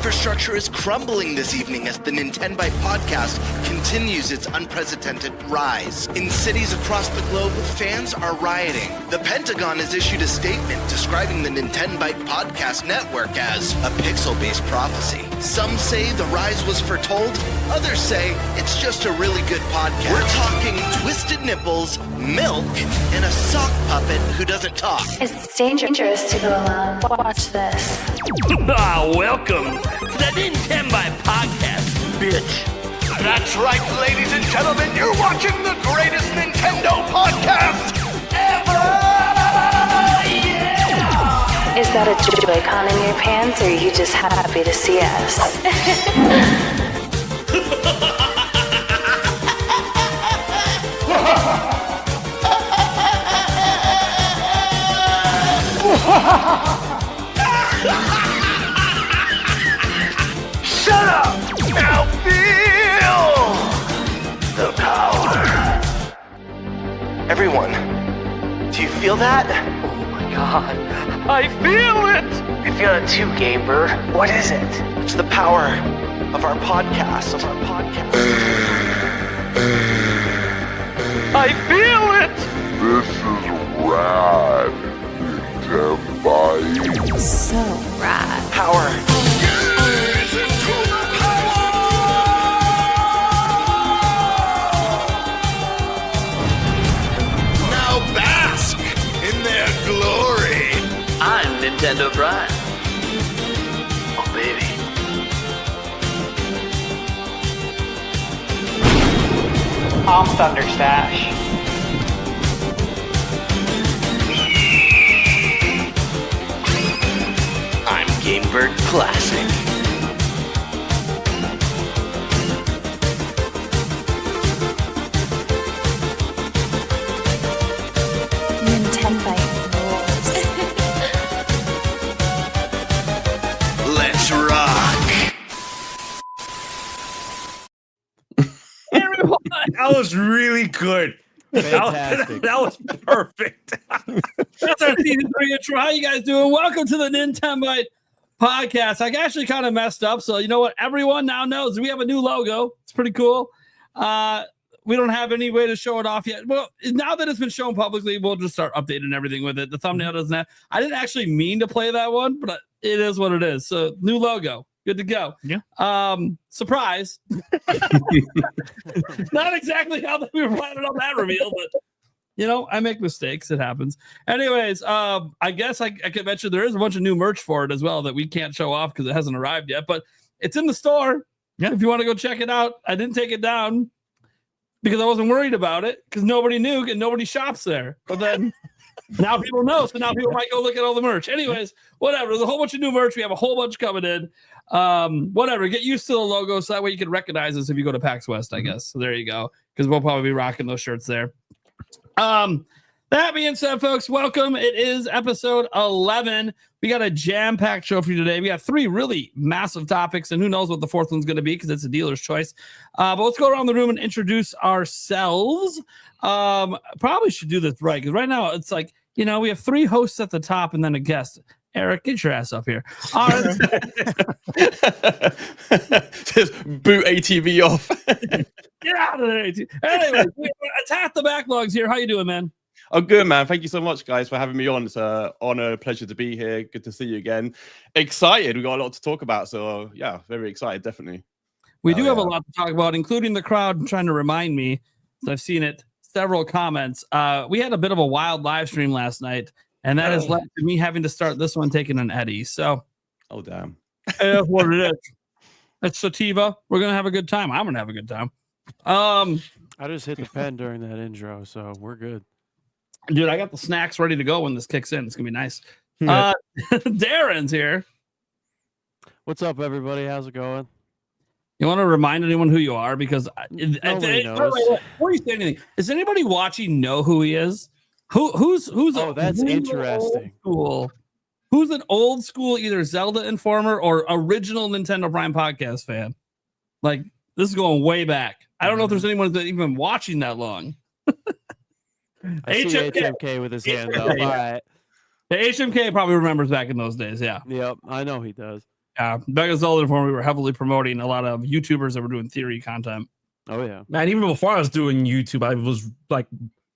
infrastructure is crumbling this evening as the Nintenbyte Podcast continues its unprecedented rise. In cities across the globe, fans are rioting. The Pentagon has issued a statement describing the Nintenbyte Podcast network as a pixel-based prophecy. Some say the rise was foretold, others say it's just a really good podcast. We're talking twisted nipples, milk, and a sock puppet who doesn't talk. It's dangerous to go alone. Watch this. Welcome to the Nintenbyte Podcast, bitch. That's right, ladies and gentlemen, you're watching the greatest Nintendo podcast ever! Yeah! Is that a Joy-Con in your pants, or are you just happy to see us? Shut up! Now feel the power. Everyone, do you feel that? Oh my god, I feel it! I feel it too, GameBird. What is it? It's the power of our podcast. I feel it! This is rad, Nintenbyte. So rad. Power. Now bask in their glory. I'm Nintendo Prime. Oh baby. I'm ThunderStash. I'm GameBird Classic. Nintenbyte rules. Let's rock. Everyone! That was really good. Fantastic. That was perfect. That's our season 3 intro. How you guys doing? Welcome to the Nintenbyte Podcast. I actually kind of messed up, so you know what? Everyone now knows we have a new logo. It's pretty cool. We don't have any way to show it off yet. Well, now that it's been shown publicly, we'll just start updating everything with it. The thumbnail doesn't have. I didn't actually mean to play that one, but it is what it is. So new logo. Good to go. Yeah. Surprise. Not exactly how we were planning on that reveal, but you know, I make mistakes. It happens. Anyways, I guess I could mention there is a bunch of new merch for it as well that we can't show off because it hasn't arrived yet, but it's in the store. Yeah. If you want to go check it out. I didn't take it down because I wasn't worried about it because nobody knew and nobody shops there. But then now people know, so now people might go look at all the merch. Anyways, whatever. There's a whole bunch of new merch. We have a whole bunch coming in. Whatever. Get used to the logo so that way you can recognize us if you go to PAX West, I guess. So there you go. Because we'll probably be rocking those shirts there. That being said, folks, welcome. It is episode 11. We got a jam-packed show for you today. We got 3 really massive topics, and who knows what the 4th one's going to be because it's a dealer's choice. But let's go around the room and introduce ourselves. Probably should do this right because right now it's like, you know, we have 3 hosts at the top and then a guest. Eric, get your ass up here. All right. Just boot ATV off. Get out of there. Anyway, we attack the backlogs here. How you doing, man? Oh, good, man. Thank you so much, guys, for having me on. It's an honor, pleasure to be here. Good to see you again. Excited. We got a lot to talk about. So, yeah, very excited, definitely. We do have a lot to talk about, including the crowd trying to remind me. So I've seen it. Several comments. We had a bit of a wild live stream last night, and that has led to me having to start this one taking an Eddie. So, oh, damn. That's what it is. It's sativa. We're going to have a good time. I'm going to have a good time. I just hit the pen during that intro, so we're good. Dude, I got the snacks ready to go when this kicks in. It's going to be nice. Darren's here. What's up, everybody? How's it going? You want to remind anyone who you are? Because Nobody knows. Before you say anything, does anybody watching know who he is? Who's Oh, that's interesting. Who's an old school either Zelda informer or original Nintendo Prime podcast fan? Like, this is going way back. I don't know if there's anyone that's even been watching that long. I see HMK with his hand up. All right. The HMK probably remembers back in those days. Yeah. Yep, I know he does. Back at Zelda Informer, we were heavily promoting a lot of YouTubers that were doing theory content. Oh yeah. Man, even before I was doing YouTube, I was like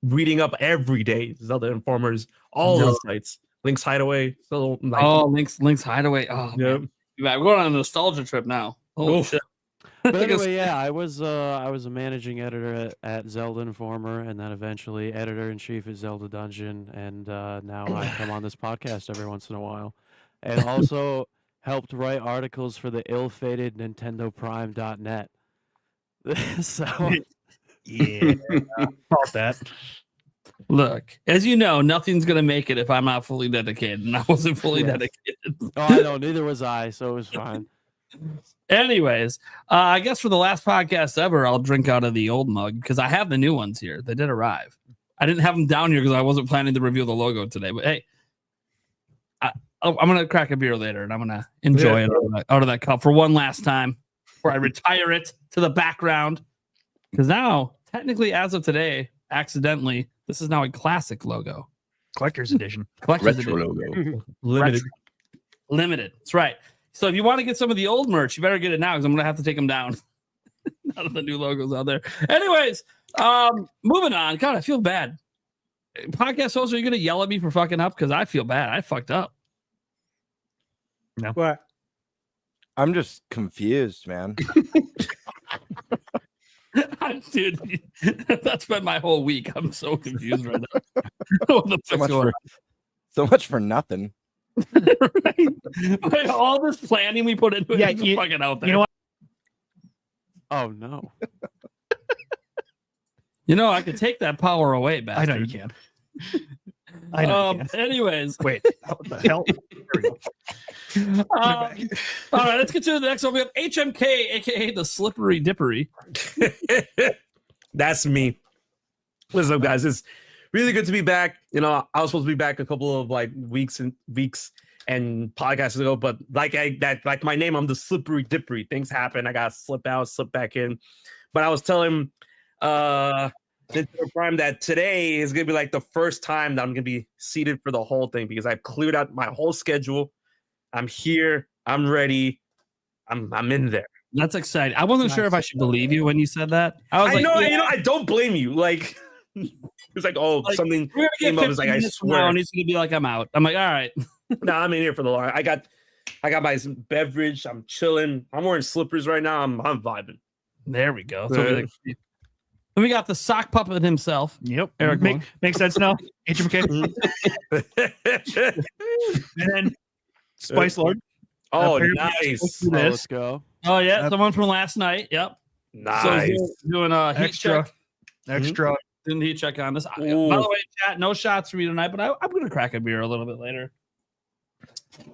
reading up every day. Zelda Informers, all those sites. Links Hideaway. So like, Links Hideaway. Oh, yeah. man. We're going on a nostalgia trip now. Holy shit. But anyway, yeah, I was a managing editor at Zelda Informer, and then eventually editor-in-chief at Zelda Dungeon, and now I come on this podcast every once in a while, and also helped write articles for the ill-fated NintendoPrime.net. So yeah, about that. Look, as you know, nothing's gonna make it if I'm not fully dedicated, and I wasn't fully dedicated. Oh, I know, neither was I, so it was fine. Anyways, I guess for the last podcast ever, I'll drink out of the old mug because I have the new ones here. They did arrive. I didn't have them down here because I wasn't planning to reveal the logo today. But hey, I'm gonna crack a beer later, and I'm gonna enjoy it out of that cup for one last time before I retire it to the background. Because now, technically, as of today, accidentally, this is now a classic logo, Collector's edition. collector's Retro edition. logo. Limited. That's right. So if you want to get some of the old merch, you better get it now because I'm gonna have to take them down. None of the new logos out there. Anyways, moving on. God, I feel bad. Podcast host, are you gonna yell at me for fucking up? Because I feel bad. I fucked up. No. What? I'm just confused, man. Dude, that's been my whole week. I'm so confused right now. What the fuck's going on? So much for nothing. Right? Like, all this planning we put into it is just fucking out there. You know what? Oh no. You know, I could take that power away, bastard. I know you can. I know. You can. Anyways. Wait, what the hell? There we go. All right, let's get to the next one. We have HMK, aka the Slippery Dippery. That's me. What's up, guys? It's really good to be back. You know, I was supposed to be back a couple of like weeks and podcasts ago, but like my name, I'm the Slippery Dippery. Things happen. I got to slip out, slip back in. But I was telling Nintendo Prime that today is gonna be like the first time that I'm gonna be seated for the whole thing because I've cleared out my whole schedule. I'm here. I'm ready. I'm in there. That's exciting. I wasn't sure if I should believe you when you said that. I was I don't blame you. Like it's like, something we're gonna came get up. It's like, I swear. swear. And he's gonna be like, I'm out. I'm like, all right. No, I'm in here for the long. I got my beverage. I'm chilling. I'm wearing slippers right now. I'm vibing. There we go. So then we got the sock puppet himself. Yep. Eric makes sense now. HMK. And then Spice Lord. Oh, nice. Let's go. Oh yeah, someone from last night. Yep. Nice. So he's doing a heat check. Extra. Doing the heat check on this. By the way, chat, no shots for me tonight, but I'm gonna crack a beer a little bit later.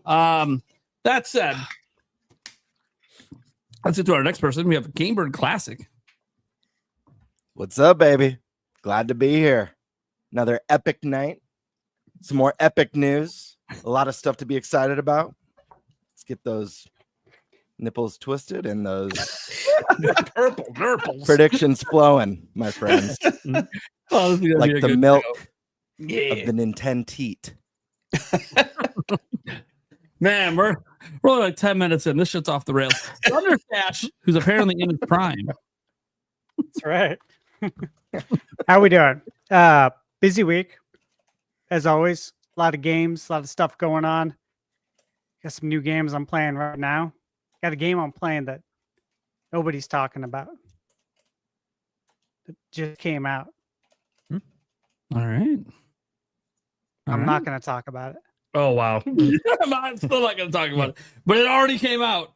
That said, let's get to our next person. We have GameBird Classic. What's up, baby? Glad to be here. Another epic night. Some more epic news. A lot of stuff to be excited about. Let's get those nipples twisted and those purple nurples predictions flowing, my friends. Oh, like the milk show. of the Nintendo teat. Man, we're only like 10 minutes in. This shit's off the rails. ThunderStash, who's apparently in his prime. That's right. How we doing? Busy week, as always. A lot of games, a lot of stuff going on. Got some new games I'm playing right now. Got a game I'm playing that nobody's talking about. It just came out. All right. I'm not going to talk about it. Oh, wow. I'm still not going to talk about it, but it already came out.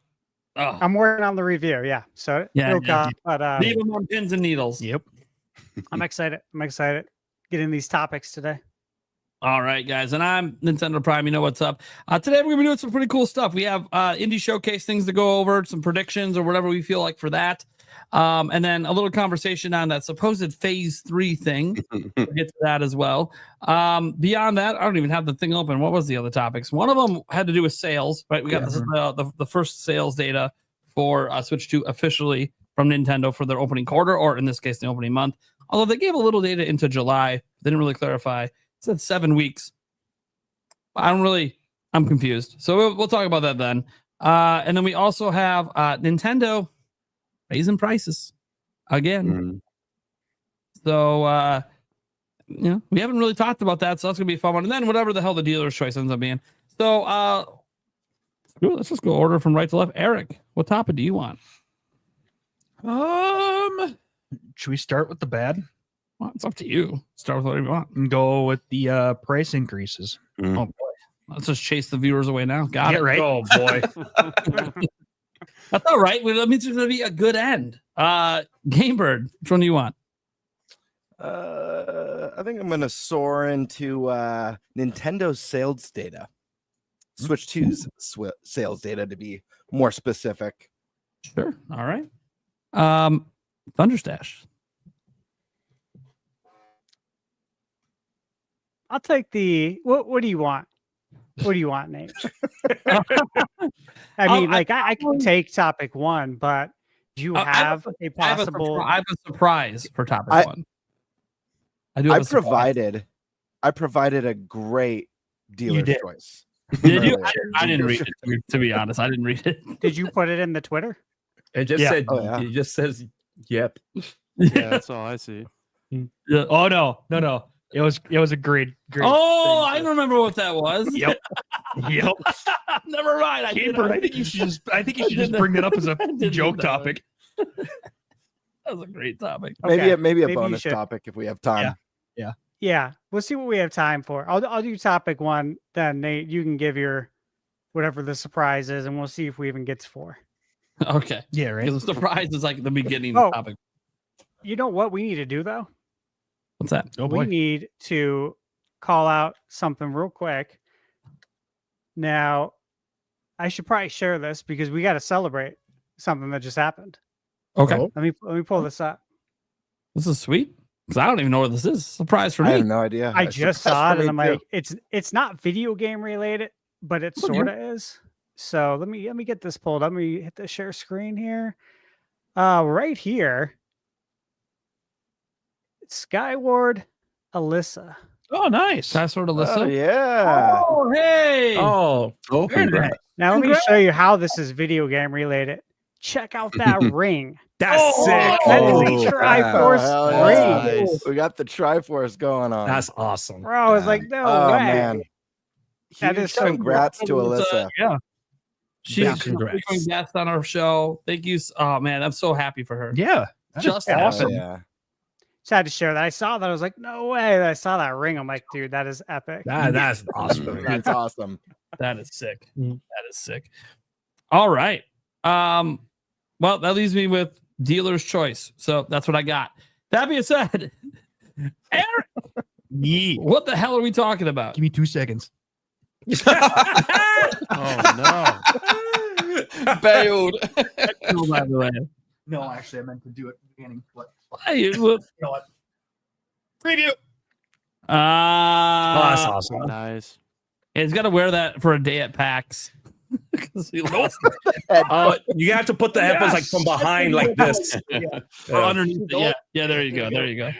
Oh. I'm working on the review. Yeah. So it'll come, but leave them on pins and needles. Yep. I'm excited. Getting these topics today. All right, guys, and I'm Nintendo Prime. You know what's up. Today we're gonna be doing some pretty cool stuff. We have indie showcase things to go over, some predictions or whatever we feel like for that, and then a little conversation on that supposed Phase 3 thing. We'll get to that as well. Beyond that, I don't even have the thing open. What was the other topics? One of them had to do with sales. Right, we got the first sales data for Switch 2 officially from Nintendo for their opening quarter, or in this case, the opening month. Although they gave a little data into July, they didn't really clarify. It said 7 weeks. I'm confused. So we'll talk about that then. And then we also have Nintendo raising prices again. So, we haven't really talked about that. So that's going to be a fun one. And then whatever the hell the dealer's choice ends up being. So, let's just go order from right to left. Eric, what topic do you want? Should we start with the bad? Well, it's up to you. Start with whatever you want. And go with the price increases. Oh boy. Let's just chase the viewers away now. Got it. Right? Oh boy. That's all right. Well, that means there's going to be a good end. GameBird, which one do you want? I think I'm gonna soar into Nintendo's sales data. Switch 2's sales data to be more specific. Sure. All right. ThunderStash. I'll take the. What do you want? What do you want, Nate? I mean, I can take topic 1, but do you have a possible? I have a surprise for topic 1. I provided a great dealer's choice. Did you? I didn't read it. To be honest, I didn't read it. Did you put it in the Twitter? It just said. It just says, "Yep." Yeah, that's all I see. Yeah. Oh no. It was a great. Oh, I remember what that was. Yep. Never mind. I think you should just bring that up as a joke topic. That was a great topic. Maybe a bonus topic if we have time. Yeah. We'll see what we have time for. I'll do topic 1. Then Nate, you can give your whatever the surprise is, and we'll see if we even get to 4. Okay. Yeah. Right. Because the surprise is like the beginning of the topic. You know what we need to do though? What's that? Oh boy. We need to call out something real quick. Now, I should probably share this because we got to celebrate something that just happened. Okay. Let me pull this up. This is sweet because I don't even know what this is. Surprise for me. I have no idea. I just saw it and I'm like, it's not video game related, but it sort of is. So let me get this pulled up. Let me hit the share screen here. Right here. Skyward Alyssa. Oh, nice. Password Alyssa. Oh, yeah. Oh, hey. Oh, congrats. Now let me show you how this is video game related. Check out that ring. That's sick. That is a Triforce ring. Nice. We got the Triforce going on. That's awesome. Bro, I was like, no way. Man. That is so congrats to Alyssa. Yeah. She's congrats. becoming guest on our show. Thank you. Oh man, I'm so happy for her. Yeah. Just awesome. Yeah. Just had to share that. I saw that. I was like, no way. I saw that ring. I'm like, dude, that is epic. That's awesome. That's awesome. That is sick. That is sick. All right. Well, that leaves me with dealer's choice. So that's what I got. That being said, Eric, what the hell are we talking about? Give me 2 seconds. Oh no. Bailed. No, actually, I meant to do it at the beginning. But You know what? Preview. Oh, that's Uh, awesome. Nice. he's got to wear that for a day at PAX. Because he lost You have to put the headphones like from behind, like this. or underneath. Yeah, yeah. There you go. There you go.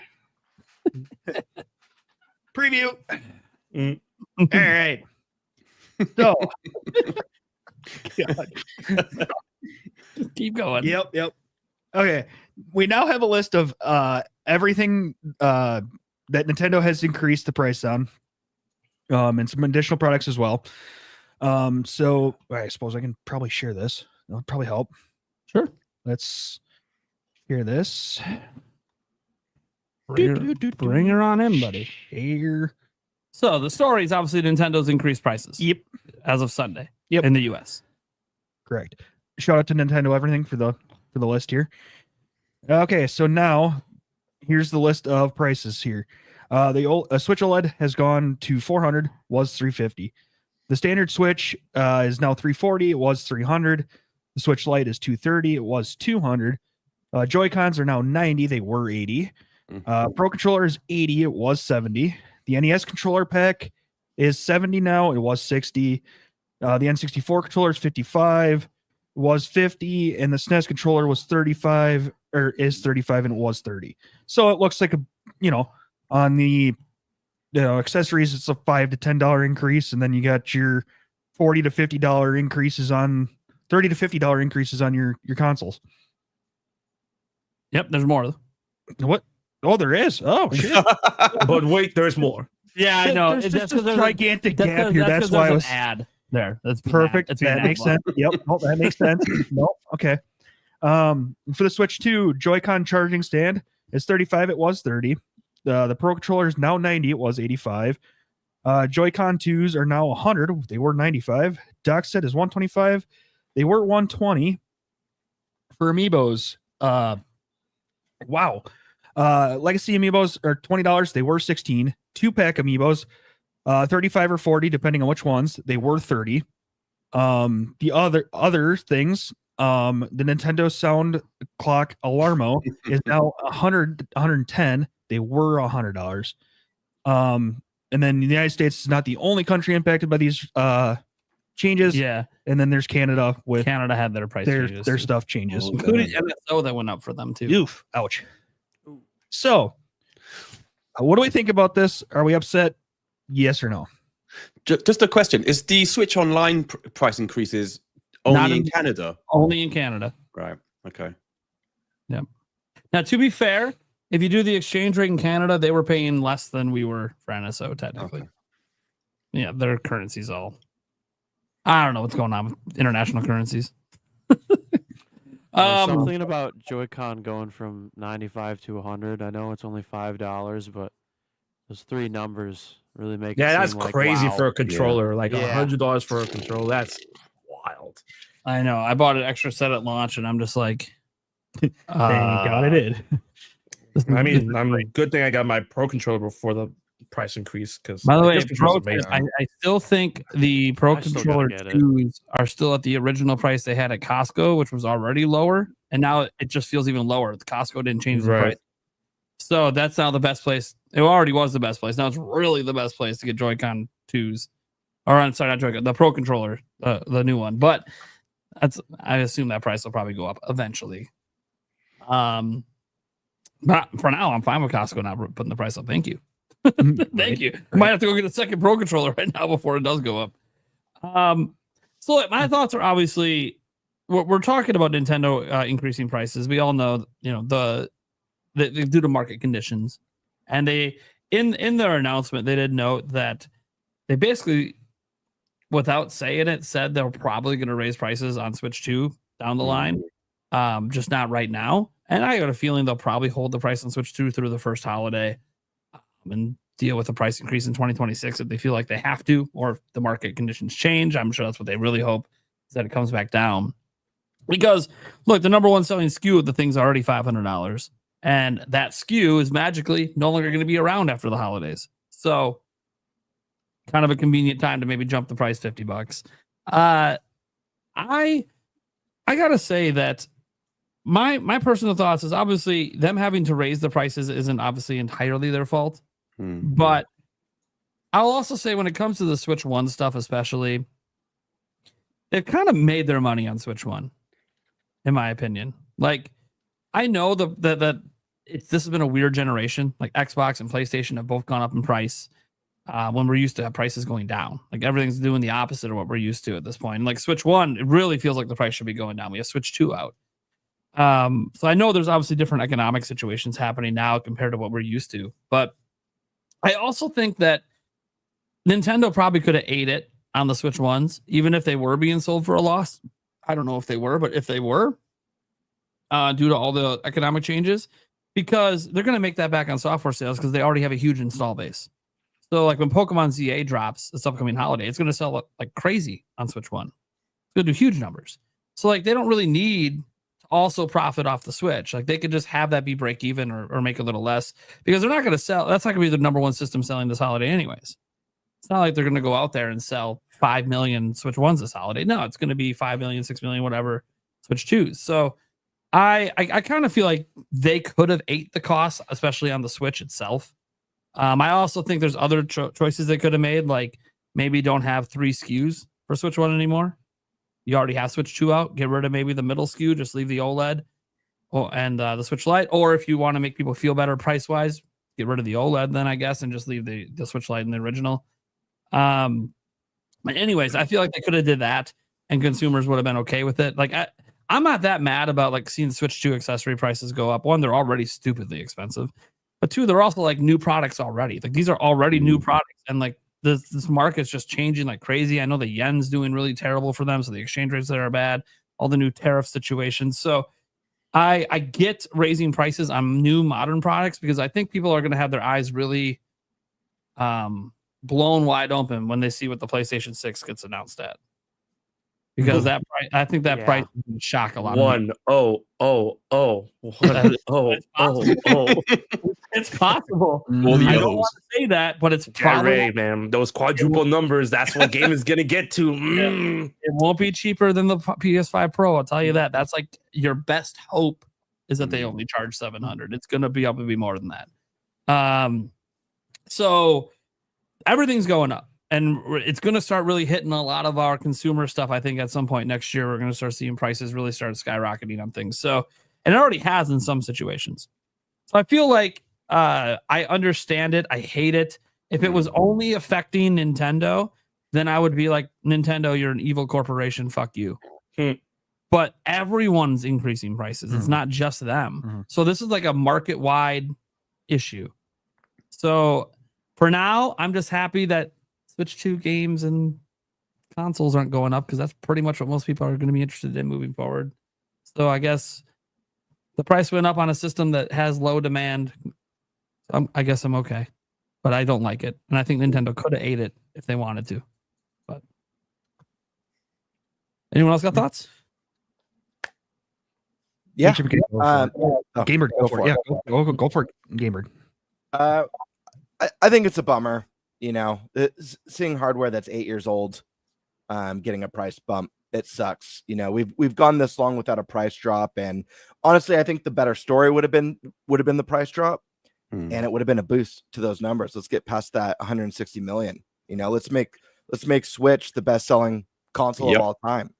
Preview. All right. So. Keep going. Yep. Okay. We now have a list of everything that Nintendo has increased the price on. And some additional products as well. So I suppose I can probably share this. That'll probably help. Sure. Let's hear this. Bring her on in, buddy. Here. So the story is obviously Nintendo's increased prices. Yep. As of Sunday. Yep. In the US. Correct. Shout out to Nintendo Everything for the list here. Okay, so now here's the list of prices here. The old Switch OLED has gone to 400, was 350. The standard Switch is now 340, it was 300. The Switch Lite is 230, it was 200. Joy-Cons are now 90, they were 80. Pro Controller is 80, it was 70. The NES controller pack is 70 now, it was 60. The N64 controller is 55, was 50, and the SNES controller was 35, or is 35, and it was 30. So it looks like on the accessories, it's a $5 to $10 increase, and then you got your $40 to $50 increases on $30 to $50 increases on your consoles. Yep, there's more. What? Oh, there is. Oh shit! But wait, there's more. Yeah, I know. There's That's just a gigantic gap here. That's why I was ad there. That's perfect. That makes sense. Yep. Oh, that makes sense. No. Okay. For the Switch 2, Joy-Con charging stand is $35. It was $30. The Pro Controller is now $90. It was $85. Joy-Con 2s are now $100. They were $95. Dock set is $125. They were $120. For Amiibos, wow. Legacy Amiibos are $20. They were $16. 2-pack Amiibos, $35 or $40, depending on which ones. They were $30. The other things, the Nintendo Sound Clock Alarmo is now $110. They were $100. And then the United States is not the only country impacted by these changes. Yeah. And then there's Canada with Canada had their price changes. Their stuff changes. Including MSO that went up for them too. Oof. Ouch. So, what do we think about this? Are we upset? Yes or no? Just a question: is the Switch Online price increases only in Canada? Only in Canada. Right. Okay. Yep. Now, to be fair, if you do the exchange rate in Canada, they were paying less than we were for NSO technically. Okay. Yeah, their currency's all. I don't know what's going on with international currencies. Something about Joy-Con going from 95 to 100. I know it's only $5, but those three numbers really make it that's seem like, crazy wow. for a controller. Yeah. Like $100 for a controller. That's wild. I know. I bought an extra set at launch, and I'm just like, Thank God it did. I mean, good thing I got my Pro controller before the price increase. Because by the way, I still think the Pro Controller 2s are still at the original price they had at Costco, which was already lower, and now it just feels even lower. The Costco didn't change the price, so that's now the best place. It already was the best place. Now it's really the best place to get Joy-Con 2s, or I'm sorry, not Joy-Con, the Pro Controller, the new one. But I assume that price will probably go up eventually. But for now, I'm fine with Costco not putting the price up. Thank you. Thank you. I might have to go get a second Pro Controller right now before it does go up. So my thoughts are obviously we're talking about Nintendo increasing prices. We all know, the due to market conditions, and they in their announcement they did note that they basically, without saying it, said they're probably going to raise prices on Switch 2 down the line, just not right now. And I got a feeling they'll probably hold the price on Switch 2 through the first holiday and deal with a price increase in 2026 if they feel like they have to, or if the market conditions change. I'm sure that's what they really hope, is that it comes back down. Because, look, the number one selling SKU of the thing's already $500, and that SKU is magically no longer going to be around after the holidays. So, kind of a convenient time to maybe jump the price $50. I gotta say that my personal thoughts is obviously them having to raise the prices isn't obviously entirely their fault. But I'll also say when it comes to the Switch 1 stuff, especially, they've kind of made their money on Switch 1, in my opinion. Like, I know that this has been a weird generation. Like, Xbox and PlayStation have both gone up in price when we're used to have prices going down. Like, everything's doing the opposite of what we're used to at this point. And like Switch 1, it really feels like the price should be going down. We have Switch 2 out. So I know there's obviously different economic situations happening now compared to what we're used to. But I also think that Nintendo probably could have ate it on the Switch 1s, even if they were being sold for a loss. I don't know if they were, but if they were, due to all the economic changes, because they're going to make that back on software sales because they already have a huge install base. So like when Pokemon ZA drops this upcoming holiday, it's going to sell like crazy on Switch 1. It's going to do huge numbers. So like they don't really need to also profit off the Switch. Like they could just have that be break even or make a little less, because they're not going to sell. That's not going to be the number one system selling this holiday anyways. It's not like they're going to go out there and sell 5 million Switch 1s this holiday. No, it's going to be 5 million, 6 million, whatever Switch 2s. So I kind of feel like they could have ate the cost, especially on the Switch itself. I also think there's other choices they could have made, like maybe don't have 3 SKUs for Switch 1 anymore. You already have Switch 2 out. Get rid of maybe the middle SKU. Just leave the OLED and the Switch Lite. Or if you want to make people feel better price-wise, get rid of the OLED then, I guess, and just leave the Switch Lite in the original. But anyways, I feel like they could have did that. and consumers would have been okay with it. Like I'm not that mad about like seeing Switch 2 accessory prices go up. One, they're already stupidly expensive, but two, they're also like new products already. Like these are already new products, and like this market's just changing like crazy. I know the yen's doing really terrible for them, so the exchange rates there are bad. All the new tariff situations. So I get raising prices on new modern products because I think people are going to have their eyes really blown wide open when they see what the PlayStation 6 gets announced at. Because that price, I think that price will shock a lot of people. It's possible. I don't want to say that, but it's probably, man. Those quadruple numbers, that's what game is gonna get to. It won't be cheaper than the PS5 Pro. I'll tell you that. That's like your best hope is that they only charge $700. It's gonna be up to be more than that. So everything's going up. And it's going to start really hitting a lot of our consumer stuff. I think at some point next year, we're going to start seeing prices really start skyrocketing on things. So, and it already has in some situations. So I feel like I understand it. I hate it. If it was only affecting Nintendo, then I would be like, Nintendo, you're an evil corporation. Fuck you. But everyone's increasing prices. It's not just them. So this is like a market-wide issue. So for now, I'm just happy that Switch 2 games and consoles aren't going up because that's pretty much what most people are going to be interested in moving forward. So I guess the price went up on a system that has low demand. I guess I'm okay, but I don't like it. And I think Nintendo could have ate it if they wanted to. But anyone else got thoughts? Yeah. GameBird, go for it. Yeah, go for it, GameBird. I think it's a bummer. You know, seeing hardware that's 8 years old, getting a price bump, it sucks. You know, we've gone this long without a price drop, and honestly, I think the better story would have been the price drop, and it would have been a boost to those numbers. Let's get past that 160 million. You know, let's make Switch the best selling console of all time.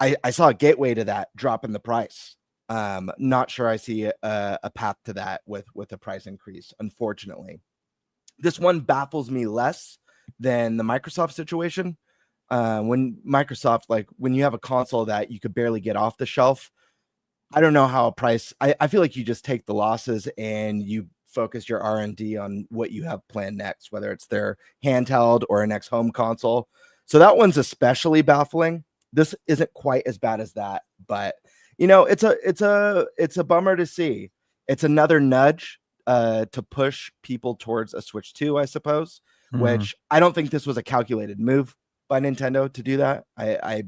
I saw a gateway to that drop in the price. Not sure I see a path to that with a price increase, unfortunately. This one baffles me less than the Microsoft situation. When Microsoft, like when you have a console that you could barely get off the shelf, I don't know how a price. I feel like you just take the losses and you focus your R&D on what you have planned next, whether it's their handheld or a next home console. So that one's especially baffling. This isn't quite as bad as that, but you know, it's a bummer to see. It's another nudge to push people towards a Switch 2, I suppose, which I don't think this was a calculated move by Nintendo to do that. I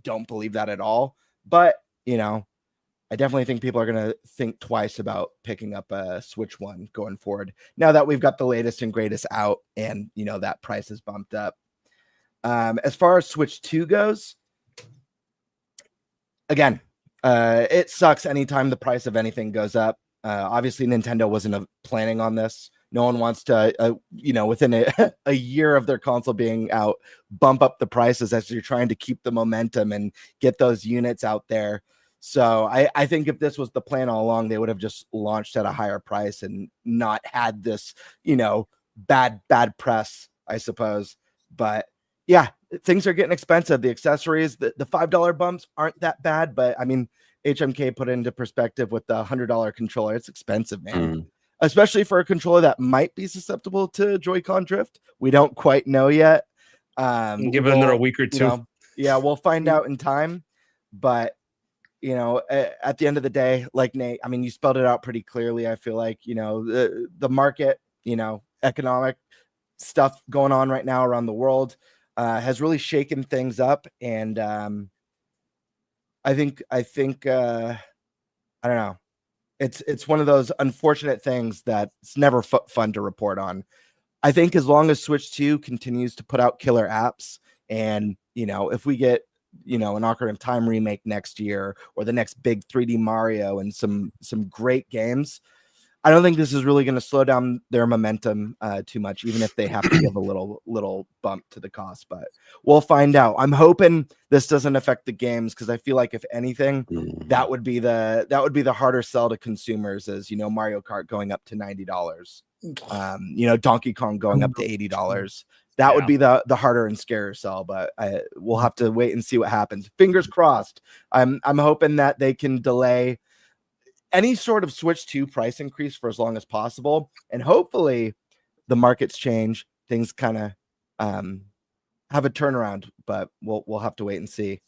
don't believe that at all. But, you know, I definitely think people are going to think twice about picking up a Switch 1 going forward. Now that we've got the latest and greatest out and, you know, that price is bumped up. As far as Switch 2 goes, again, it sucks anytime the price of anything goes up. Obviously, Nintendo wasn't planning on this. No one wants to, you know, within a year of their console being out, bump up the prices as you're trying to keep the momentum and get those units out there. So I think if this was the plan all along, they would have just launched at a higher price and not had this, you know, bad press, I suppose. But yeah, things are getting expensive. The accessories, the $5 bumps aren't that bad, but I mean, HMK put it into perspective with the $100 controller. It's expensive, man, especially for a controller that might be susceptible to Joy-Con drift. We don't quite know yet. Give it another week or two. You know, yeah, we'll find out in time. But, you know, at the end of the day, like Nate, I mean, you spelled it out pretty clearly. I feel like, you know, the market, you know, economic stuff going on right now around the world has really shaken things up. And, I think I don't know. It's one of those unfortunate things that's never fun to report on. I think as long as Switch 2 continues to put out killer apps, and you know, if we get, you know, an Ocarina of Time remake next year or the next big 3D Mario and some great games, I don't think this is really going to slow down their momentum too much, even if they have to give a little bump to the cost. But we'll find out. I'm hoping this doesn't affect the games, because I feel like if anything, that would be the harder sell to consumers. As you know, Mario Kart going up to $90, you know, Donkey Kong going up to $80. That would be the harder and scarier sell, but we'll have to wait and see what happens. Fingers crossed. I'm hoping that they can delay any sort of Switch 2 price increase for as long as possible, and hopefully the markets change. Things kind of have a turnaround, but we'll have to wait and see.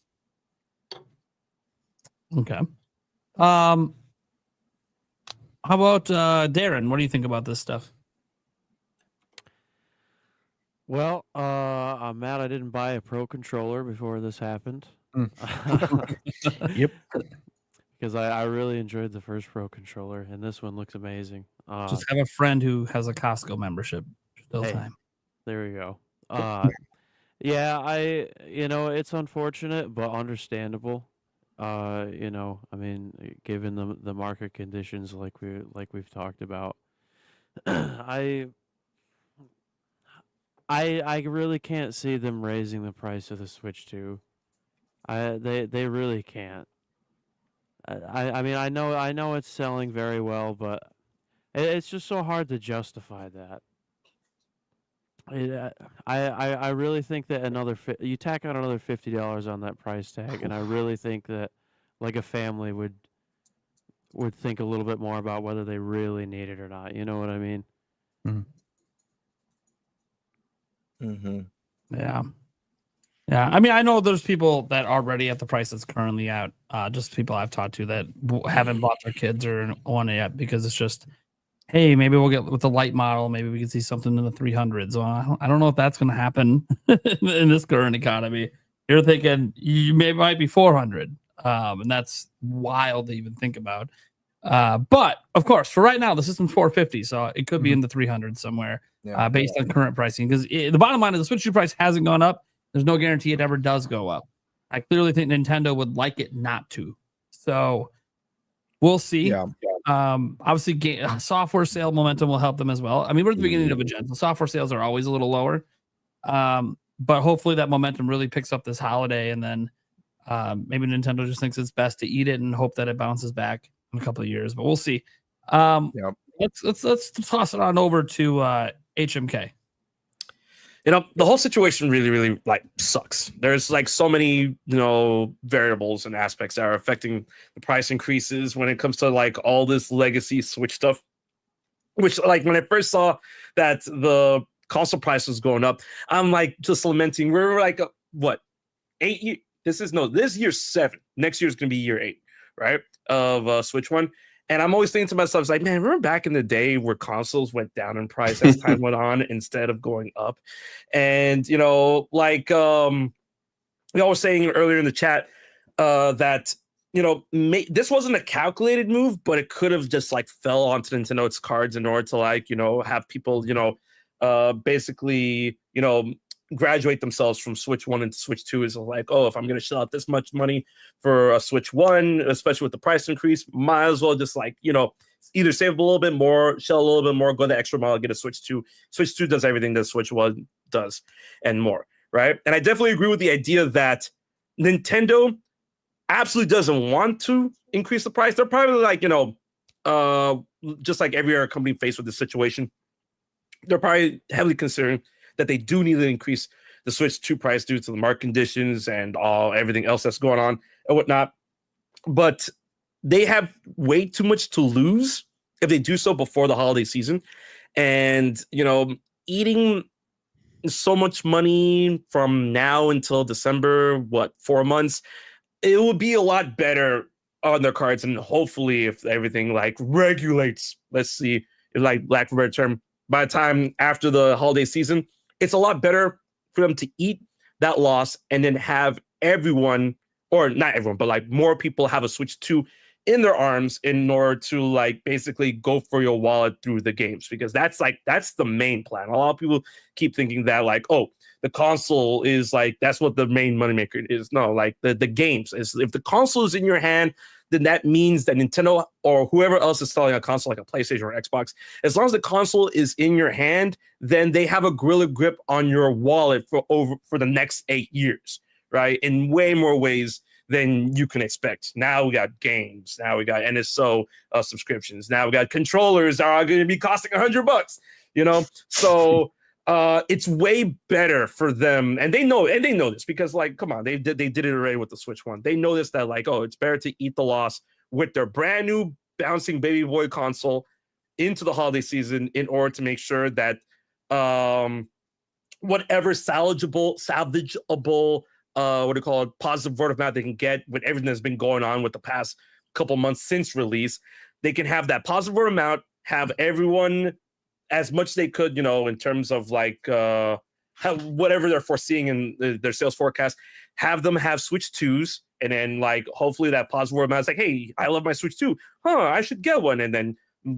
Okay. How about Darren? What do you think about this stuff? Well, I'm mad I didn't buy a Pro controller before this happened. Yep. Because I really enjoyed the first Pro controller, and this one looks amazing. Just have a friend who has a Costco membership. Still time. There we go. Yeah, it's unfortunate, but understandable. I mean, given the market conditions like we've talked about, I really can't see them raising the price of the Switch 2. They really can't. I mean, I know it's selling very well, but it's just so hard to justify that. I really think that you tack on another $50 on that price tag, and I really think that like a family would think a little bit more about whether they really need it or not. You know what I mean? Mm-hmm. Yeah. I mean, I know there's people that are already at the price that's currently out. Just people I've talked to that haven't bought their kids or one yet because it's just, hey, maybe we'll get with the light model. Maybe we can see something in the 300s. Well, I don't know if that's going to happen in this current economy. You're thinking you might be 400, and that's wild to even think about. But of course, for right now, the system's 450, so it could be in the 300s somewhere, based on current pricing. Because the bottom line is the Switch 2 price hasn't gone up. There's no guarantee it ever does go up. I clearly think Nintendo would like it not to. So we'll see. Obviously, software sale momentum will help them as well. I mean, we're at the beginning of a gen, so software sales are always a little lower. But hopefully that momentum really picks up this holiday, and then maybe Nintendo just thinks it's best to eat it and hope that it bounces back in a couple of years. But we'll see. Let's toss it on over to HMK. The whole situation really, really sucks. There's so many, variables and aspects that are affecting the price increases when it comes to all this legacy Switch stuff. Which when I first saw that the console price was going up, I'm just lamenting. We're what, 8 years? This year's 7. Next year's gonna be year 8, right? Of Switch 1. And I'm always thinking to myself, it's man, remember back in the day where consoles went down in price as time went on instead of going up? And, y'all were saying earlier in the chat that, this wasn't a calculated move, but it could have just fell onto Nintendo's cards in order to have people, basically, graduate themselves from Switch 1 into Switch 2 is if I'm going to shell out this much money for a Switch 1, especially with the price increase, might as well just either save a little bit more, shell a little bit more, go the extra mile, get a Switch 2. Switch 2 does everything that Switch 1 does and more, right? And I definitely agree with the idea that Nintendo absolutely doesn't want to increase the price. They're probably just like every other company faced with this situation, they're probably heavily considering that they do need to increase the Switch 2 price due to the market conditions and everything else that's going on and whatnot. But they have way too much to lose if they do so before the holiday season. And, eating so much money from now until December, 4 months, it would be a lot better on their cards. And hopefully if everything regulates, let's see, lack of a better term, by the time after the holiday season, it's a lot better for them to eat that loss and then have everyone, or not everyone, but more people have a Switch 2 in their arms in order to basically go for your wallet through the games, because that's the main plan. A lot of people keep thinking that the console is that's what the main moneymaker is. No, the games is, if the console is in your hand, then that means that Nintendo or whoever else is selling a console like a PlayStation or Xbox, as long as the console is in your hand, then they have a gorilla grip on your wallet for the next 8 years, right? In way more ways than you can expect. Now we got games. Now we got NSO subscriptions. Now we got controllers that are going to be costing $100, So it's way better for them, and they know this because, like, come on, they did it already with the Switch One. They know this, that like, oh, it's better to eat the loss with their brand new bouncing baby boy console into the holiday season in order to make sure that whatever salvageable what do you call it, positive word of mouth they can get with everything that's been going on with the past couple months since release, they can have that positive word of mouth, have everyone as much as they could, in terms of like whatever they're foreseeing in their sales forecast, have them have Switch 2s, and then like hopefully that positive word of mouth is like, hey, I love my Switch 2, I should get one, and then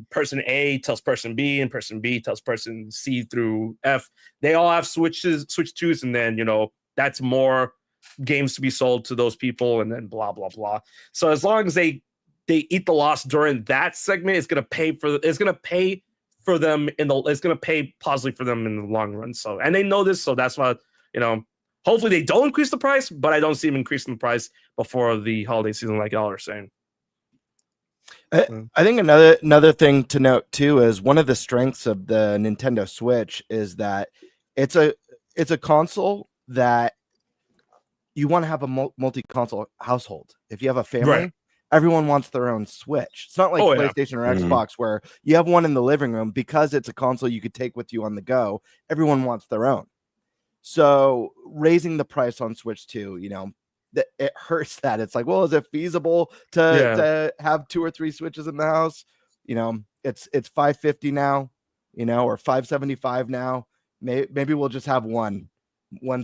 person A tells person B, and person B tells person C through F. They all have Switch 2s, and then that's more games to be sold to those people, and then blah blah blah. So as long as they eat the loss during that segment, it's gonna pay for them it's gonna pay positively for them in the long run. So, and they know this, so that's why hopefully they don't increase the price, but I don't see them increasing the price before the holiday season, like y'all are saying. I think another thing to note too is one of the strengths of the Nintendo Switch is that it's a console that you want to have a multi-console household. If you have a family, Right. everyone wants their own Switch. It's not like PlayStation or Xbox where you have one in the living room because it's a console you could take with you on the go. Everyone wants their own. So raising the price on Switch 2, it hurts that. It's like, well, is it feasible to have 2 or 3 Switches in the house? It's $550 now, or $575 now. Maybe we'll just have one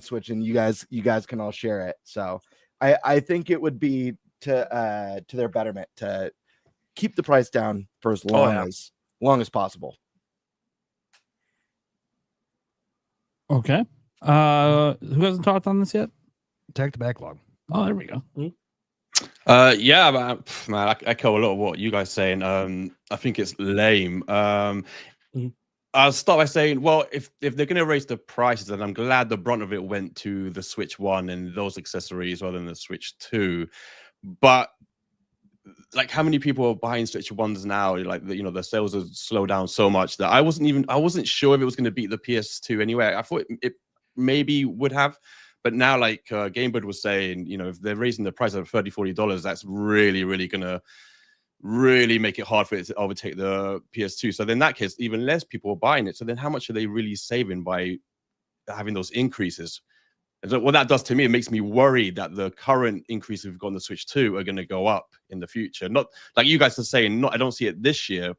Switch, and you guys can all share it. So I think it would be to their betterment to keep the price down for as long as possible. Okay. Who hasn't talked on this yet? Attack the backlog. Oh, there we go. Yeah, man, I echo a lot of what you guys saying. I think it's lame. I'll start by saying, well, if they're going to raise the prices, then I'm glad the brunt of it went to the Switch 1 and those accessories rather than the Switch 2. But like, how many people are buying Switch 1s now? Like, the sales have slowed down so much that I wasn't sure if it was going to beat the PS2 anyway. I thought it maybe would have. But now, like GameBird was saying, if they're raising the price of $30-$40, that's really, really going to really make it hard for it to overtake the PS2. So then in that case, even less people are buying it. So then how much are they really saving by having those increases? And so what that does to me, it makes me worried that the current increase we've got on the Switch 2 are going to go up in the future. Not like you guys are saying, I don't see it this year,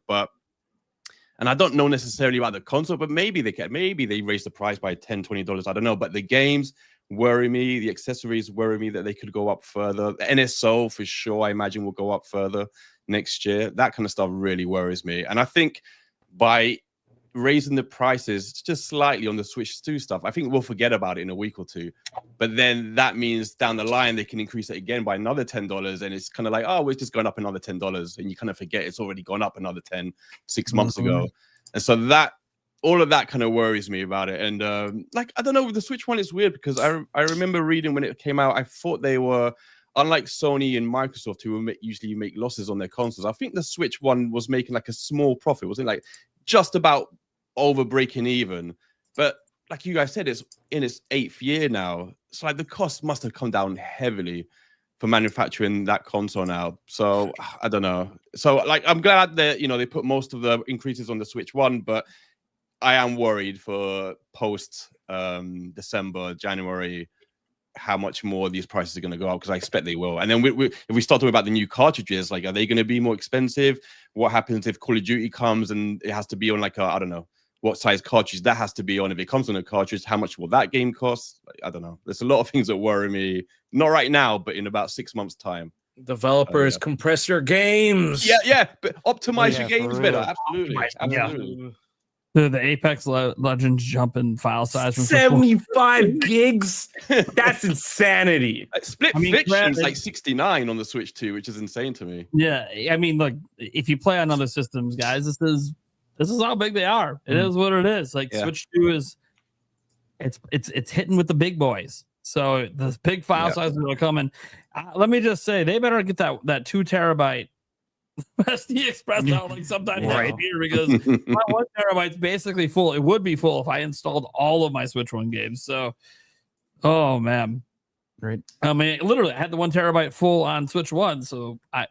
and I don't know necessarily about the console, but maybe they raise the price by $10, $20. I don't know. But the games worry me. The accessories worry me that they could go up further. The NSO for sure, I imagine, will go up further next year. That kind of stuff really worries me. And I think by raising the prices just slightly on the Switch 2 stuff, I think we'll forget about it in a week or two. But then that means down the line they can increase it again by another $10, and it's kind of like, oh, it's just going up another $10, and you kind of forget it's already gone up another 6 months ago. And so that all of that kind of worries me about it. And I don't know, with the Switch 1 is weird because I remember reading when it came out, I thought they were, unlike Sony and Microsoft, who usually make losses on their consoles, I think the Switch 1 was making like a small profit. Wasn't like just about over breaking even. But like you guys said, it's in its 8th year now. So like the cost must have come down heavily for manufacturing that console now. So I don't know. So like I'm glad that they put most of the increases on the Switch 1, but I am worried for post December, January, how much more these prices are going to go up, because I expect they will. And then if we start talking about the new cartridges, like, are they going to be more expensive? What happens if Call of Duty comes and it has to be on like I don't know what size cartridge that has to be on? If it comes on a cartridge, how much will that game cost? Like, I don't know. There's a lot of things that worry me. Not right now, but in about 6 months' time. Developers, compress your games. Yeah, but optimize your games better. Absolutely. Yeah. The Apex Legends jumping file size from 75 gigs. That's insanity. Split Fiction's like 69 on the Switch 2, which is insane to me. Yeah, I mean, look, if you play on other systems, guys, this is how big they are. It is what it is. Like Switch 2 is, it's hitting with the big boys. So the big file sizes are coming. Let me just say, they better get that 2 terabyte SD Express out like sometime Right. next year because my 1 terabyte's basically full. It would be full if I installed all of my Switch One games. So, oh man, Right. I mean, literally, I had the 1 terabyte full on Switch One, so I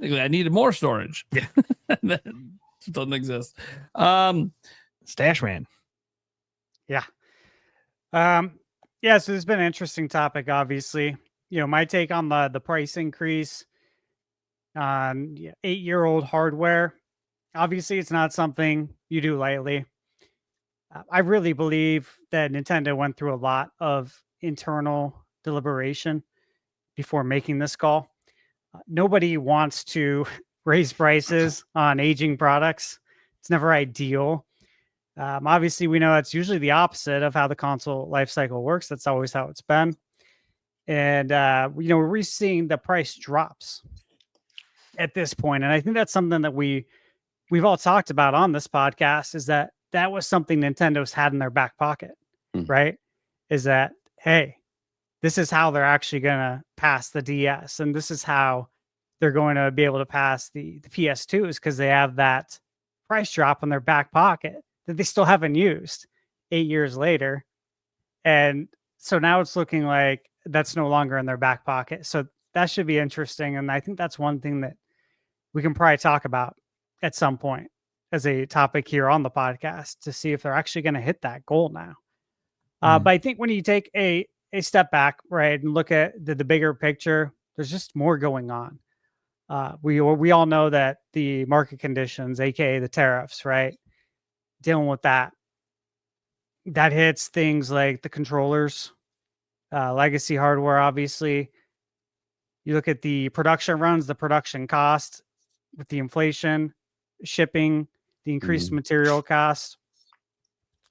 needed more storage. Yeah. And then it doesn't exist. Stash man. Yeah. Yeah, so it's been an interesting topic, obviously. My take on the price increase on 8-year-old hardware. Obviously, it's not something you do lightly. I really believe that Nintendo went through a lot of internal deliberation before making this call. Nobody wants to raise prices on aging products. It's never ideal. Obviously, we know that's usually the opposite of how the console life cycle works. That's always how it's been. And, we're seeing the price drops at this point. And I think that's something that we've all talked about on this podcast, is that was something Nintendo's had in their back pocket, right? Is that, hey, this is how they're actually going to pass the DS. And this is how they're going to be able to pass the PS2s, because they have that price drop in their back pocket that they still haven't used 8 years later. And so now it's looking like that's no longer in their back pocket. So that should be interesting. And I think that's one thing that we can probably talk about at some point as a topic here on the podcast, to see if they're actually going to hit that goal now. But I think when you take a step back, right, and look at the bigger picture, there's just more going on. We all know that the market conditions, aka the tariffs, right, dealing with that hits things like the controllers, legacy hardware. Obviously, you look at the production runs, the production cost with the inflation, shipping, the increased material costs.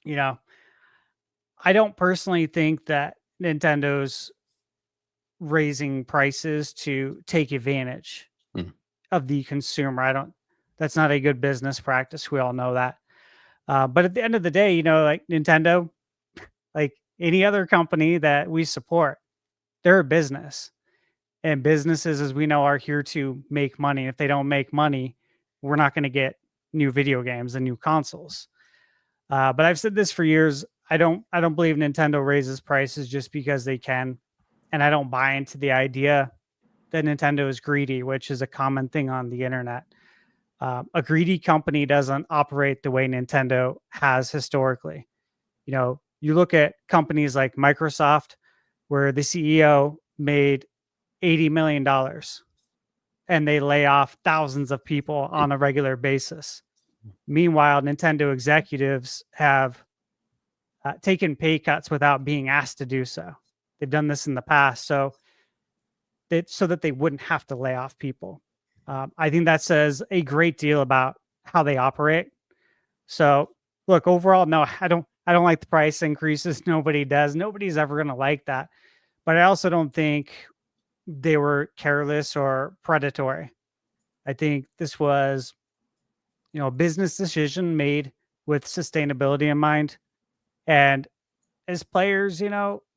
I don't personally think that Nintendo's raising prices to take advantage of the consumer. That's not a good business practice. We all know that. But at the end of the day, like Nintendo, like any other company that we support, they're a business. And businesses, as we know, are here to make money. If they don't make money, we're not going to get new video games and new consoles. But I've said this for years. I don't believe Nintendo raises prices just because they can. And I don't buy into the idea that Nintendo is greedy, which is a common thing on the internet. A greedy company doesn't operate the way Nintendo has historically. You look at companies like Microsoft, where the CEO made $80 million and they lay off thousands of people on a regular basis. Meanwhile, Nintendo executives have taken pay cuts without being asked to do so. They've done this in the past so that they wouldn't have to lay off people. I think that says a great deal about how they operate. So, look, overall, no, I don't like the price increases. Nobody does. Nobody's ever going to like that. But I also don't think they were careless or predatory. I think this was, a business decision made with sustainability in mind. And as players,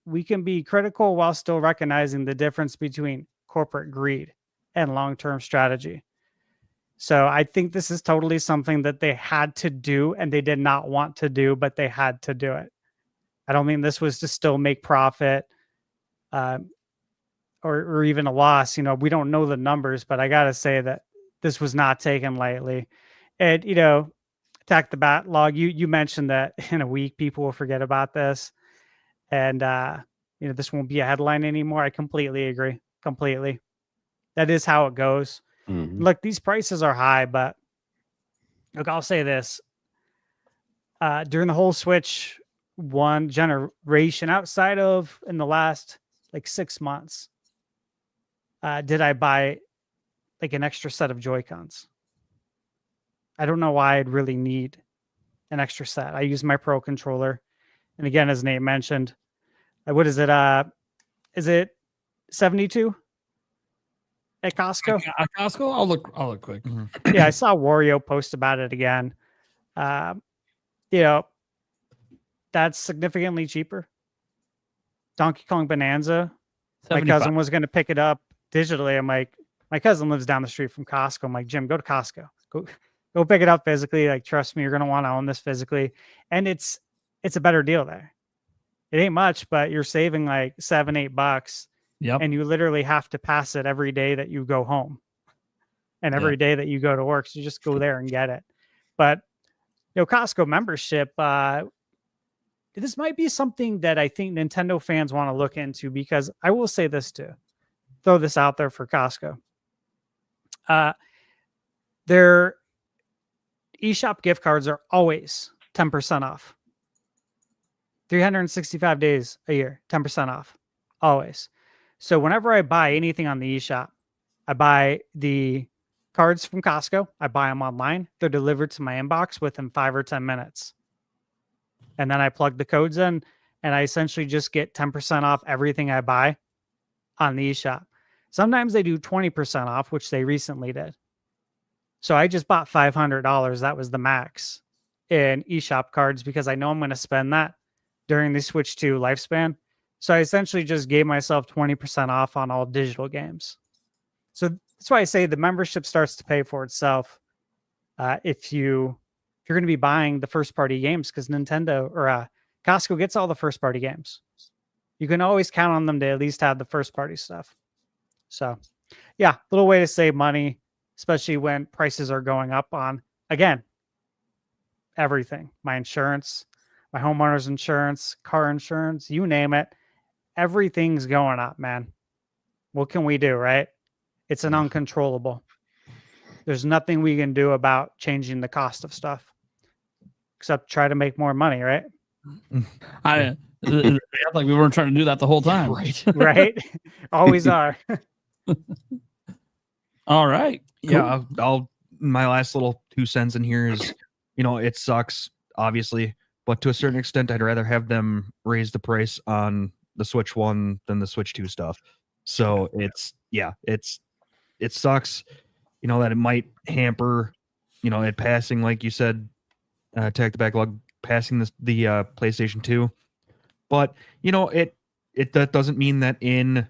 we can be critical while still recognizing the difference between corporate greed and long-term strategy. So I think this is totally something that they had to do, and they did not want to do, but they had to do it. I don't mean this was to still make profit or even a loss. We don't know the numbers, but I got to say that this was not taken lightly. And, attack the backlog. You mentioned that in a week, people will forget about this. And, this won't be a headline anymore. I completely agree. Completely. That is how it goes. Look, these prices are high, but look, I'll say this. During the whole Switch 1 generation, outside of in the last 6 months, did I buy an extra set of Joy-Cons? I don't know why I'd really need an extra set. I use my Pro controller. And again, as Nate mentioned, what is it? Is it 72 at Costco? At Costco? I'll look quick. Yeah, I saw Wario post about it again. That's significantly cheaper. Donkey Kong Bonanza. 75. My cousin was going to pick it up digitally. I'm like, My cousin lives down the street from Costco. I'm like, Jim, go to Costco. Go pick it up physically. Like, trust me, you're gonna want to own this physically. And it's a better deal there. It ain't much, but you're saving like $7-8. Yep. And you literally have to pass it every day that you go home and every day that you go to work. So you just go there and get it. But Costco membership, this might be something that I think Nintendo fans want to look into, because I will say this too. Throw this out there for Costco. Their eShop gift cards are always 10% off. 365 days a year, 10% off. Always. So whenever I buy anything on the eShop, I buy the cards from Costco. I buy them online. They're delivered to my inbox within 5 or 10 minutes. And then I plug the codes in, and I essentially just get 10% off everything I buy on the eShop. Sometimes they do 20% off, which they recently did. So I just bought $500. That was the max in eShop cards, because I know I'm going to spend that during the Switch 2 lifespan. So I essentially just gave myself 20% off on all digital games. So that's why I say the membership starts to pay for itself if you're going to be buying the first party games, because Nintendo or Costco gets all the first party games. You can always count on them to at least have the first party stuff. So yeah, little way to save money, especially when prices are going up on, again, everything. My insurance, my homeowner's insurance, car insurance, you name it. Everything's going up, man. What can we do, right? It's an uncontrollable. There's nothing we can do about changing the cost of stuff except try to make more money, right? I like we weren't trying to do that the whole time. Right. Right. Always are. All right. Cool. Yeah, I'll my last little 2 cents in here is, it sucks, obviously, but to a certain extent, I'd rather have them raise the price on the Switch 1 than the Switch 2 stuff. So it sucks, that it might hamper, it passing, like you said, Tech the Backlog, passing the PlayStation 2. But, that doesn't mean that in,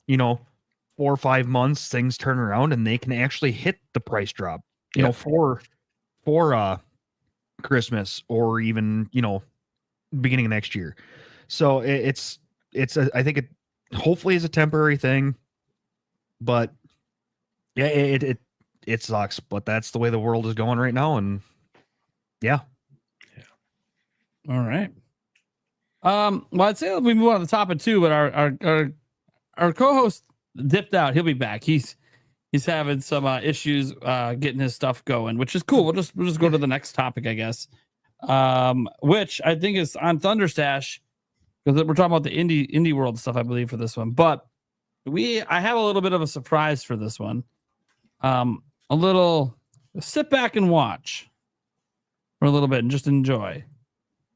4 or 5 months things turn around and they can actually hit the price drop, for Christmas or even, beginning of next year. So I think it hopefully is a temporary thing, but yeah, it sucks, but that's the way the world is going right now. And yeah. All right. Well, I'd say we move on to the topic too, but our co-host dipped out. He'll be back. He's having some issues getting his stuff going, which is cool. We'll just go to the next topic, I guess. Which I think is on ThunderStash, because we're talking about the indie world stuff, I believe, for this one. But I have a little bit of a surprise for this one. A little sit back and watch for a little bit and just enjoy.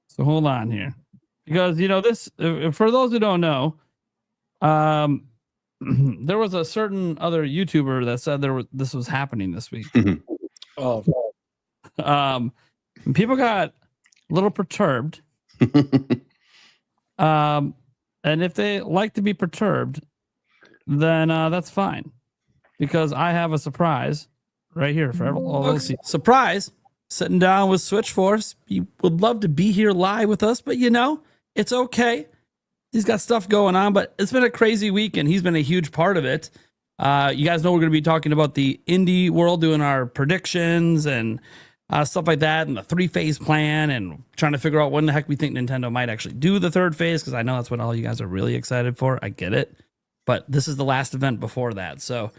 So hold on here, because this, for those who don't know, there was a certain other YouTuber that said this was happening this week. People got a little perturbed. And if they like to be perturbed, then that's fine, because I have a surprise right here for everyone. Surprise! Sitting down with Switch Force. He would love to be here live with us, but it's okay. He's got stuff going on, but it's been a crazy week, and he's been a huge part of it. You guys know we're going to be talking about the indie world, doing our predictions and stuff like that, and the 3-phase plan, and trying to figure out when the heck we think Nintendo might actually do the 3rd phase, because I know that's what all you guys are really excited for. I get it. But this is the last event before that. So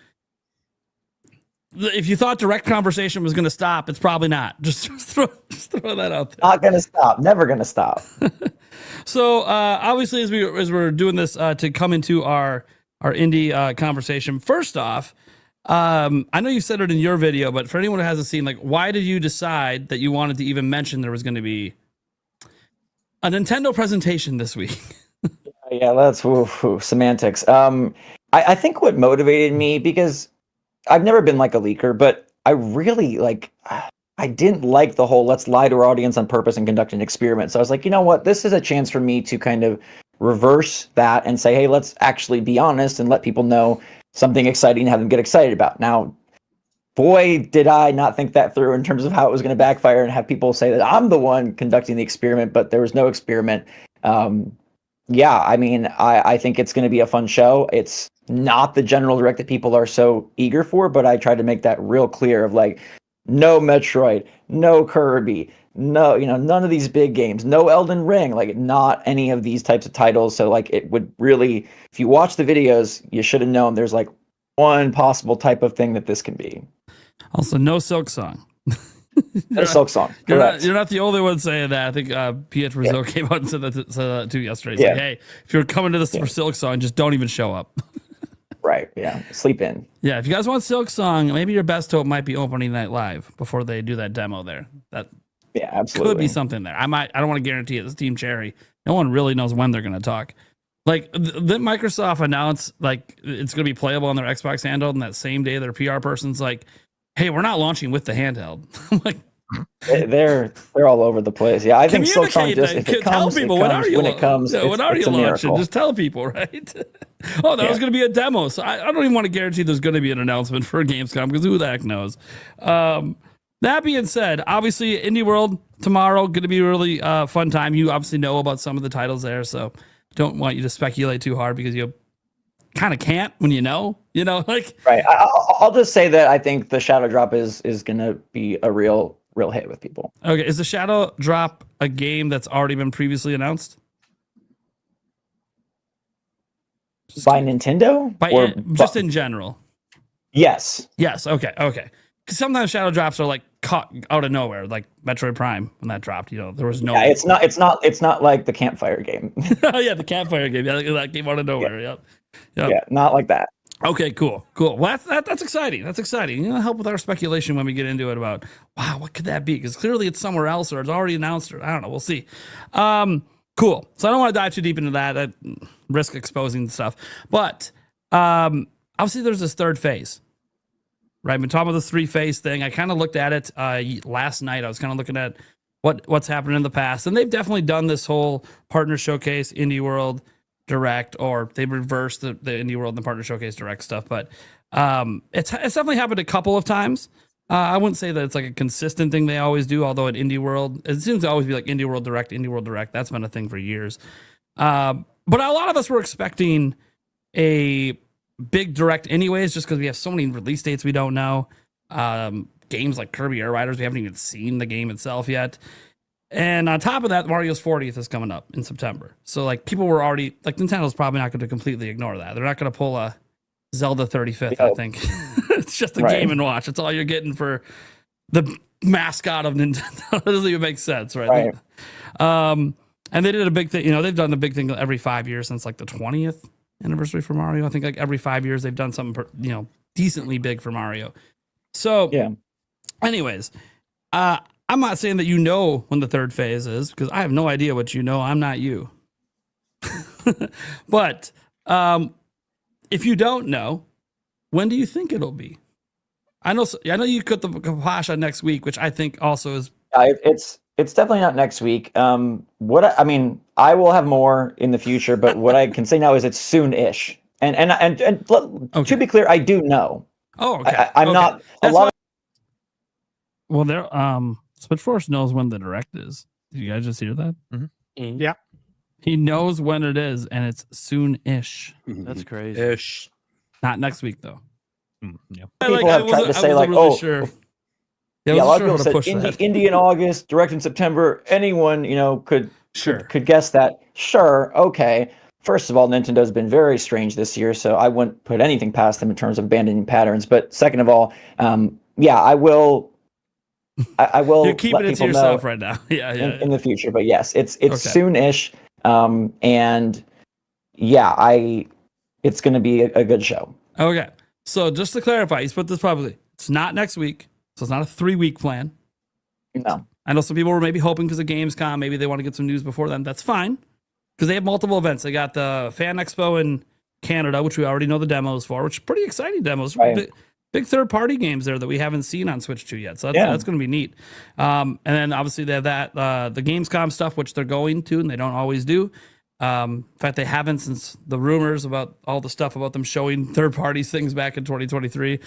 if you thought direct conversation was going to stop, it's probably not. Just throw that out there. Not going to stop. Never going to stop. So obviously, as we're doing this to come into our indie conversation, first off, I know you said it in your video, but for anyone who hasn't seen, why did you decide that you wanted to even mention there was going to be a Nintendo presentation this week? Yeah, that's semantics. I think what motivated me, because I've never been like a leaker, but I really I didn't like the whole let's lie to our audience on purpose and conduct an experiment. So I was like, you know what? This is a chance for me to kind of reverse that and say, hey, let's actually be honest and let people know something exciting to have them get excited about. Now, boy, did I not think that through in terms of how it was going to backfire and have people say that I'm the one conducting the experiment, but there was no experiment. Yeah, I mean, I think it's going to be a fun show. It's not the general direct that people are so eager for, but I tried to make that real clear of like, no Metroid, no Kirby, no, none of these big games, no Elden Ring, like not any of these types of titles. So like it would really, if you watch the videos, you should have known there's like one possible type of thing that this can be. Also, no Silk Song. No Silk Song. You're not the only one saying that. I think Pietro Brazil came out and said that too yesterday. He's like, hey, if you're coming to this for Silk Song, just don't even show up. Right. Yeah. Sleep in. Yeah. If you guys want Silk Song, maybe your best hope might be opening night live before they do that demo there. That absolutely could be something there. I don't want to guarantee it. It's Team Cherry. No one really knows when they're going to talk. Like the Microsoft announced like it's going to be playable on their Xbox handheld, and that same day their PR person's like, hey, we're not launching with the handheld. I'm like, they're all over the place. Yeah, I think Silk Song just if it comes, tell people it comes when it comes. When are you launching? Miracle. Just tell people, right? Oh, that was going to be a demo. So I don't even want to guarantee there's going to be an announcement for Gamescom because who the heck knows. That being said, obviously Indie World tomorrow going to be a really fun time. You obviously know about some of the titles there, so don't want you to speculate too hard because you kind of can't when you know like right. I'll just say that I think the Shadow Drop is going to be a real hit with people. Okay, is the Shadow Drop a game that's already been previously announced by Nintendo? Just in general? Yes. Okay. Because sometimes Shadow Drops are like caught out of nowhere, like Metroid Prime when that dropped. There was no. Yeah, it's not like the Campfire game. Yeah, the Campfire game. Yeah, that came out of nowhere. Yep. Yeah, not like that. Okay, cool. Well, that's exciting. That's exciting. Help with our speculation when we get into it about wow, what could that be? Because clearly it's somewhere else or it's already announced or I don't know. We'll see. Cool. So I don't want to dive too deep into that. I risk exposing stuff. But obviously there's this third phase. Right, I've been talking about the 3-phase thing. I kind of looked at it last night. I was kind of looking at what's happened in the past, and they've definitely done this whole partner showcase, Indie World Direct, or they reversed the Indie World and the partner showcase Direct stuff. But it's definitely happened a couple of times. I wouldn't say that it's like a consistent thing they always do. Although at Indie World, it seems to always be like Indie World Direct, Indie World Direct. That's been a thing for years. But a lot of us were expecting a big Direct anyways, just because we have so many release dates we don't know. Games like Kirby Air Riders, we haven't even seen the game itself yet. And on top of that, Mario's 40th is coming up in September. So like people were already like Nintendo's probably not going to completely ignore that. They're not going to pull a Zelda 35th, I think. It's just a Game & Watch. It's all you're getting for the mascot of Nintendo. It doesn't even make sense, right? And they did a big thing, they've done the big thing every 5 years since like the 20th anniversary for Mario. I think like every 5 years they've done something decently big for Mario. So anyways, I'm not saying that when the third phase is, because I have no idea what I'm not you. But if you don't know, when do you think it'll be? I know you put the kibosh on next week, which I think also is it's definitely not next week. I will have more in the future, but what I can say now is it's soon-ish. And to be clear, I do know. Oh, okay. I'm not a lot. Well, there. Switchforce knows when the Direct is. Did you guys just hear that? Mm-hmm. Yeah. He knows when it is, and it's soon-ish. That's crazy. Ish. Not next week though. Yeah. People have tried to say like, sure. Yeah, a lot of people said Indie in August, Direct in September. Anyone, could guess that. Sure, okay. First of all, Nintendo's been very strange this year, so I wouldn't put anything past them in terms of abandoning patterns. But second of all, I will. I will. You're keeping it to yourself right now. In the future, but yes, it's okay. Soon-ish, and it's going to be a good show. Okay, so just to clarify, he's put this publicly. It's not next week, so it's not a 3-week plan. No, I know some people were maybe hoping because of Gamescom, maybe they want to get some news before then. That's fine, because they have multiple events. They got the Fan Expo in Canada, which we already know the demos for, which are pretty exciting demos. Right. Big third-party games there that we haven't seen on Switch 2 yet, so that's going to be neat. And then obviously they have that the Gamescom stuff, which they're going to, and they don't always do. In fact, they haven't since the rumors about all the stuff about them showing third-party things back in 2023.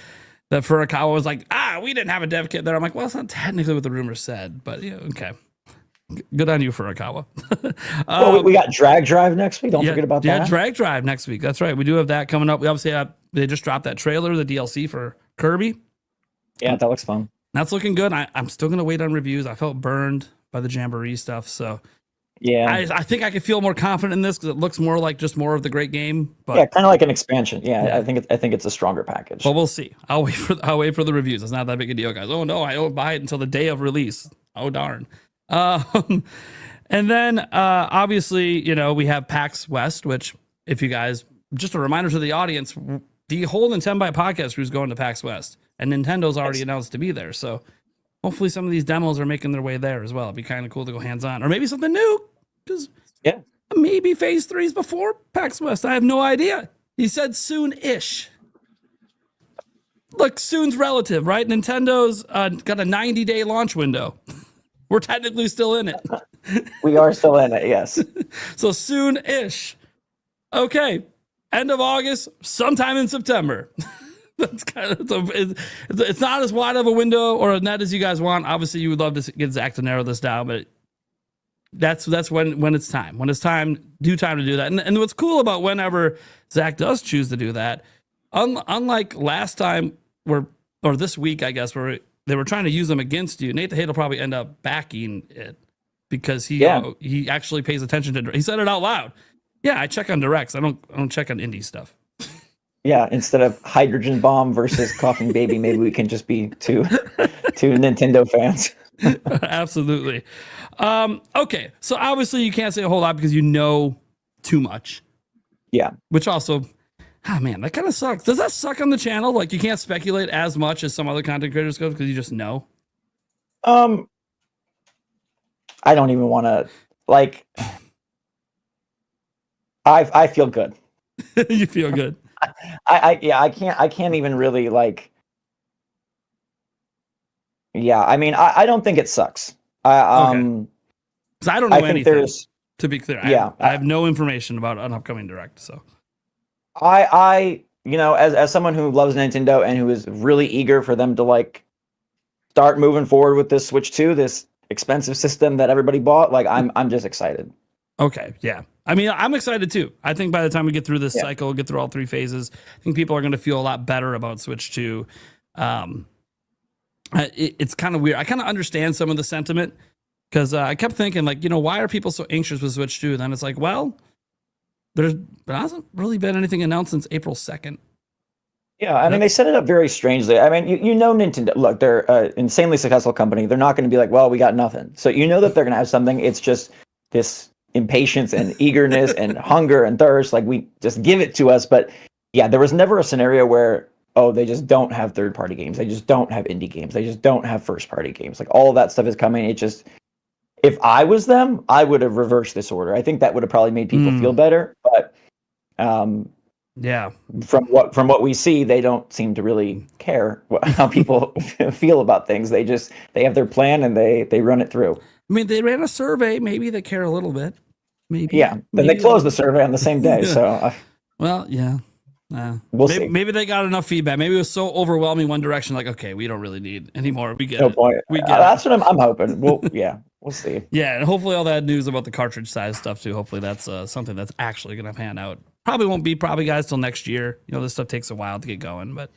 That Furukawa was like, we didn't have a dev kit there. I'm like, well, that's not technically what the rumors said, but yeah, okay. Good on you, Furukawa. We got Drag Drive next week. Don't forget about that. Yeah, Drag Drive next week. That's right. We do have that coming up. We obviously have, they just dropped that trailer, the DLC for Kirby. Yeah, that looks fun. That's looking good. I'm still going to wait on reviews. I felt burned by the Jamboree stuff. So yeah, I think I could feel more confident in this because it looks more like just more of the great game. But yeah, kind of like an expansion. Yeah, I think it's a stronger package. Well, we'll see. I'll wait for the reviews. It's not that big a deal, guys. Oh no, I don't buy it until the day of release. Oh darn. And then obviously, we have PAX West, which if you guys, just a reminder to the audience, the whole Nintenbyte podcast crew is going to PAX West, and Nintendo's already announced to be there. So hopefully some of these demos are making their way there as well. It'd be kind of cool to go hands-on, or maybe something new, because maybe Phase 3 is before PAX West. I have no idea. He said soon-ish. Look, soon's relative, right? Nintendo's got a 90-day launch window. We're technically still in it. We are still in it, yes. So soon-ish. Okay. End of August, sometime in September. That's kind of it's not as wide of a window or a net as you guys want. Obviously, you would love to get Zach to narrow this down, but that's when it's time. When it's due time to do that. And what's cool about whenever Zach does choose to do that, unlike last time or this week, I guess, where they were trying to use them against you, Nate the Hate will probably end up backing it because he actually pays attention to. He said it out loud. Yeah, I check on directs. I don't check on indie stuff. Yeah, instead of Hydrogen Bomb versus Coughing Baby, maybe we can just be two Nintendo fans. Absolutely. Okay, so obviously you can't say a whole lot because you know too much. Yeah. Which also, man, that kind of sucks. Does that suck on the channel? Like you can't speculate as much as some other content creators go because you just know? I don't even want to, like... I feel good. You feel good. I can't even really like. Yeah, I mean, I don't think it sucks. Okay. 'Cause I don't know anything. To be clear, I have no information about an upcoming direct. So, I as someone who loves Nintendo and who is really eager for them to like start moving forward with this Switch 2, this expensive system that everybody bought, like I'm just excited. Okay, yeah. I mean, I'm excited too. I think by the time we get through this cycle, get through all three phases, I think people are going to feel a lot better about Switch 2. It's kind of weird. I kind of understand some of the sentiment because I kept thinking, like, why are people so anxious with Switch 2? Then it's like, well, there hasn't really been anything announced since April 2nd. Yeah, I mean, they set it up very strangely. I mean, Nintendo, look, they're an insanely successful company. They're not going to be like, well, we got nothing. So that they're going to have something. It's just this impatience and eagerness and hunger and thirst, like we just give it to us. But yeah, there was never a scenario where they just don't have third-party games, they just don't have indie games, they just don't have first-party games. Like all of that stuff is coming. It just, if I was them, I would have reversed this order. I think that would have probably made people feel better. But yeah, from what we see, they don't seem to really care how people feel about things. They have their plan and they run it through. I mean, they ran a survey. Maybe they care a little bit. Maybe. Yeah. Then they closed the survey on the same day. So. Well, yeah. We'll see. Maybe they got enough feedback. Maybe it was so overwhelming one direction. Like, okay, we don't really need any more. We get no it. Point. We get that's what I'm hoping. We'll see. Yeah, and hopefully all that news about the cartridge size stuff too. Hopefully that's something that's actually going to pan out. Probably won't be guys till next year. This stuff takes a while to get going, but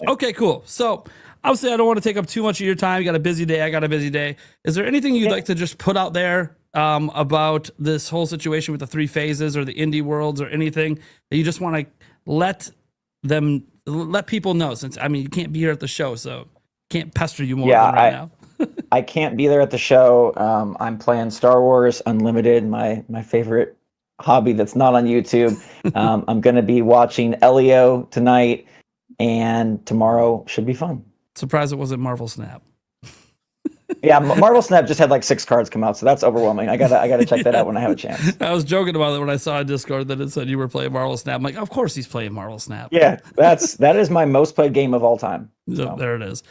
okay, cool. So obviously I don't want to take up too much of your time. You got a busy day. I got a busy day. Is there anything you'd like to just put out there about this whole situation with the three phases or the indie worlds or anything that you just want to let people know? Since you can't be here at the show, so can't pester you more right now. I can't be there at the show. I'm playing Star Wars Unlimited, my favorite hobby that's not on YouTube. I'm going to be watching Elio tonight, and tomorrow should be fun. Surprised it wasn't Marvel Snap. Yeah, Marvel Snap just had like 6 cards come out, so that's overwhelming. I gotta check that out when I have a chance. I was joking about it when I saw on Discord that it said you were playing Marvel Snap. I'm like, of course he's playing Marvel Snap. Yeah, that is my most played game of all time. So there it is.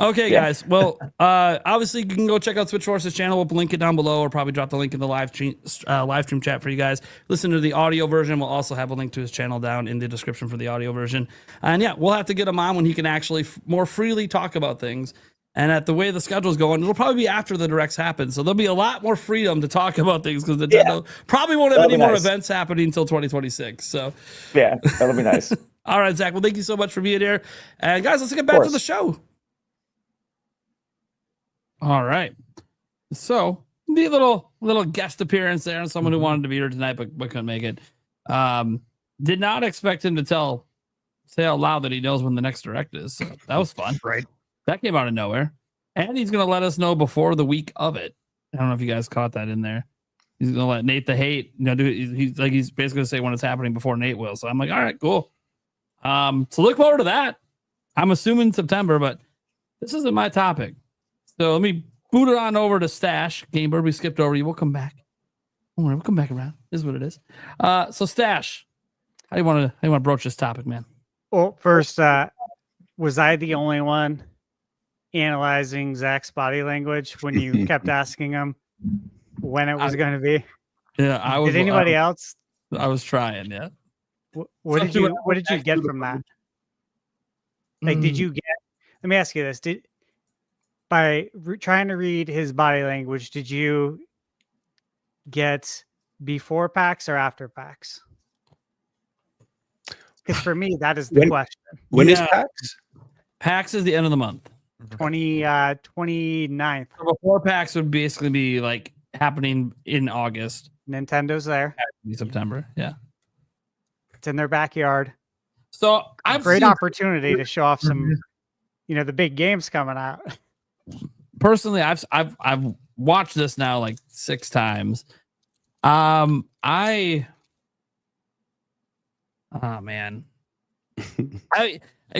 Okay, Yeah. guys. Well, obviously you can go check out Switch Force's channel. We'll link it down below, or probably drop the link in the live stream chat for you guys. Listen to the audio version. We'll also have a link to his channel down in the description for the audio version. And yeah, we'll have to get him on when he can actually more freely talk about things. And at the way the schedule's going, it'll probably be after the directs happen. So there'll be a lot more freedom to talk about things because Nintendo probably won't have any more events happening until 2026. So yeah, that'll be nice. All right, Zach. Well, thank you so much for being here. And guys, let's get back to the show. All right. So the little guest appearance there, and someone who wanted to be here tonight but couldn't make it. Did not expect him to say out loud that he knows when the next direct is. So that was fun. Right. That came out of nowhere. And he's gonna let us know before the week of it. I don't know if you guys caught that in there. He's gonna let Nate the hate, he's basically gonna say when it's happening before Nate will. So I'm like, all right, cool. So look forward to that. I'm assuming September, but this isn't my topic. So let me boot it on over to Stash. GameBird, we skipped over you. We'll come back. Don't worry, we'll come back around. This is what it is. So Stash, how do you want to broach this topic, man? Well, first, was I the only one analyzing Zach's body language when you kept asking him when it was going to be? Yeah, I was. Did anybody else? I was trying. Yeah. What did you get from that? Like, did you get? Let me ask you this: by trying to read his body language, did you get before PAX or after PAX? Because for me, that is the question. When is PAX? PAX is the end of the month. 29th. So before PAX would basically be like happening in August. Nintendo's there. September. Yeah. It's in their backyard. So I've great seen opportunity to show off some, the big games coming out. Personally, I've watched this now like 6 times. Oh man.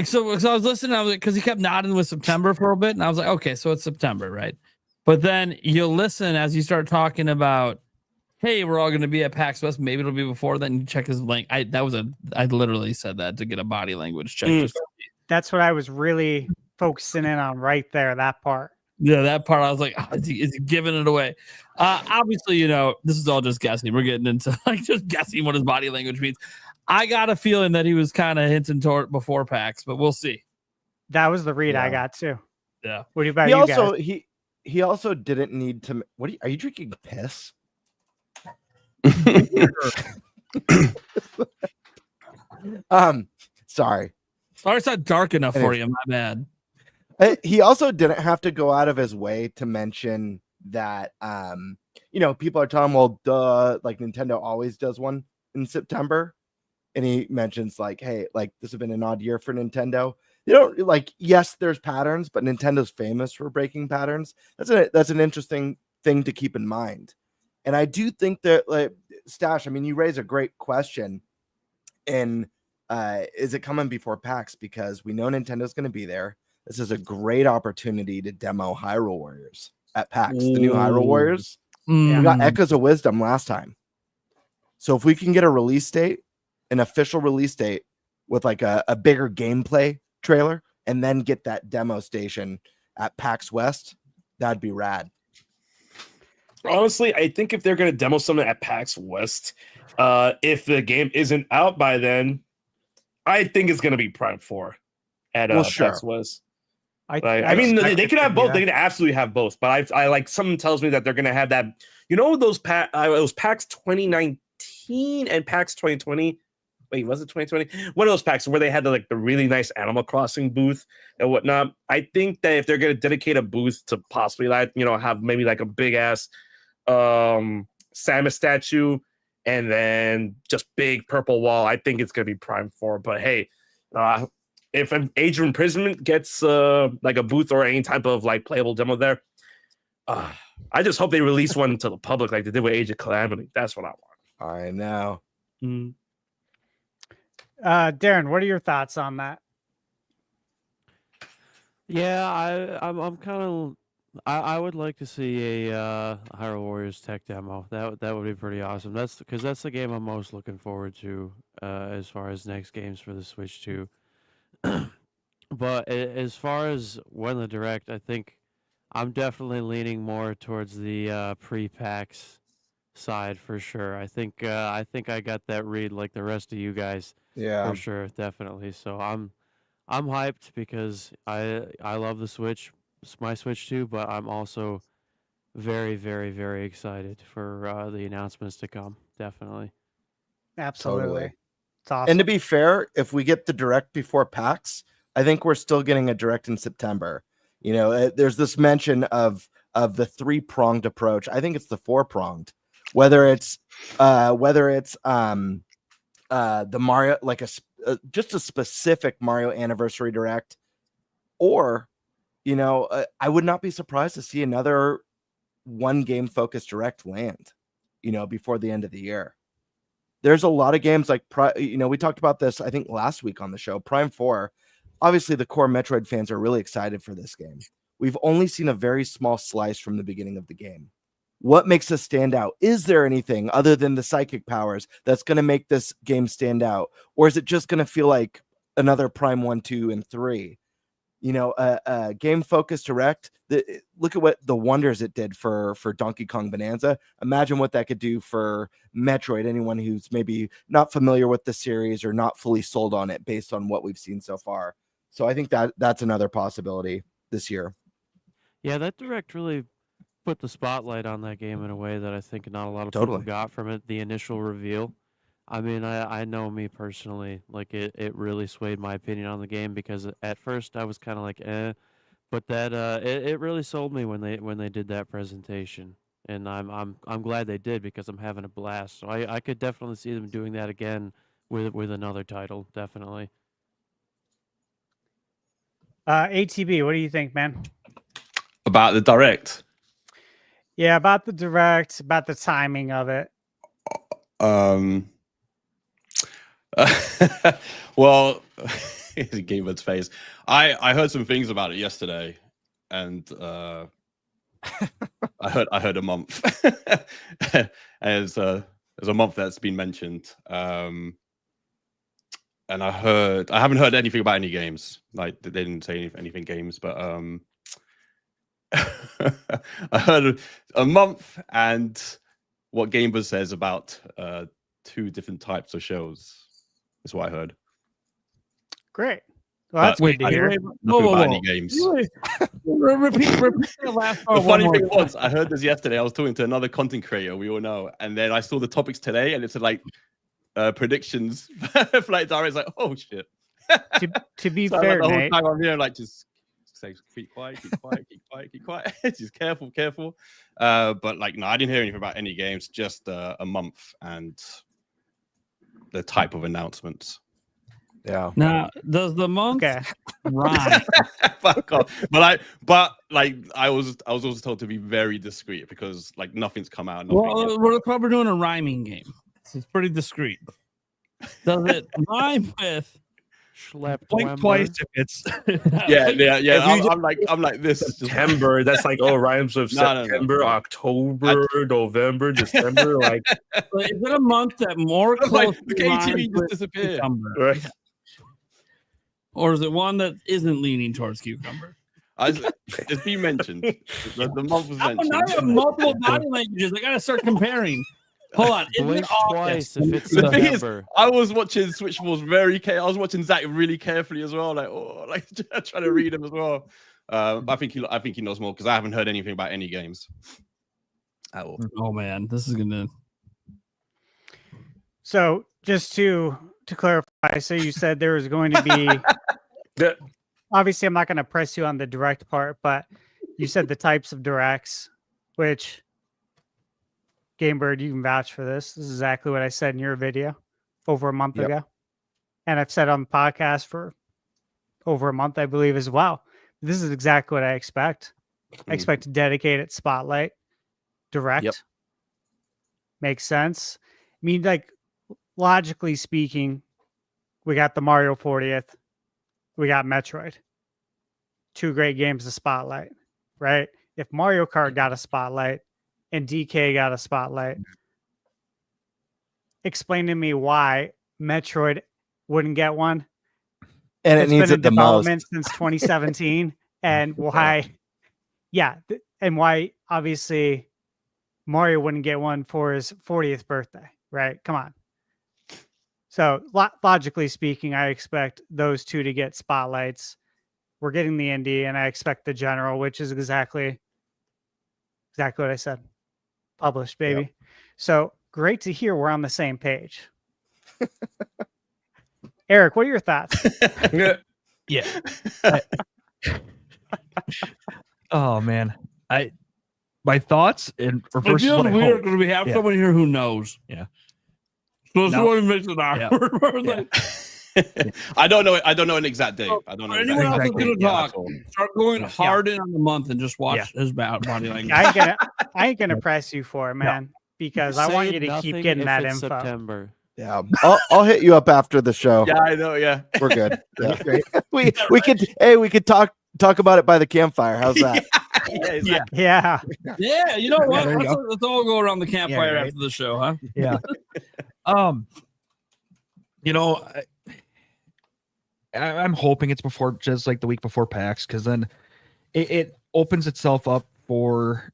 So I was listening, I was because he kept nodding with September for a bit, and I was like, okay, so it's September, right? But then you listen as you start talking about, hey, we're all going to be at PAX West. Maybe it'll be before then. You check his link. I literally said that to get a body language check. That's what I was really focusing in on right there. That part. Yeah, that part. I was like, is he giving it away? Obviously, this is all just guessing. We're getting into like just guessing what his body language means. I got a feeling that he was kind of hinting toward before PAX, but we'll see. That was the read I got too. Yeah. What about you guys? He also didn't need to. Are you drinking piss? Sorry. Sorry, it's not dark enough for you. My bad. He also didn't have to go out of his way to mention that. People are telling him, well, duh, like Nintendo always does one in September. And he mentions like, hey, like this has been an odd year for Nintendo. You don't like, yes, there's patterns, but Nintendo's famous for breaking patterns. That's an interesting thing to keep in mind. And I do think that, like, Stash, I mean, you raise a great question. And is it coming before PAX? Because we know Nintendo's going to be there. This is a great opportunity to demo Hyrule Warriors at PAX. The new Hyrule Warriors. We got Echoes of Wisdom last time. So if we can get a release date, an official release date with like a bigger gameplay trailer, and then get that demo station at PAX West, that'd be rad. Honestly, I think if they're going to demo something at PAX West, if the game isn't out by then, I think it's going to be Prime 4 at PAX West. I mean, they can have both. They can absolutely have both. But I like, something tells me that they're going to have that. Those PAX 2019 and PAX 2020. Wait, was it 2020? One of those packs where they had the really nice Animal Crossing booth and whatnot. I think that if they're going to dedicate a booth to possibly have maybe like a big ass Samus statue and then just big purple wall, I think it's going to be Prime 4. But hey, if an Age of Imprisonment gets like a booth or any type of like playable demo there, I just hope they release one to the public like they did with Age of Calamity. That's what I want. I know. Darren, what are your thoughts on that? Yeah, I'm kind of. I would like to see a Hyrule Warriors tech demo. That would be pretty awesome. That's the game I'm most looking forward to as far as next games for the Switch 2. But as far as when the direct, I think I'm definitely leaning more towards the pre-packs side for sure. I think I got that read like the rest of you guys Yeah. for sure, definitely. So I'm hyped because I love the Switch, it's my Switch too, but I'm also very, very, very excited for the announcements to come. Definitely. Absolutely. Totally. It's awesome. And to be fair, if we get the direct before PAX, I think we're still getting a direct in September. You know, there's this mention of the 3-pronged approach. I think it's the 4-pronged. Whether it's the Mario, like just a specific Mario anniversary direct, or I would not be surprised to see another one game focused direct land, before the end of the year. There's a lot of games like, we talked about this, I think, last week on the show. Prime 4, obviously the core Metroid fans are really excited for this game. We've only seen a very small slice from the beginning of the game. What makes us stand out? Is there anything other than the psychic powers that's going to make this game stand out? Or is it just going to feel like another Prime 1, 2, and 3? A game focused direct. Look at what the wonders it did for Donkey Kong Bonanza. Imagine what that could do for Metroid. Anyone who's maybe not familiar with the series or not fully sold on it based on what we've seen so far. So I think that's another possibility this year. Yeah, that direct really put the spotlight on that game in a way that I think not a lot of people got from it. The initial reveal. I mean, I know me personally, like it really swayed my opinion on the game because at first I was kind of like, but that it really sold me when they did that presentation, and I'm glad they did because I'm having a blast. So I could definitely see them doing that again with another title, definitely. ATB, what do you think, man? About the direct. Yeah, about the direct, about the timing of it. Well, GameBird's face. I heard some things about it yesterday, and I heard a month. There's a month that's been mentioned, and I haven't heard anything about any games. Like they didn't say anything games, but I heard a month and what GameBird says about 2 different types of shows. That's what I heard. Great. Well, that's good to hear. Nothing about any games. Repeat the last part. The funny thing was, I heard this yesterday. I was talking to another content creator we all know, and then I saw the topics today, and it's like predictions for like direct. Like, oh shit. To be so fair, the whole Nate, time I'm here, like just say, keep quiet, keep quiet, keep quiet, keep quiet. Just careful. But like, no, I didn't hear anything about any games. Just a month and the type of announcements. Yeah. Now, does the month rhyme? Fuck off. But I was also told to be very discreet because like nothing's come out. Well, we're probably doing a rhyming game. So it's pretty discreet. Does it rhyme with Blink twice if it's yeah. I'm like this. September. That's like rhymes with September, October, November, December. Like, is it a month that more close the KTV just disappeared? Right. Or is it one that isn't leaning towards cucumber? It's been mentioned. The month was mentioned. Now I have multiple body languages. I gotta start comparing. Hold on. Blink twice if it's The thing is, September. I was watching Switchballs I was watching Zach really carefully as well, like trying to read him as well. I think he knows more because I haven't heard anything about any games at all. Oh man, this is gonna. So just to clarify, so you said there was going to be. Obviously, I'm not going to press you on the direct part, but you said the types of directs, which. GameBird, you can vouch for this. This is exactly what I said in your video over a month ago. And I've said on the podcast for over a month, I believe, as well. This is exactly what I expect. I expect a dedicated spotlight, direct. Yep. Makes sense. I mean, like, logically speaking, we got the Mario 40th. We got Metroid. 2 great games to spotlight, right? If Mario Kart got a spotlight, and DK got a spotlight. Explain to me why Metroid wouldn't get one, And it that's needs been it in the most. development since 2017, and why, and why obviously Mario wouldn't get one for his 40th birthday, right? Come on. So logically speaking, I expect those two to get spotlights. We're getting the indie, and I expect the general, which is exactly what I said. Published, baby. Yep. So great to hear we're on the same page. Eric, what are your thoughts? Yeah. Oh man, my thoughts and or It versus feels what I weird hope. because we have Yeah. someone here who knows. Yeah. So it's No. what makes it awkward. We're Yeah. like, I don't know an exact date. I don't know. for anyone else Exactly. who's gonna talk, start going Yeah. hard in on the month and just watch his body language. I ain't gonna press you for it, man, because I want Say you to keep nothing getting if that it's info. September. Yeah, I'll hit you up after the show. Yeah, I know. Yeah, We're good. Yeah. we could talk about it by the campfire. How's that? Yeah. Yeah, you know what? there you Let's all go around the campfire right. after the show, huh? Yeah. You know, I'm hoping it's before, just like the week before PAX, because then it opens itself up for,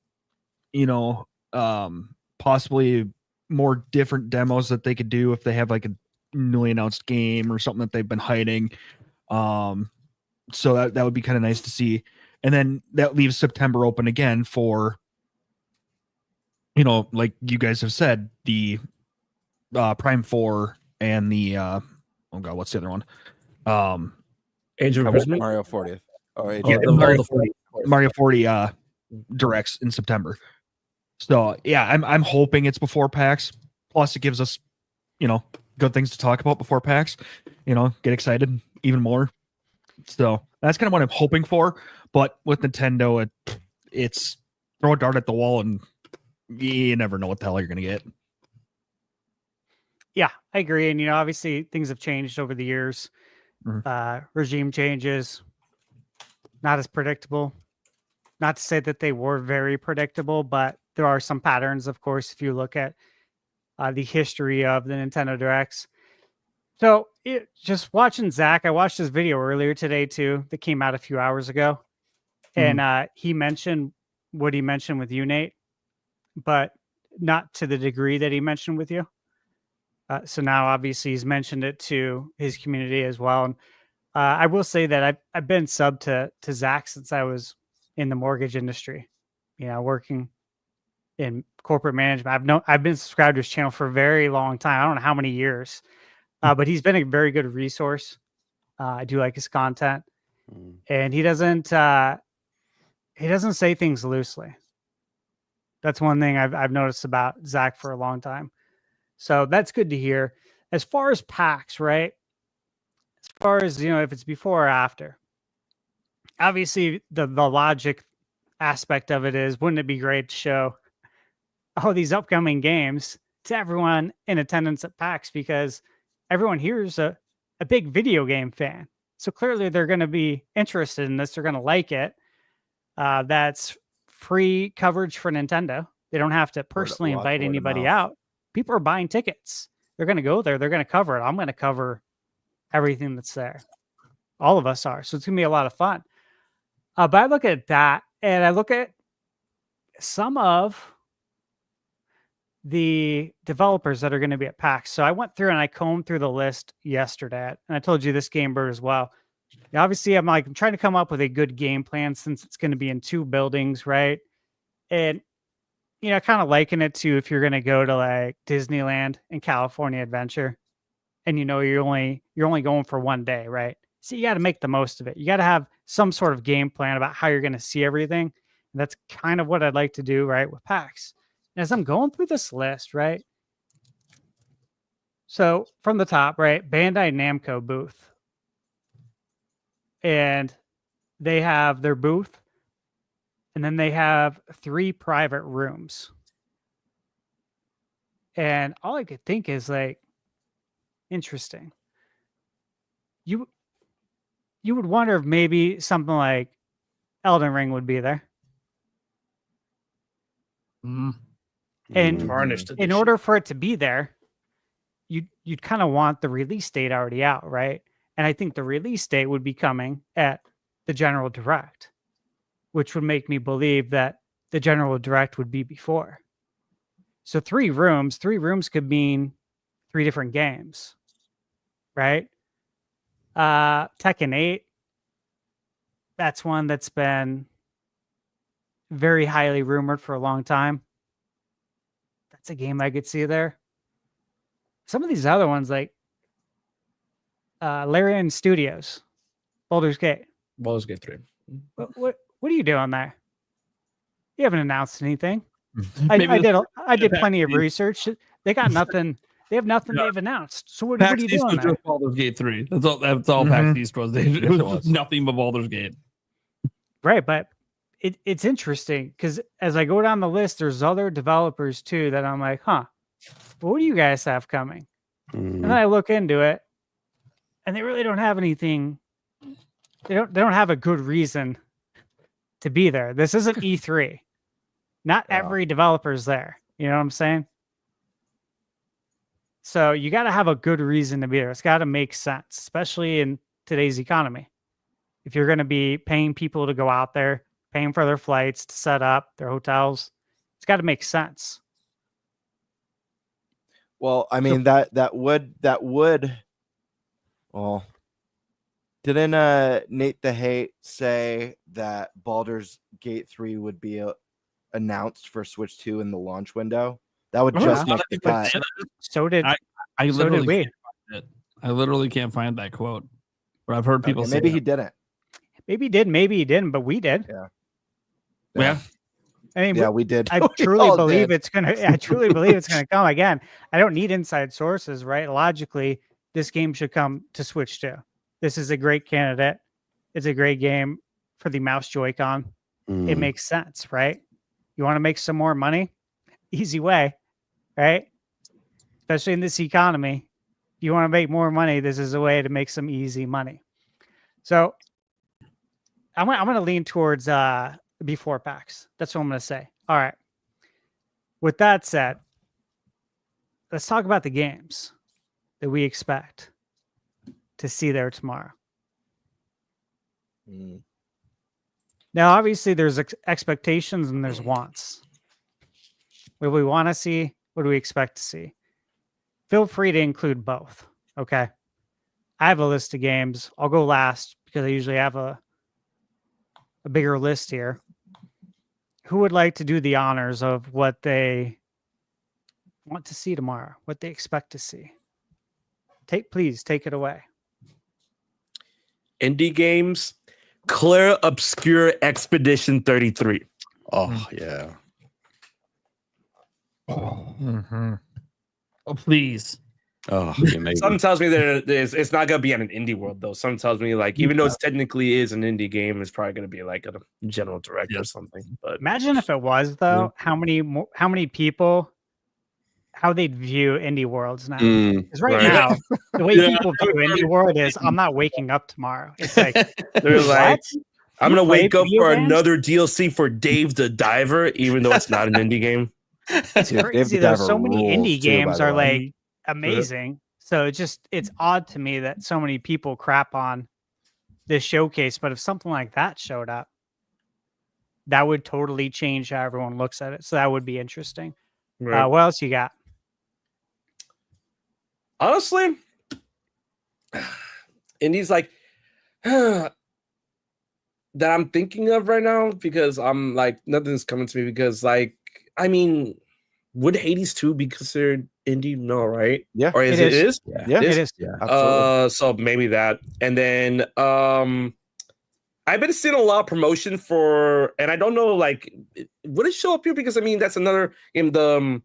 possibly more different demos that they could do if they have like a newly announced game or something that they've been hiding. So that would be kind of nice to see. And then that leaves September open again for, like you guys have said, the Prime 4 and the oh god, what's the other one? Age of Imprisonment? Mario 40th. Oh, Age Yeah, of Mario Imprisonment. 40, Mario 40 directs in September. So yeah, I'm hoping it's before PAX. Plus, it gives us, good things to talk about before PAX. Get excited even more. So that's kind of what I'm hoping for. But with Nintendo, it's throw a dart at the wall and you never know what the hell you're gonna get. Yeah, I agree. And obviously things have changed over the years. Regime changes, not as predictable. Not to say that they were very predictable, but there are some patterns, of course, if you look at the history of the Nintendo Directs. So just watching Zach, I watched his video earlier today too, that came out a few hours ago. And he mentioned what he mentioned with you, Nate, but not to the degree that he mentioned with you. So now obviously he's mentioned it to his community as well. And I will say that I've been sub to Zach since I was in the mortgage industry, working in corporate management. I've been subscribed to his channel for a very long time. I don't know how many years, but he's been a very good resource. I do like his content, and he doesn't say things loosely. That's one thing I've noticed about Zach for a long time. So that's good to hear. As far as PAX, right? As far as, if it's before or after, obviously the logic aspect of it is, wouldn't it be great to show these upcoming games to everyone in attendance at PAX, because everyone here is a big video game fan. So clearly they're going to be interested in this. They're going to like it. That's free coverage for Nintendo. They don't have to personally invite anybody out. People are buying tickets. They're going to go there. They're going to cover it. I'm going to cover everything that's there. All of us are. So it's going to be a lot of fun. But I look at that, and I look at some of the developers that are going to be at PAX. So I went through and I combed through the list yesterday, and I told you this, GameBird, as well. Obviously, I'm trying to come up with a good game plan since it's going to be in 2 buildings, right? And kind of liken it to if you're going to go to like Disneyland and California Adventure, and you're only going for one day, right? So you got to make the most of it. You got to have some sort of game plan about how you're going to see everything. And that's kind of what I'd like to do, right, with PAX. And as I'm going through this list, right? So from the top, right, Bandai Namco booth. And they have their booth, and then they have 3 private rooms. And all I could think is like, interesting. You would wonder if maybe something like Elden Ring would be there. And Tarnished in order for it to be there, you'd kind of want the release date already out, right? And I think the release date would be coming at the General Direct, which would make me believe that the General Direct would be before. So 3 rooms could mean 3 different games, right? Tekken 8, that's one that's been very highly rumored for a long time. That's a game I could see there. Some of these other ones, like Larian Studios, Baldur's Gate. Baldur's Gate 3. What are you doing there? You haven't announced anything. Maybe I did plenty of research. They got nothing. They have nothing they've announced. So what are PAX you East doing was there? just Baldur's Gate 3. That's all PAX East was. It was nothing but Baldur's Gate. Right, but it's interesting because as I go down the list, there's other developers too that I'm like, what do you guys have coming? And then I look into it, and they really don't have anything. They don't have a good reason to be there. This isn't E3. Not every developer's there. You know what I'm saying? So you got to have a good reason to be there. It's got to make sense, especially in today's economy. If you're going to be paying people to go out there, paying for their flights, to set up their hotels, it's got to make sense. Well, I mean that would. Well, didn't Nate the Hate say that Baldur's Gate 3 would be announced for Switch 2 in the launch window? That would just make the cut. So did I literally so did we. can't find it. I literally can't find that quote. But I've heard people say maybe that. he didn't. Maybe he did, maybe he didn't, but we did. Yeah. I mean, Yeah, we did. I We truly all believe did. it's gonna. I truly believe it's gonna come again. I don't need inside sources, right? Logically, this game should come to Switch 2. This is a great candidate. It's a great game for the mouse Joy-Con. It makes sense, right? You want to make some more money? Easy way, right? Especially in this economy, if you want to make more money, this is a way to make some easy money. So I'm gonna lean towards before PAX. That's what I'm gonna say. All right. With that said, let's talk about the games that we expect to see there tomorrow. Now, obviously, there's expectations and there's wants. What do we want to see? What do we expect to see? Feel free to include both. Okay. I have a list of games. I'll go last because I usually have a bigger list here. Who would like to do the honors of what they want to see tomorrow? What they expect to see? Please take it away. Indie games, Clear Obscure Expedition 33. Oh yeah. Oh, please. Oh, Something tells me that it's not gonna be on an indie world though. Something tells me like even though it technically is an indie game, it's probably gonna be like a general direct or something. But imagine if it was though, how many people, how they'd view indie worlds now. Because now, the way people view indie world is, I'm not waking up tomorrow. It's like they're like, I'm gonna wake up for games? another DLC for Dave the Diver, even though it's not an indie game. It's crazy though. So many indie games are like Mm-hmm. amazing. So it's odd to me that so many people crap on this showcase. But if something like that showed up, that would totally change how everyone looks at it. So that would be interesting. Right. What else you got? Honestly, indie's like that I'm thinking of right now because I'm like nothing's coming to me because like I mean, would Hades 2 be considered indie? No, right? Yeah. Or is it is? Yeah. It is. Yeah, absolutely. So maybe that. And then I've been seeing a lot of promotion for, and I don't know, like, would it show up here? Because I mean, that's another game, the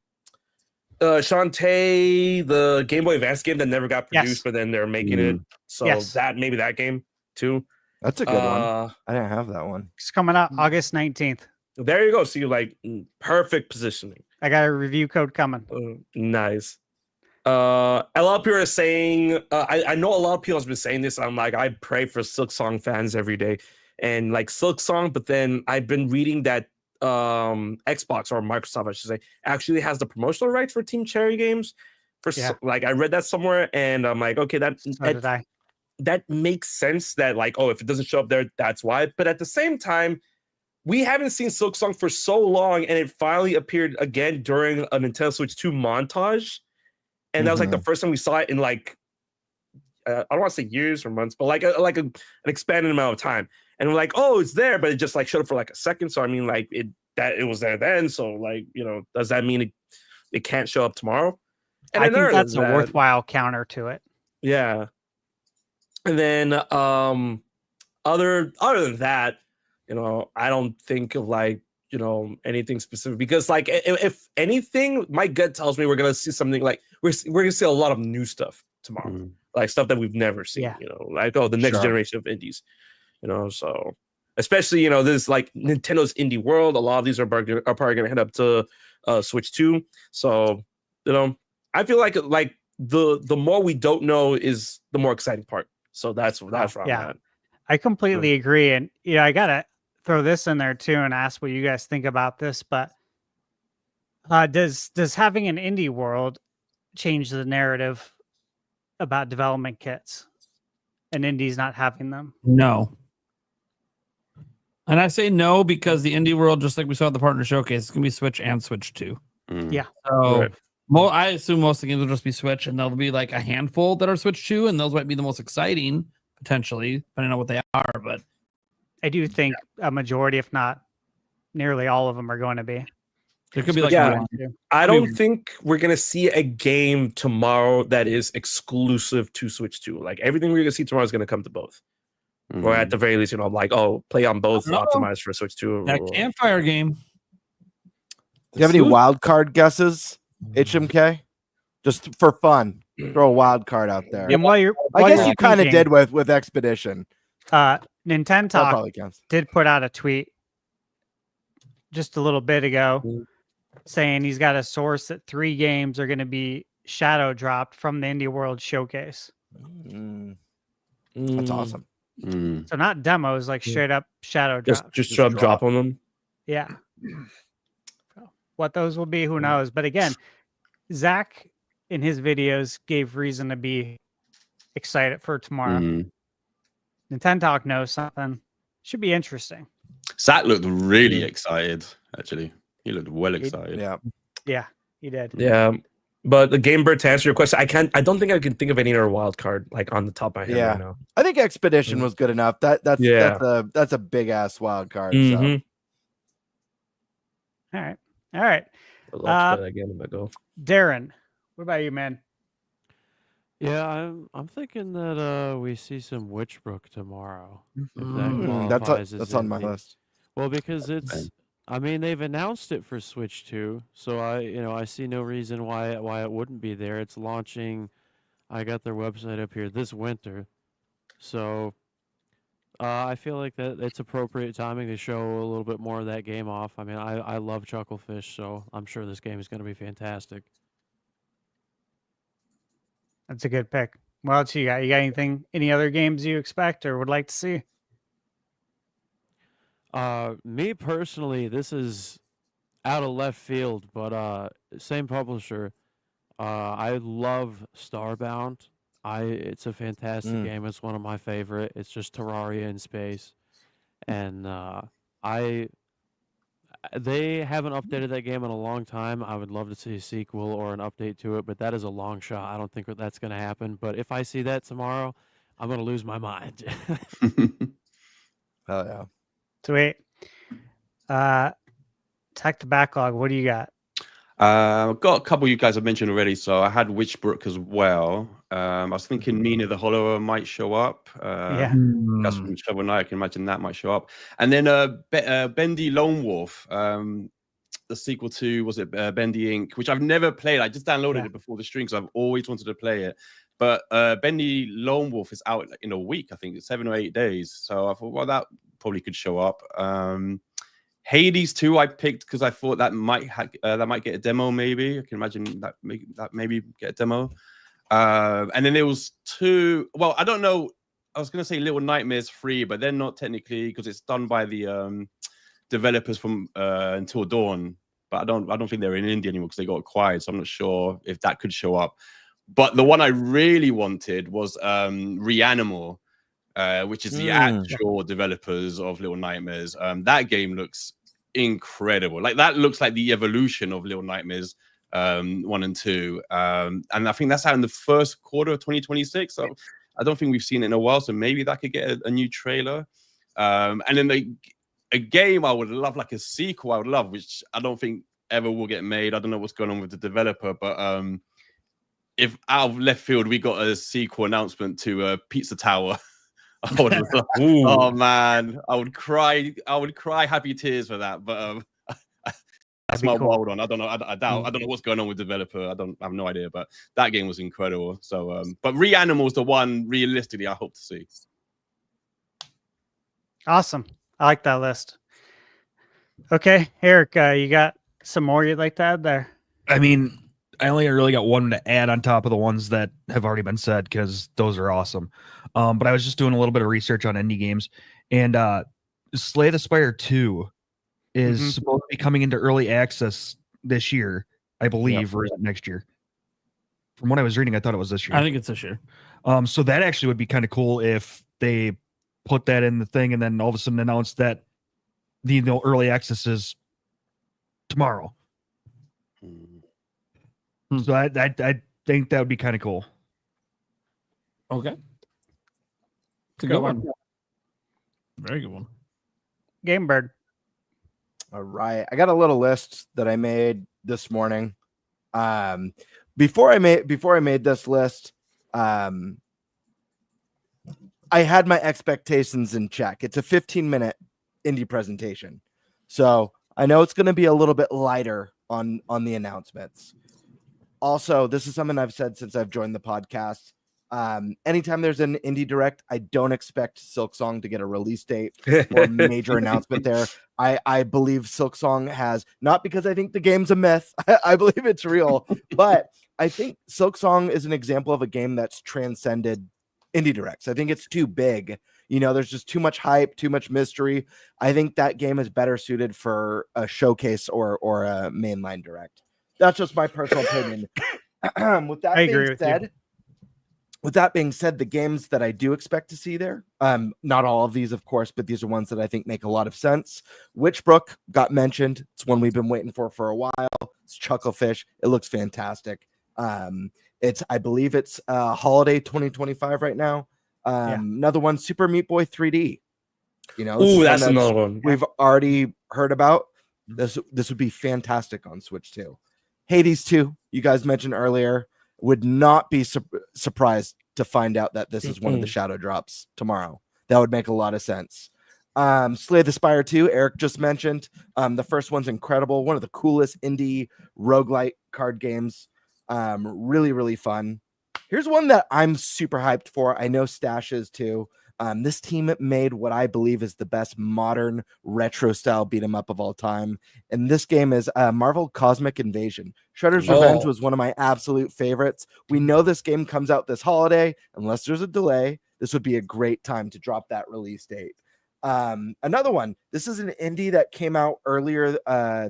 Shantae, the Game Boy Advance game that never got produced, but then they're making it. So that maybe that game too. That's a good one. I didn't have that one. It's coming out August 19th. There you go. So you like perfect positioning. I got a review code coming. Nice. A lot of people are saying, I know a lot of people have been saying this. I'm like, I pray for Silk Song fans every day. And like Silk Song, but then I've been reading that Xbox or Microsoft, I should say, actually has the promotional rights for Team Cherry games. Like I read that somewhere and I'm like, okay, So did I. that makes sense that like, oh, if it doesn't show up there, that's why. But at the same time, we haven't seen Silksong for so long, and it finally appeared again during a Nintendo Switch 2 montage. And that was like the first time we saw it in like, I don't want to say years or months, but like an expanded amount of time. And we're like, oh, it's there, but it just like showed up for like a second. So I mean, like it was there then. So like, does that mean it can't show up tomorrow? And I think that's a worthwhile counter to it. Yeah. And then other than that, I don't think of like, anything specific, because like if anything, my gut tells me we're gonna see something like we're gonna see a lot of new stuff tomorrow, like stuff that we've never seen. Like the next generation of indies. So especially this like Nintendo's indie world. A lot of these are probably gonna head up to Switch 2. So I feel like the more we don't know is the more exciting part. So that's where I'm at. I completely agree, and I gotta throw this in there too and ask what you guys think about this. But does having an indie world change the narrative about development kits and indies not having them? No. And I say no because the indie world, just like we saw at the partner showcase, it's gonna be Switch and Switch 2. Yeah. So I assume most of the games will just be Switch, and there'll be like a handful that are Switch 2, and those might be the most exciting potentially, depending on what they are. But I do think a majority, if not nearly all of them, are going to be. There could be like I don't think we're gonna see a game tomorrow that is exclusive to Switch 2. Like everything we're gonna see tomorrow is gonna come to both. Or at the very least, like, oh, play on both, optimized for Switch 2. That campfire game. Do you have any wild card guesses, HMK? Just for fun, throw a wild card out there. And I guess you kind of did with Expedition. Nintendo Talk did put out a tweet just a little bit ago saying he's got a source that 3 games are going to be shadow dropped from the Indie World Showcase. That's awesome. So not demos, like straight up shadow drops. Just drop on them. Yeah. What those will be, who knows? But again, Zach in his videos gave reason to be excited for tomorrow. Nintendo Talk knows something. Should be interesting. Zach looked really excited, actually. He looked well excited. Yeah, he did. Yeah. But the GameBird, to answer your question, I don't think I can think of any other wild card like on the top of my head right now. I think Expedition was good enough. That's a big ass wild card. So. All right. Darren, what about you, man? Yeah, I'm thinking that we see some Witchbrook tomorrow. If that qualifies as that's on my list. Well, because they've announced it for Switch 2, so I see no reason why it wouldn't be there. It's launching. I got their website up here this winter, so I feel like that it's appropriate timing to show a little bit more of that game off. I mean, I love Chucklefish, so I'm sure this game is going to be fantastic. That's a good pick. What else you got? You got any other games you expect or would like to see? Me personally, this is out of left field, but same publisher. I love Starbound. It's a fantastic game. It's one of my favorite. It's just Terraria in space, and they haven't updated that game in a long time. I would love to see a sequel or an update to it, but that is a long shot. I don't think that's going to happen. But if I see that tomorrow, I'm going to lose my mind. Hell yeah. Sweet. Tech to Backlog, what do you got? I've got a couple you guys have mentioned already. So I had Witchbrook as well. I was thinking Mina the Hollower might show up. That's from Shovel Knight. I can imagine that might show up. And then Bendy Lone Wolf, the sequel to, was it Bendy Inc., which I've never played. I just downloaded it before the stream, so I've always wanted to play it. But Bendy Lone Wolf is out in a week, I think. It's 7 or 8 days. So I thought, well, that probably could show up. Hades 2 I picked because I thought that might get a demo, maybe. I can imagine that maybe get a demo. And then there was 2. Well, I don't know. I was going to say Little Nightmares 3, but they're not technically, because it's done by the developers from Until Dawn. But I don't think they're in India anymore because they got acquired. So I'm not sure if that could show up. But the one I really wanted was Reanimal, which is the actual developers of Little Nightmares. That game looks incredible. Like that looks like the evolution of Little Nightmares 1 and 2. And I think that's out in the first quarter of 2026. So I don't think we've seen it in a while. So maybe that could get a new trailer. And then a game I would love, like a sequel I would love, which I don't think ever will get made. I don't know what's going on with the developer, but if out of left field we got a sequel announcement to Pizza Tower, I would oh man, I would cry happy tears for that. But that's my wild one. I don't know. I doubt. I don't know what's going on with developer. I have no idea. But that game was incredible. So, but Reanimal is the one realistically I hope to see. Awesome. I like that list. Okay, Eric, you got some more you'd like to add there? I mean, I only really got one to add on top of the ones that have already been said because those are awesome. But I was just doing a little bit of research on indie games, and Slay the Spire 2 is supposed to be coming into early access this year, I believe, or is it next year? From what I was reading, I thought it was this year. I think it's this year. So that actually would be kind of cool if they put that in the thing and then all of a sudden announce that the early access is tomorrow. So I think that would be kind of cool. Okay. It's a good one. Very good one. GameBird. All right. I got a little list that I made this morning. Before I made this list, I had my expectations in check. It's a 15-minute indie presentation. So I know it's going to be a little bit lighter on the announcements. Also, this is something I've said since I've joined the podcast. Anytime there's an indie direct, I don't expect Silksong to get a release date or major announcement there. I believe Silksong has, not because I think the game's a myth, I believe it's real, but I think Silksong is an example of a game that's transcended indie directs. I think it's too big. There's just too much hype, too much mystery. I think that game is better suited for a showcase or a mainline direct. That's just my personal opinion. With that being said, the games that I do expect to see there, not all of these, of course, but these are ones that I think make a lot of sense. Witchbrook got mentioned. It's one we've been waiting for a while. It's Chucklefish. It looks fantastic. I believe it's holiday 2025 right now. Another one, Super Meat Boy 3D. That's another one we've already heard about. This would be fantastic on Switch too. Hades 2, you guys mentioned earlier. Would not be surprised to find out that this is one of the shadow drops tomorrow. That would make a lot of sense. Slay the Spire 2, Eric just mentioned. The first one's incredible. One of the coolest indie roguelite card games. Really, really fun. Here's one that I'm super hyped for. I know Stash is too. This team made what I believe is the best modern retro style beat 'em up of all time. And this game is Marvel Cosmic Invasion. Shredder's Revenge was one of my absolute favorites. We know this game comes out this holiday. Unless there's a delay, this would be a great time to drop that release date. Another one. This is an indie that came out earlier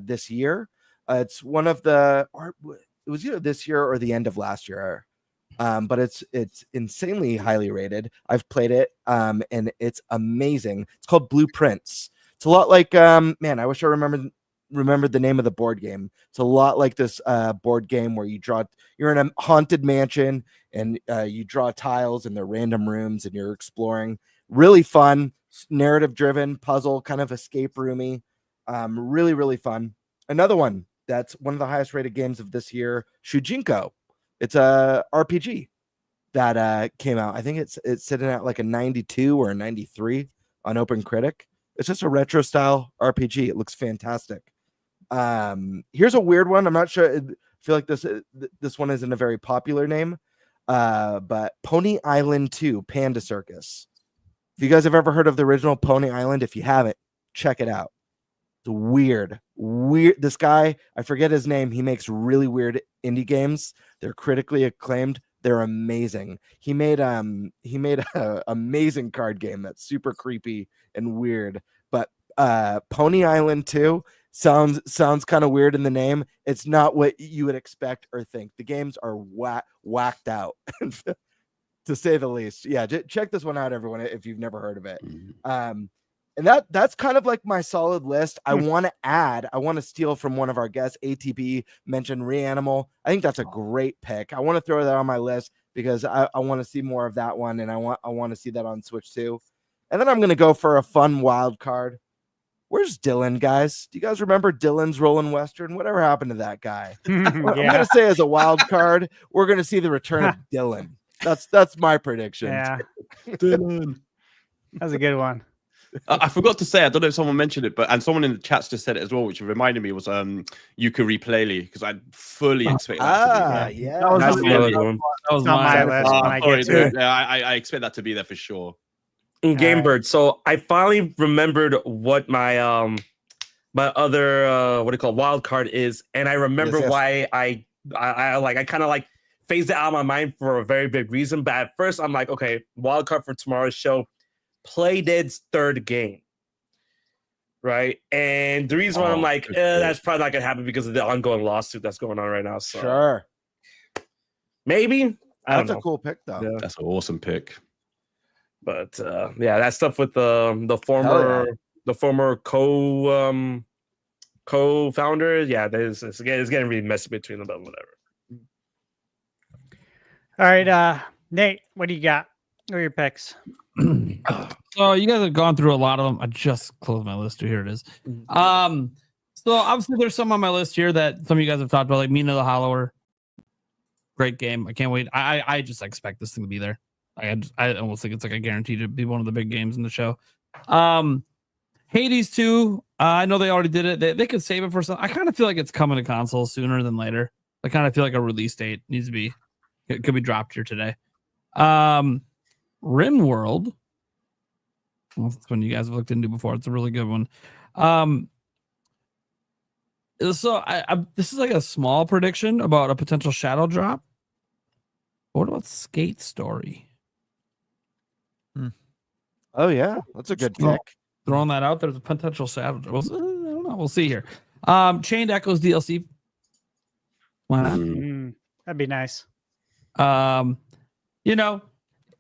this year. It's one of it was either this year or the end of last year. But it's insanely highly rated. I've played it, and it's amazing. It's called Blueprints. It's a lot like I wish I remembered the name of the board game. It's a lot like this board game where you're in a haunted mansion and you draw tiles in the random rooms and you're exploring. Really fun, narrative driven puzzle, kind of escape roomy. Really, really fun. Another one that's one of the highest rated games of this year, Shujinko. It's a RPG that came out. I think it's sitting at like a 92 or a 93 on OpenCritic. It's just a retro style RPG. It looks fantastic. Here's a weird one. I'm not sure. I feel like this one isn't a very popular name, but Pony Island 2 Panda Circus. If you guys have ever heard of the original Pony Island, if you haven't, check it out. It's weird. This guy, I forget his name. He makes really weird indie games. They're critically acclaimed. They're amazing. He made a amazing card game that's super creepy and weird. But Pony Island 2, sounds kind of weird in the name. It's not what you would expect or think. The games are whacked out, to say the least. Yeah, check this one out, everyone, if you've never heard of it. And that's kind of like my solid list. I want to steal from one of our guests. ATP mentioned Reanimal. I think that's a great pick. I want to throw that on my list because I want to see more of that one, and I want to see that on Switch too. And then I'm going to go for a fun wild card. Where's Dylan, guys? Do you guys remember Dylan's Rolling Western? Whatever happened to that guy? I'm going to say as a wild card, we're going to see the return of Dylan. That's my prediction. Yeah, Dylan. That's a good one. I forgot to say, I don't know if someone mentioned it, and someone in the chats just said it as well, which reminded me was Yooka-Replay, because I fully expect that to be there. That was my list. I expect that to be there for sure. In GameBird, so I finally remembered what my my other wild card is, and I remember why I kind of like phased it out of my mind for a very big reason. But at first, I'm like, okay, wild card for tomorrow's show. Playdead's third game, right? And the reason why I'm like, that's probably not gonna happen because of the ongoing lawsuit that's going on right now. So sure, maybe that's a cool pick, though. Yeah. That's an awesome pick. But yeah, that stuff with the former co-founder, yeah, it's getting really messy between them, but whatever. All right, Nate, what do you got? What are your picks? So you guys have gone through a lot of them. I just closed my list. Here it is. So obviously there's some on my list here that some of you guys have talked about, like Mina the Hollower. Great game. I can't wait. I just expect this thing to be there. I almost think it's like a guarantee to be one of the big games in the show. Hades 2. I know they already did it. They could save it for some. I kind of feel like it's coming to consoles sooner than later. I kind of feel like a release date needs to be. It could be dropped here today. RimWorld. Well, that's one you guys have looked into before. It's a really good one. So this is like a small prediction about a potential shadow drop. What about Skate Story? Oh yeah, that's a good pick. Throwing that out, there's a potential shadow drop. I don't know. We'll see here. Chained Echoes DLC. Why not? That'd be nice.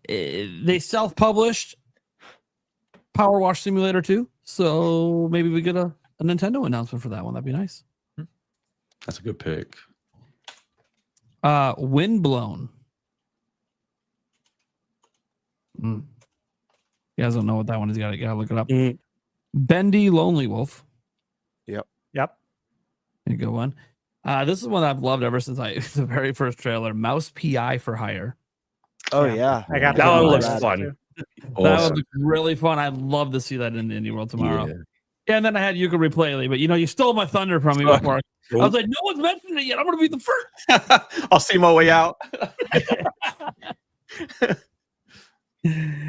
They self-published Power Wash Simulator 2, so maybe we get a Nintendo announcement for that one. That'd be nice. That's a good pick. Windblown. You guys don't know what that one is. You gotta look it up. Bendy Lonely Wolf. Yep. A good one. This is one I've loved ever since the very first trailer. Mouse PI for Hire. Oh yeah, I got that one. Looks fun. Awesome. That would be really fun. I'd love to see that in the Indie World tomorrow. Yeah, and then I had Yooka-Replay, but you stole my thunder from me before. I was like, no one's mentioned it yet. I'm gonna be the first. I'll see my way out.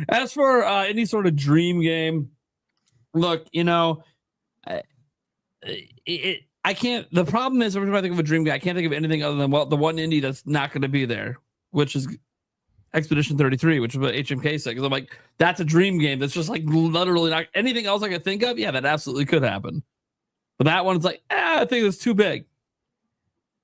As for any sort of dream game, look, I can't. The problem is every time I think of a dream game, I can't think of anything other than the one indie that's not going to be there, which is Expedition 33, which is what HMK said. Because I'm like, that's a dream game. That's just like literally not anything else I could think of. Yeah, that absolutely could happen. But that one's like, I think it's too big.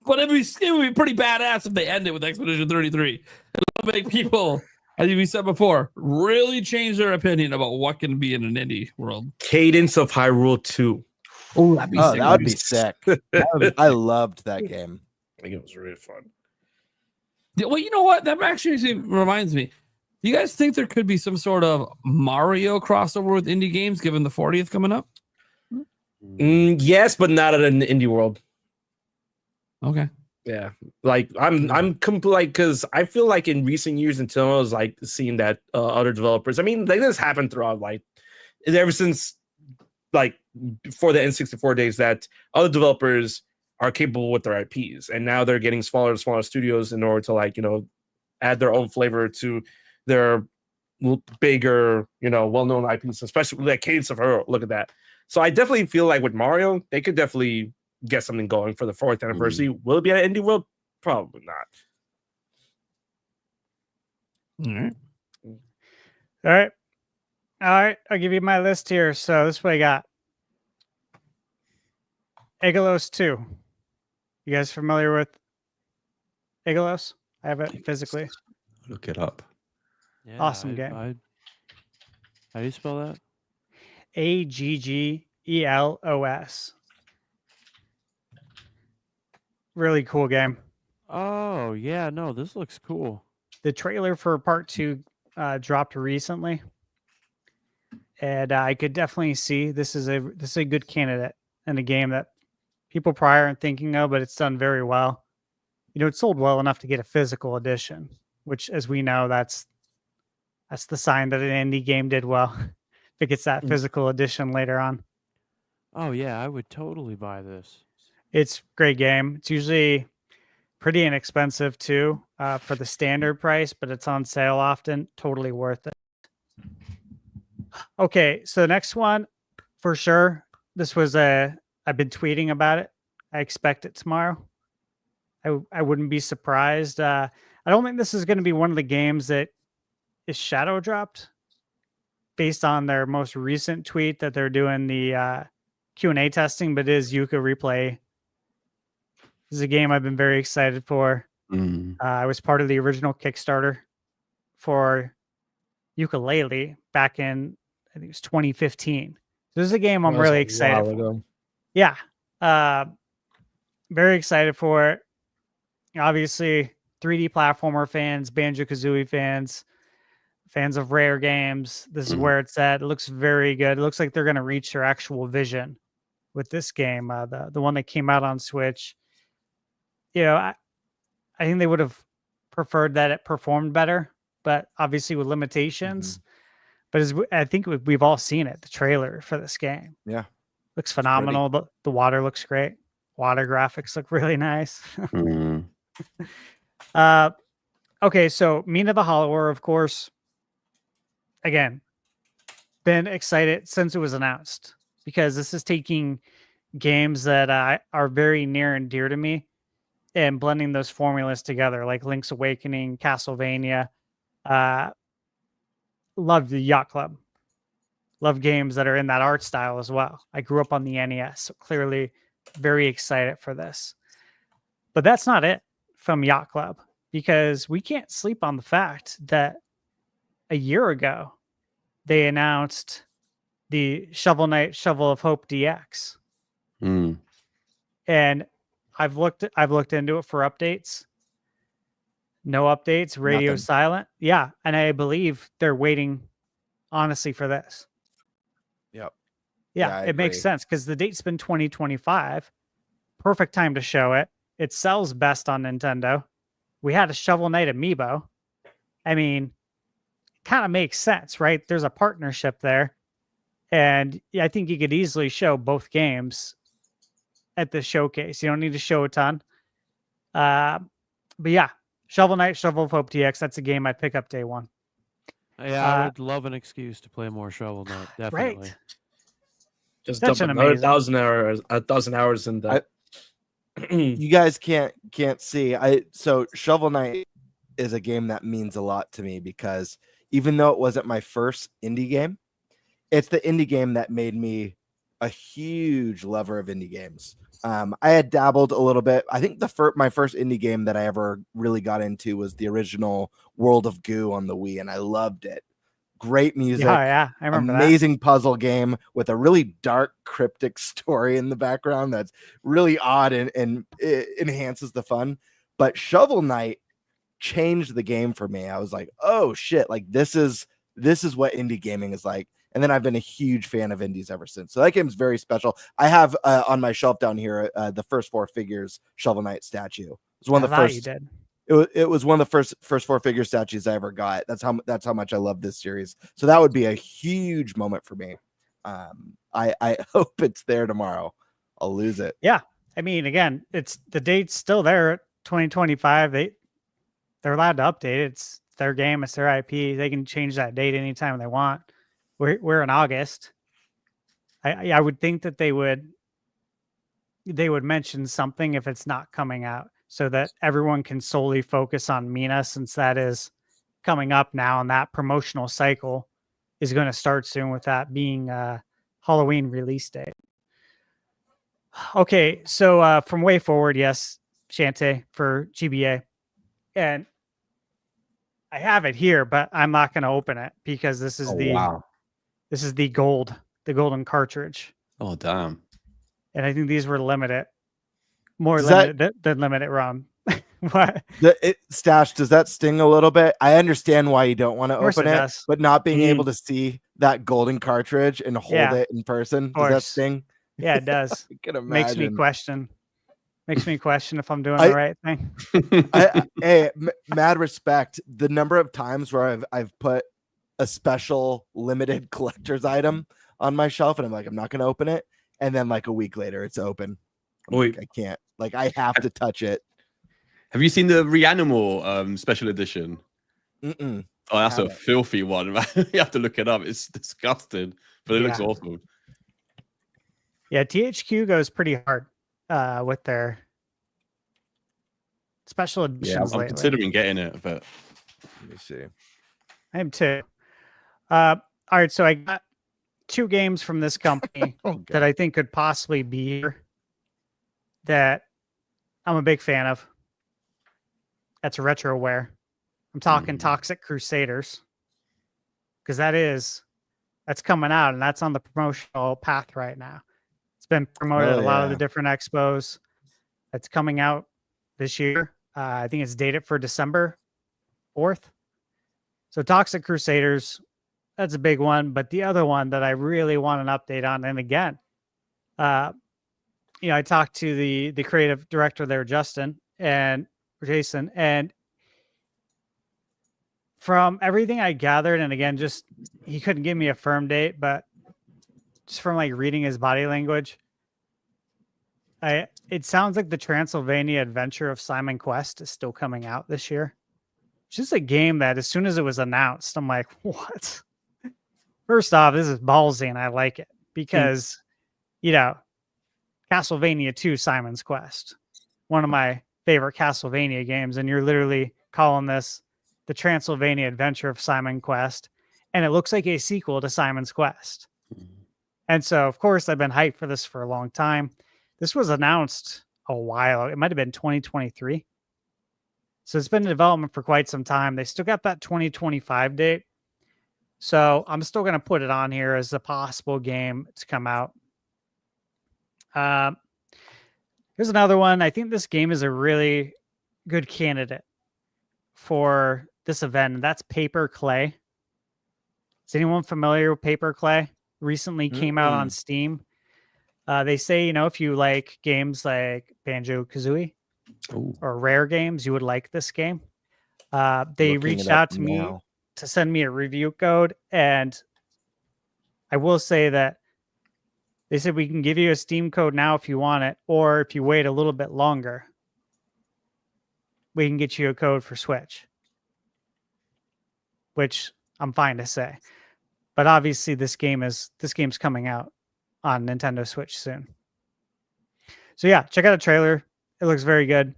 But it would be pretty badass if they end it with Expedition 33. It'll make people, as we said before, really change their opinion about what can be in an indie world. Cadence of Hyrule 2. Oh, that'd be sick. That would be sick. I loved that game. I think it was really fun. Well, you know what? That actually reminds me. Do you guys think there could be some sort of Mario crossover with indie games, given the 40th coming up? Yes, but not at an indie world. Okay. Yeah, like I'm because I feel like in recent years, until I was like seeing that other developers. I mean, like this happened throughout ever since before the N64 days, that other developers are capable with their IPs, and now they're getting smaller and smaller studios in order to add their own flavor to their bigger, well-known IPs, especially like Cadence of Hyrule. Look at that. So I definitely feel like with Mario, they could definitely get something going for the 4th anniversary. Will it be at Indie World? Probably not. All right. I'll give you my list here. So this is what I got. Egalos 2. You guys familiar with Egalos? I have it physically. Look it up. Yeah, Awesome game. how do you spell that? Aggelos. Really cool game. Oh, yeah, no, this looks cool. The trailer for part 2 dropped recently, and I could definitely see this is a good candidate and a game that people probably aren't thinking of, but it's done very well. You know, it sold well enough to get a physical edition, which, as we know, that's the sign that an indie game did well. If it gets that physical edition later on. Oh, yeah, I would totally buy this. It's a great game. It's usually pretty inexpensive too for the standard price, but it's on sale often. Totally worth it. Okay, so the next one, for sure. I've been tweeting about it. I expect it tomorrow. I wouldn't be surprised. I don't think this is going to be one of the games that is shadow dropped based on their most recent tweet that they're doing the Q&A testing, but it is Yuka Replay. This is a game I've been very excited for. I was part of the original Kickstarter for Yooka-Laylee back in, I think it was 2015. So this is a game I'm really excited for. Yeah. Very excited for it. Obviously, 3D platformer fans, Banjo-Kazooie fans of rare games. This is where it's at. It looks very good. It looks like they're going to reach their actual vision with this game. The one that came out on Switch. You know, I think they would have preferred that it performed better, but obviously with limitations. But I think we've all seen it, the trailer for this game. Yeah. Looks phenomenal. The water looks great. Water graphics look really nice. Okay, so Mina the Hollower, of course. Again, been excited since it was announced because this is taking games that are very near and dear to me and blending those formulas together, like Link's Awakening, Castlevania. Love the Yacht Club. Love games that are in that art style as well. I grew up on the NES, so clearly very excited for this. But that's not it from Yacht Club, because we can't sleep on the fact that a year ago they announced the Shovel Knight Shovel of Hope DX. And I've looked into it for updates. No updates, radio Nothing. silent. Yeah, and I believe they're waiting honestly for this. Yep. Yeah, I it makes agree. sense because the date's been 2025. Perfect time to show it. It sells best on Nintendo. We had a Shovel Knight amiibo. I mean, kind of makes sense, right? There's a partnership there. And I think you could easily show both games at the showcase. You don't need to show a ton. But yeah, Shovel Knight, Shovel of Hope DX, that's a game I'd pick up day one. Yeah, I would love an excuse to play more Shovel Knight. Definitely. Right. Just Such dump an another amazing- 1,000 hours in that. You guys can't see. So Shovel Knight is a game that means a lot to me because even though it wasn't my first indie game, it's the indie game that made me a huge lover of indie games. I had dabbled a little bit. I think my first indie game that I ever really got into was the original World of Goo on the Wii, and I loved it. Great music. Yeah, I remember amazing puzzle game with a really dark, cryptic story in the background that's really odd and it enhances the fun. But Shovel Knight changed the game for me. I was like, oh shit, like this is what indie gaming is like. And then I've been a huge fan of indies ever since. So that game's very special. I have on my shelf down here the first four figures Shovel Knight statue. It was one of the first. You did. It was one of the first four figure statues I ever got. That's how much I love this series. So that would be a huge moment for me. I hope it's there tomorrow. I'll lose it. Yeah, I mean, again, it's the date's still there, 2025. They're allowed to update it. It's their game. It's their IP. They can change that date anytime they want. We're in August. I would think that they would mention something if it's not coming out, so that everyone can solely focus on Mina, since that is coming up now, and that promotional cycle is going to start soon with that being a Halloween release date. Okay, so from Way Forward, yes, Shantae for GBA. And I have it here, but I'm not going to open it because this is this is the golden cartridge. Oh damn! And I think these were limited, more Does limited than limited ROM. What? Stash, does that sting a little bit? I understand why you don't want to open it, does. but not being able to see that golden cartridge and hold it in person, does that sting? Yeah, it does. I can imagine. Makes me question if I'm doing the right thing. Hey, mad respect. The number of times where I've put a special limited collector's item on my shelf and I'm like, I'm not going to open it. And then like a week later, it's open. Like, I can't. Like, I have to touch it. Have you seen the Reanimal special edition? Mm-mm. Oh, that's a filthy one, man. You have to look it up. It's disgusting, but it looks awesome. Yeah, THQ goes pretty hard with their special editions. I'm considering getting it, but let me see. I am too. All right, so I got 2 games from this company that I think could possibly be here that I'm a big fan of. That's retroware. I'm talking Toxic Crusaders, because that's coming out and that's on the promotional path right now. It's been promoted at a lot of the different expos. It's coming out this year. I think it's dated for December 4th. So Toxic Crusaders, that's a big one. But the other one that I really want an update on, and again, I talked to the creative director there, Jason, and from everything I gathered, and again, just he couldn't give me a firm date, but just from like reading his body language, it sounds like the Transylvania Adventure of Simon Quest is still coming out this year. It's just a game that as soon as it was announced, I'm like, what? First off, this is ballsy and I like it because, Castlevania 2 Simon's Quest, one of my favorite Castlevania games, and you're literally calling this the Transylvania Adventure of Simon Quest, and it looks like a sequel to Simon's Quest. And so, of course, I've been hyped for this for a long time. This was announced a while. It might have been 2023. So it's been in development for quite some time. They still got that 2025 date. So I'm still going to put it on here as a possible game to come out. Here's another one. I think this game is a really good candidate for this event, and that's Paper Clay. Is anyone familiar with Paper Clay? Recently came out on Steam. They say, if you like games like Banjo-Kazooie or rare games, you would like this game. They reached out to me to send me a review code, and I will say that they said we can give you a Steam code now if you want it, or if you wait a little bit longer, we can get you a code for Switch, which I'm fine to say. But obviously this game's coming out on Nintendo Switch soon. So yeah, check out a trailer. It looks very good.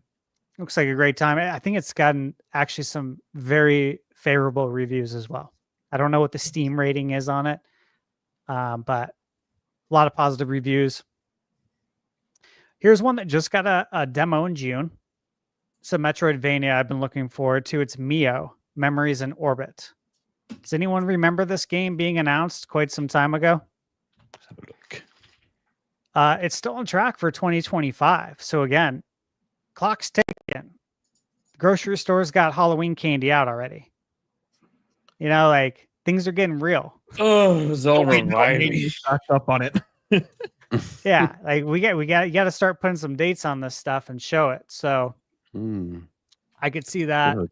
Looks like a great time. I think it's gotten actually some very favorable reviews as well. I don't know what the Steam rating is on it, but a lot of positive reviews. Here's one that just got a demo in June. It's a Metroidvania I've been looking forward to. It's Mio, Memories in Orbit. Does anyone remember this game being announced quite some time ago? Let's have a look. It's still on track for 2025. So again, clock's ticking. Grocery stores got Halloween candy out already. Things are getting real. Oh, Zelda, right? Stocked up on it. Yeah, you got to start putting some dates on this stuff and show it. So I could see that. Good.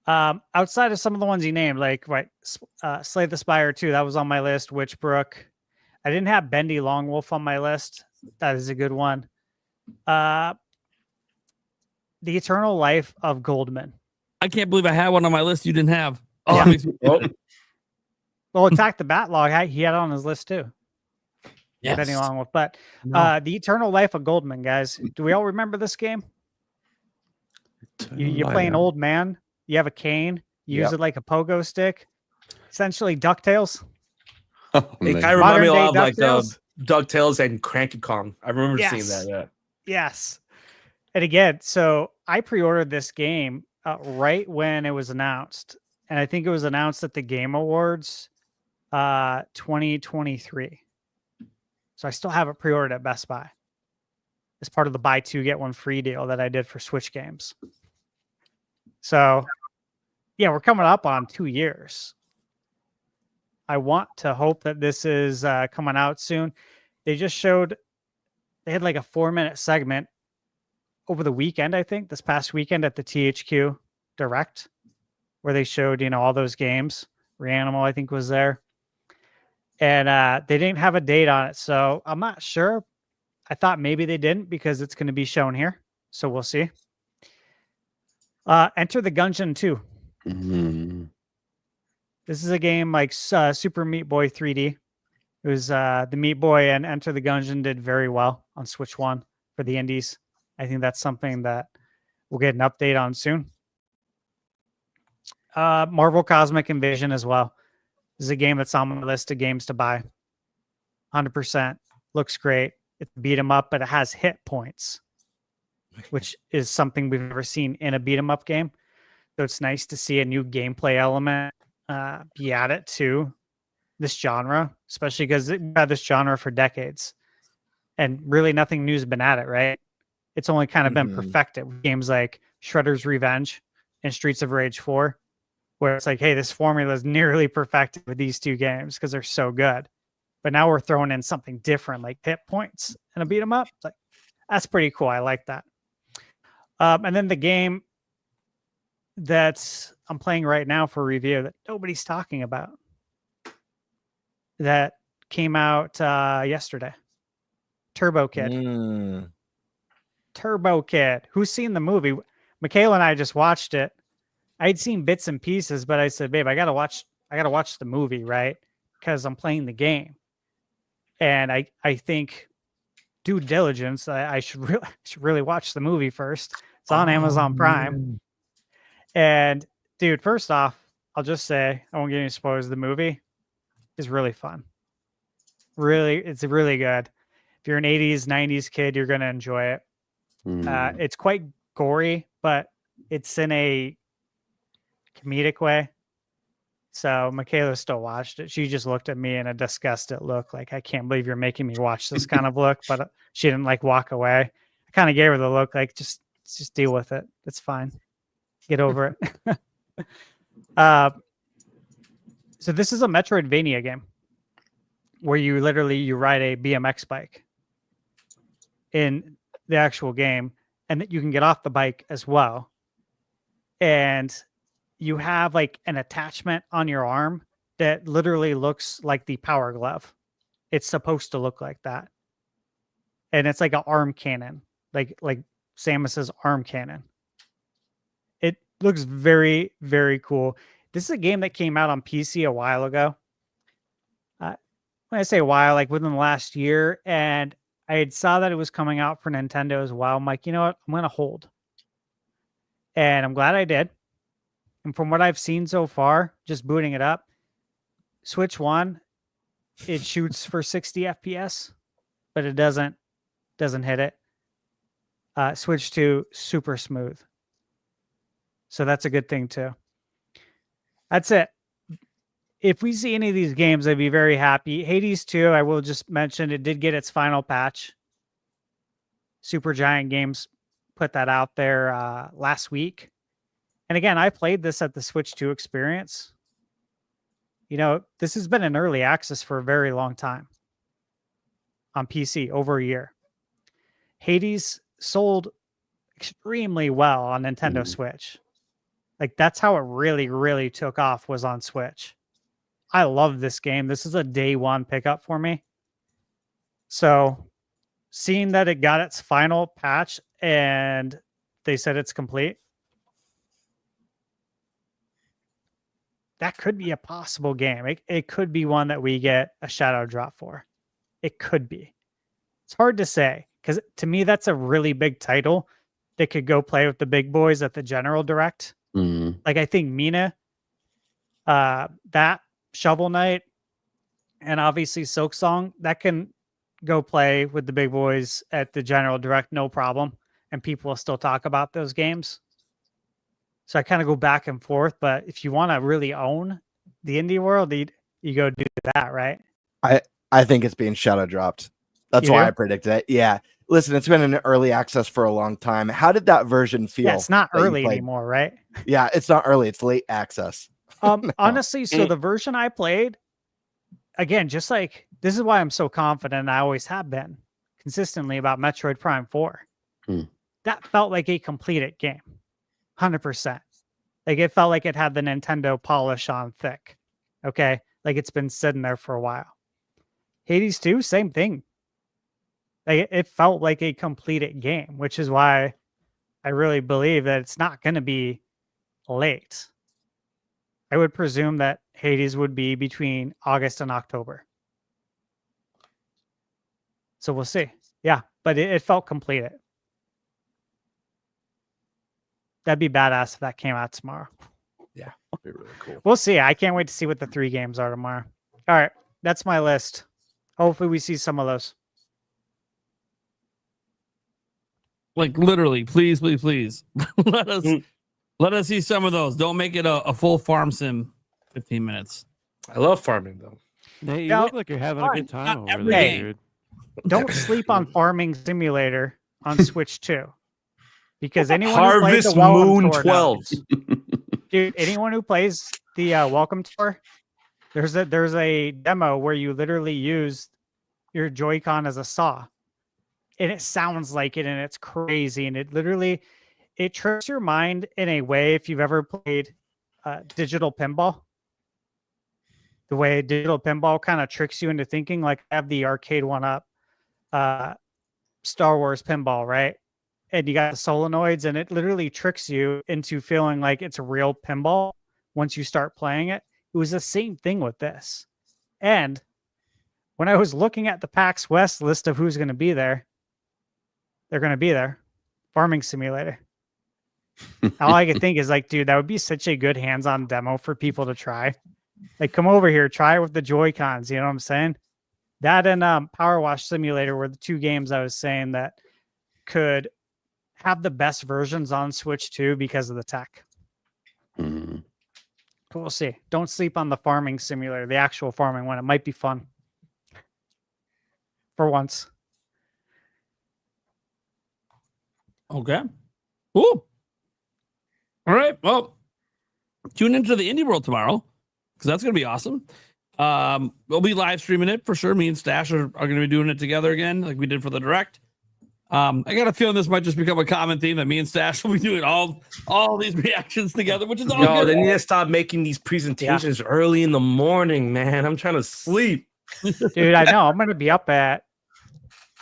Outside of some of the ones you named, Slay the Spire 2, that was on my list. Witchbrook. I didn't have Bendy Longwolf on my list. That is a good one. The Eternal Life of Goldman. I can't believe I had one on my list you didn't have. Oh, Yeah. that makes me Well, Attack the Backlog, he had it on his list too. Yes. Bendy Longwolf. But The Eternal Life of Goldman, guys. Do we all remember this game? You play an old man. You have a cane. You use it like a pogo stick. Essentially DuckTales. Oh, It man. kind of remind me a lot of Modern-day like DuckTales. DuckTales and Cranky Kong. I remember seeing Yes. that. Yeah. Yes. And again, so I pre-ordered this game right when it was announced, and I think it was announced at the Game Awards 2023. So I still have it pre-ordered at Best Buy as part of the buy two get one free deal that I did for Switch games. So yeah, we're coming up on 2 years. I want to hope that this is coming out soon. They just showed, they had like a 4-minute segment over the weekend, I think, this past weekend at the THQ Direct, where they showed, you know, all those games. Reanimal, I think, was there. And they didn't have a date on it, so I'm not sure. I thought maybe they didn't because it's going to be shown here, so we'll see. Enter the Gungeon 2. Mhm. This is a game like Super Meat Boy 3D. It was the Meat Boy and Enter the Gungeon did very well on Switch 1 for the indies. I think that's something that we'll get an update on soon. Marvel Cosmic Invasion as well. This is a game that's on my list of games to buy. 100%. Looks great. It's a beat 'em up, but it has hit points, which is something we've never seen in a beat 'em up game. So it's nice to see a new gameplay element be added to this genre, especially because we've had this genre for decades. And really nothing new has been added, right? It's only kind of been perfected with games like Shredder's Revenge and Streets of Rage 4, where it's like, hey, this formula is nearly perfected with these two games because they're so good. But now we're throwing in something different, like hit points and a beat 'em up. It's like, that's pretty cool. I like that. And then the game that I'm playing right now for review that nobody's talking about, that came out yesterday. Turbo Kid. Turbo Kid. Who's seen the movie? Michaela and I just watched it. I'd seen bits and pieces, but I said, babe, I gotta watch the movie, right? Because I'm playing the game. And I think due diligence, I should really watch the movie first. It's on Amazon Prime. And dude, first off, I'll just say, I won't give any spoilers. The movie is really fun. It's really good. If you're an 80s, 90s kid, you're going to enjoy it. It's quite gory, but it's in a comedic way. So Michaela still watched it. She just looked at me in a disgusted look, like, I can't believe you're making me watch this kind of look. But she didn't like walk away. I kind of gave her the look, like, just deal with it. It's fine. Get over it. So this is a Metroidvania game where you ride a BMX bike in the actual game, and that you can get off the bike as well. And you have like an attachment on your arm that literally looks like the Power Glove. It's supposed to look like that. And it's like an arm cannon, like Samus's arm cannon. It looks very, very cool. This is a game that came out on PC a while ago. When I say a while, like within the last year, and I had saw that it was coming out for Nintendo as well. I'm like, you know what? I'm going to hold. And I'm glad I did. And from what I've seen so far, just booting it up, Switch 1, it shoots for 60 FPS, but it doesn't hit it. Switch 2, super smooth. So that's a good thing too. That's it. If we see any of these games, I'd be very happy. Hades 2, I will just mention, it did get its final patch. Supergiant Games put that out there last week. And again, I played this at the Switch 2 experience. You know, this has been in early access for a very long time on PC, over a year. Hades sold extremely well on Nintendo Switch. Like, that's how it really, really took off, was on Switch. I love this game. This is a day one pickup for me. So seeing that it got its final patch and they said it's complete, that could be a possible game. It could be one that we get a shadow drop for. It could be. It's hard to say, because to me, that's a really big title that could go play with the big boys at the General Direct. Like, I think Mina, that Shovel Knight, and obviously Silk Song, that can go play with the big boys at the General Direct, no problem, and people will still talk about those games. So I kind of go back and forth. But if you want to really own the indie world, you go do that, right? I think it's being shadow dropped. That's You why do? I predicted it. Yeah. Listen, it's been in early access for a long time. How did that version feel? Yeah, it's not that you early played? anymore, right? Yeah, it's not early. It's late access. Honestly, so the version I played, again, just like this is why I'm so confident. I always have been consistently about Metroid Prime 4. That felt like a completed game, 100%. Like it felt like it had the Nintendo polish on thick. Okay, like it's been sitting there for a while. Hades 2, same thing. Like it felt like a completed game, which is why I really believe that it's not going to be late. I would presume that Hades would be between August and October. So we'll see. Yeah, but it felt completed. That'd be badass if that came out tomorrow. Yeah, that'd be really cool. We'll see. I can't wait to see what the 3 games are tomorrow. All right, that's my list. Hopefully we see some of those. Like literally, please, please, please. let us see some of those. Don't make it a full farm sim 15 minutes. I love farming though. Nate, you Yeah, look like you're having a good time over every there, day. dude. Don't sleep on Farming Simulator on Switch 2. Because anyone who plays Harvest the Welcome Moon Tour 12. knows. Dude, anyone who plays the Welcome Tour, there's a demo where you literally use your Joy-Con as a saw. And it sounds like it, and it's crazy. And it tricks your mind in a way if you've ever played digital pinball. The way digital pinball kind of tricks you into thinking, like I have the arcade one up, Star Wars pinball, right? And you got the solenoids, and it literally tricks you into feeling like it's a real pinball once you start playing it. It was the same thing with this. And when I was looking at the PAX West list of who's going to be there, they're going to be there. Farming Simulator. All I could think is like, dude, that would be such a good hands-on demo for people to try. Like, come over here, try it with the Joy-Cons. You know what I'm saying? That and Power Wash Simulator were the 2 games I was saying that could have the best versions on Switch 2 because of the tech. But we'll see. Don't sleep on the Farming Simulator, the actual farming one. It might be fun. For once. Okay. Cool. All right. Well, tune into the indie world tomorrow because that's going to be awesome. We'll be live streaming it for sure. Me and Stash are going to be doing it together again like we did for the direct. I got a feeling this might just become a common theme that me and Stash will be doing all these reactions together, which is all Yo, good. they need to stop making these presentations early in the morning, man. I'm trying to sleep. Dude, I know. I'm going to be up at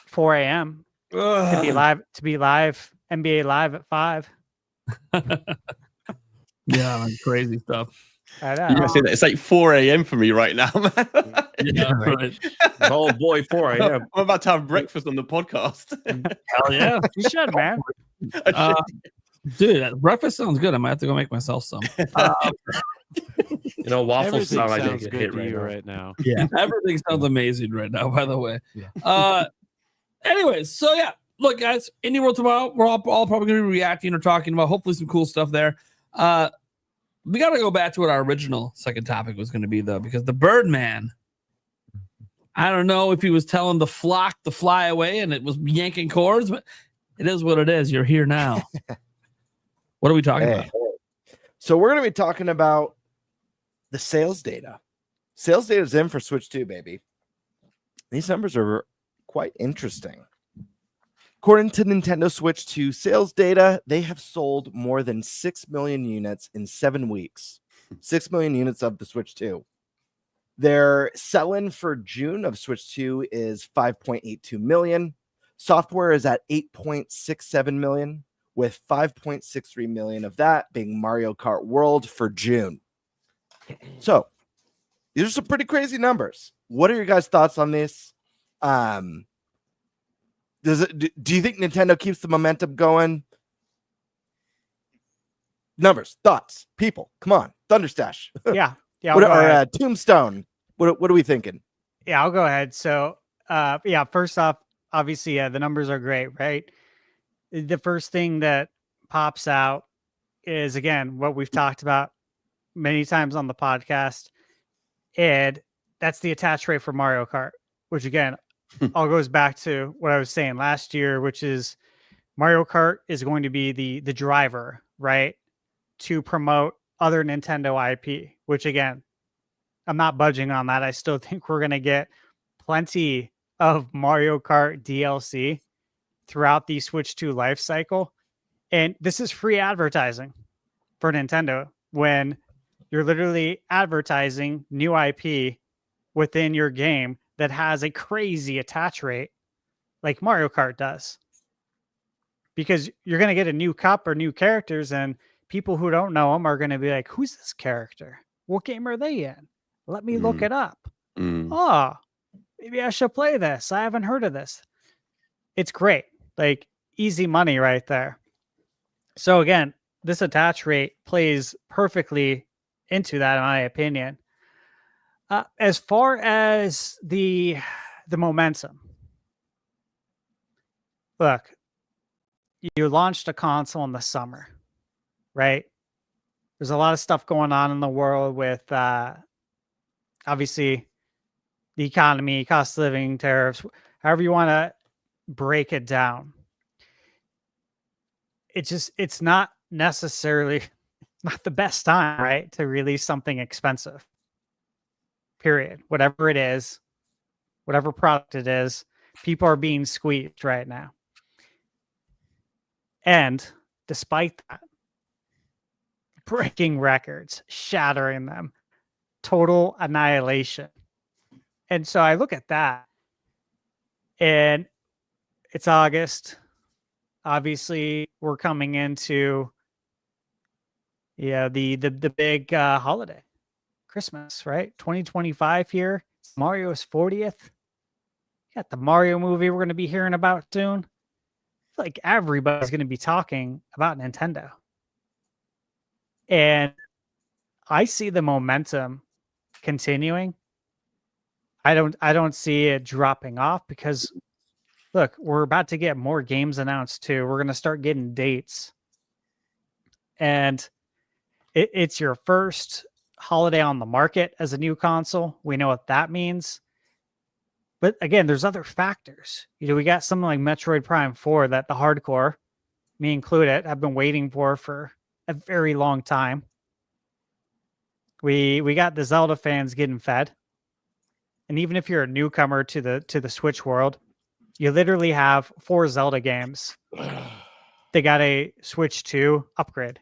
4 a.m. to be live NBA Live at 5. Yeah, man, crazy stuff. I know. You gotta say that. It's like 4 a.m. for me right now, man. Yeah, right. Oh boy, 4 a.m. I'm about to have breakfast on the podcast. Hell yeah. You should, man. Dude, that breakfast sounds good. I might have to go make myself some. You know, waffles Everything sound like they sounds get good hit to right you now. right now. Yeah, everything sounds amazing right now, by the way. Anyways, so yeah, look, guys, Indie World tomorrow, we're all probably going to be reacting or talking about hopefully some cool stuff there. We got to go back to what our original second topic was going to be, though, because the Birdman, I don't know if he was telling the flock to fly away and it was yanking cords, but it is what it is. You're here now. What are we talking about? So we're going to be talking about the sales data. Sales data is in for Switch 2, baby. These numbers are quite interesting. According to Nintendo Switch 2 sales data, they have sold more than 6 million units in 7 weeks. 6 million units of the Switch 2. Their sell-in for June of Switch 2 is 5.82 million. Software is at 8.67 million, with 5.63 million of that being Mario Kart World for June. So, these are some pretty crazy numbers. What are your guys' thoughts on this? Do you think Nintendo keeps the momentum going? Numbers, thoughts, people, come on, ThunderStash. Yeah. Tombstone. What are we thinking? Yeah, I'll go ahead. So Yeah, first off, obviously, the numbers are great, right? The first thing that pops out is, again, what we've talked about many times on the podcast, and that's the attach rate for Mario Kart, which, again, all goes back to what I was saying last year, which is Mario Kart is going to be the driver, right, to promote other Nintendo IP, which, again, I'm not budging on that. I still think we're going to get plenty of Mario Kart DLC throughout the Switch 2 life cycle. And this is free advertising for Nintendo when you're literally advertising new IP within your game that has a crazy attach rate like Mario Kart does. Because you're going to get a new cup or new characters, and people who don't know them are going to be like, who's this character? What game are they in? Let me look it up. Oh, maybe I should play this. I haven't heard of this. It's great. Like, easy money right there. So again, this attach rate plays perfectly into that, in my opinion. As far as the momentum, look, you launched a console in the summer, right? There's a lot of stuff going on in the world with obviously the economy, cost of living, tariffs, however you want to break it down. It's not necessarily not the best time, right, to release something expensive. Period. Whatever it is, whatever product it is, people are being squeezed right now. And despite that, breaking records, shattering them, total annihilation. And so I look at that, and it's August. Obviously, we're coming into the big holiday, Christmas, right? 2025 here. It's Mario's 40th. Got the Mario movie we're going to be hearing about soon. I feel like everybody's going to be talking about Nintendo. And I see the momentum continuing. I don't see it dropping off because, look, we're about to get more games announced too. We're going to start getting dates. And it's your first holiday on the market as a new console. We know what that means. But again, there's other factors. We got something like Metroid Prime 4 that the hardcore, me included, have been waiting for a very long time. We got the Zelda fans getting fed. And even if you're a newcomer to the Switch world, you literally have 4 Zelda games. They got a Switch 2 upgrade.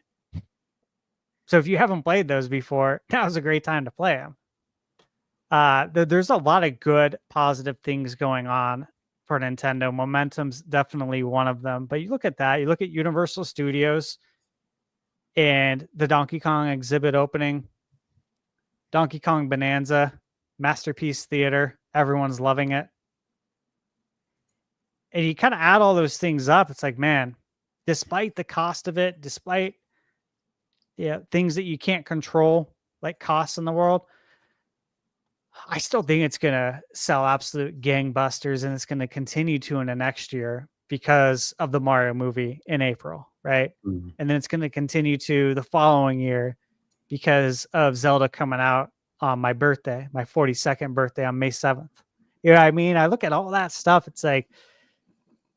So if you haven't played those before, now's a great time to play them. There's a lot of good, positive things going on for Nintendo. Momentum's definitely one of them. But you look at that, you look at Universal Studios and the Donkey Kong exhibit opening, Donkey Kong Bonanza, Masterpiece Theater, everyone's loving it. And you kind of add all those things up, it's like, man, despite the cost of it, despite things that you can't control, like costs in the world, I still think it's going to sell absolute gangbusters, and it's going to continue to in the next year because of the Mario movie in April, right? Mm-hmm. And then it's going to continue to the following year because of Zelda coming out on my birthday, my 42nd birthday on May 7th. You know what I mean? I look at all that stuff. It's like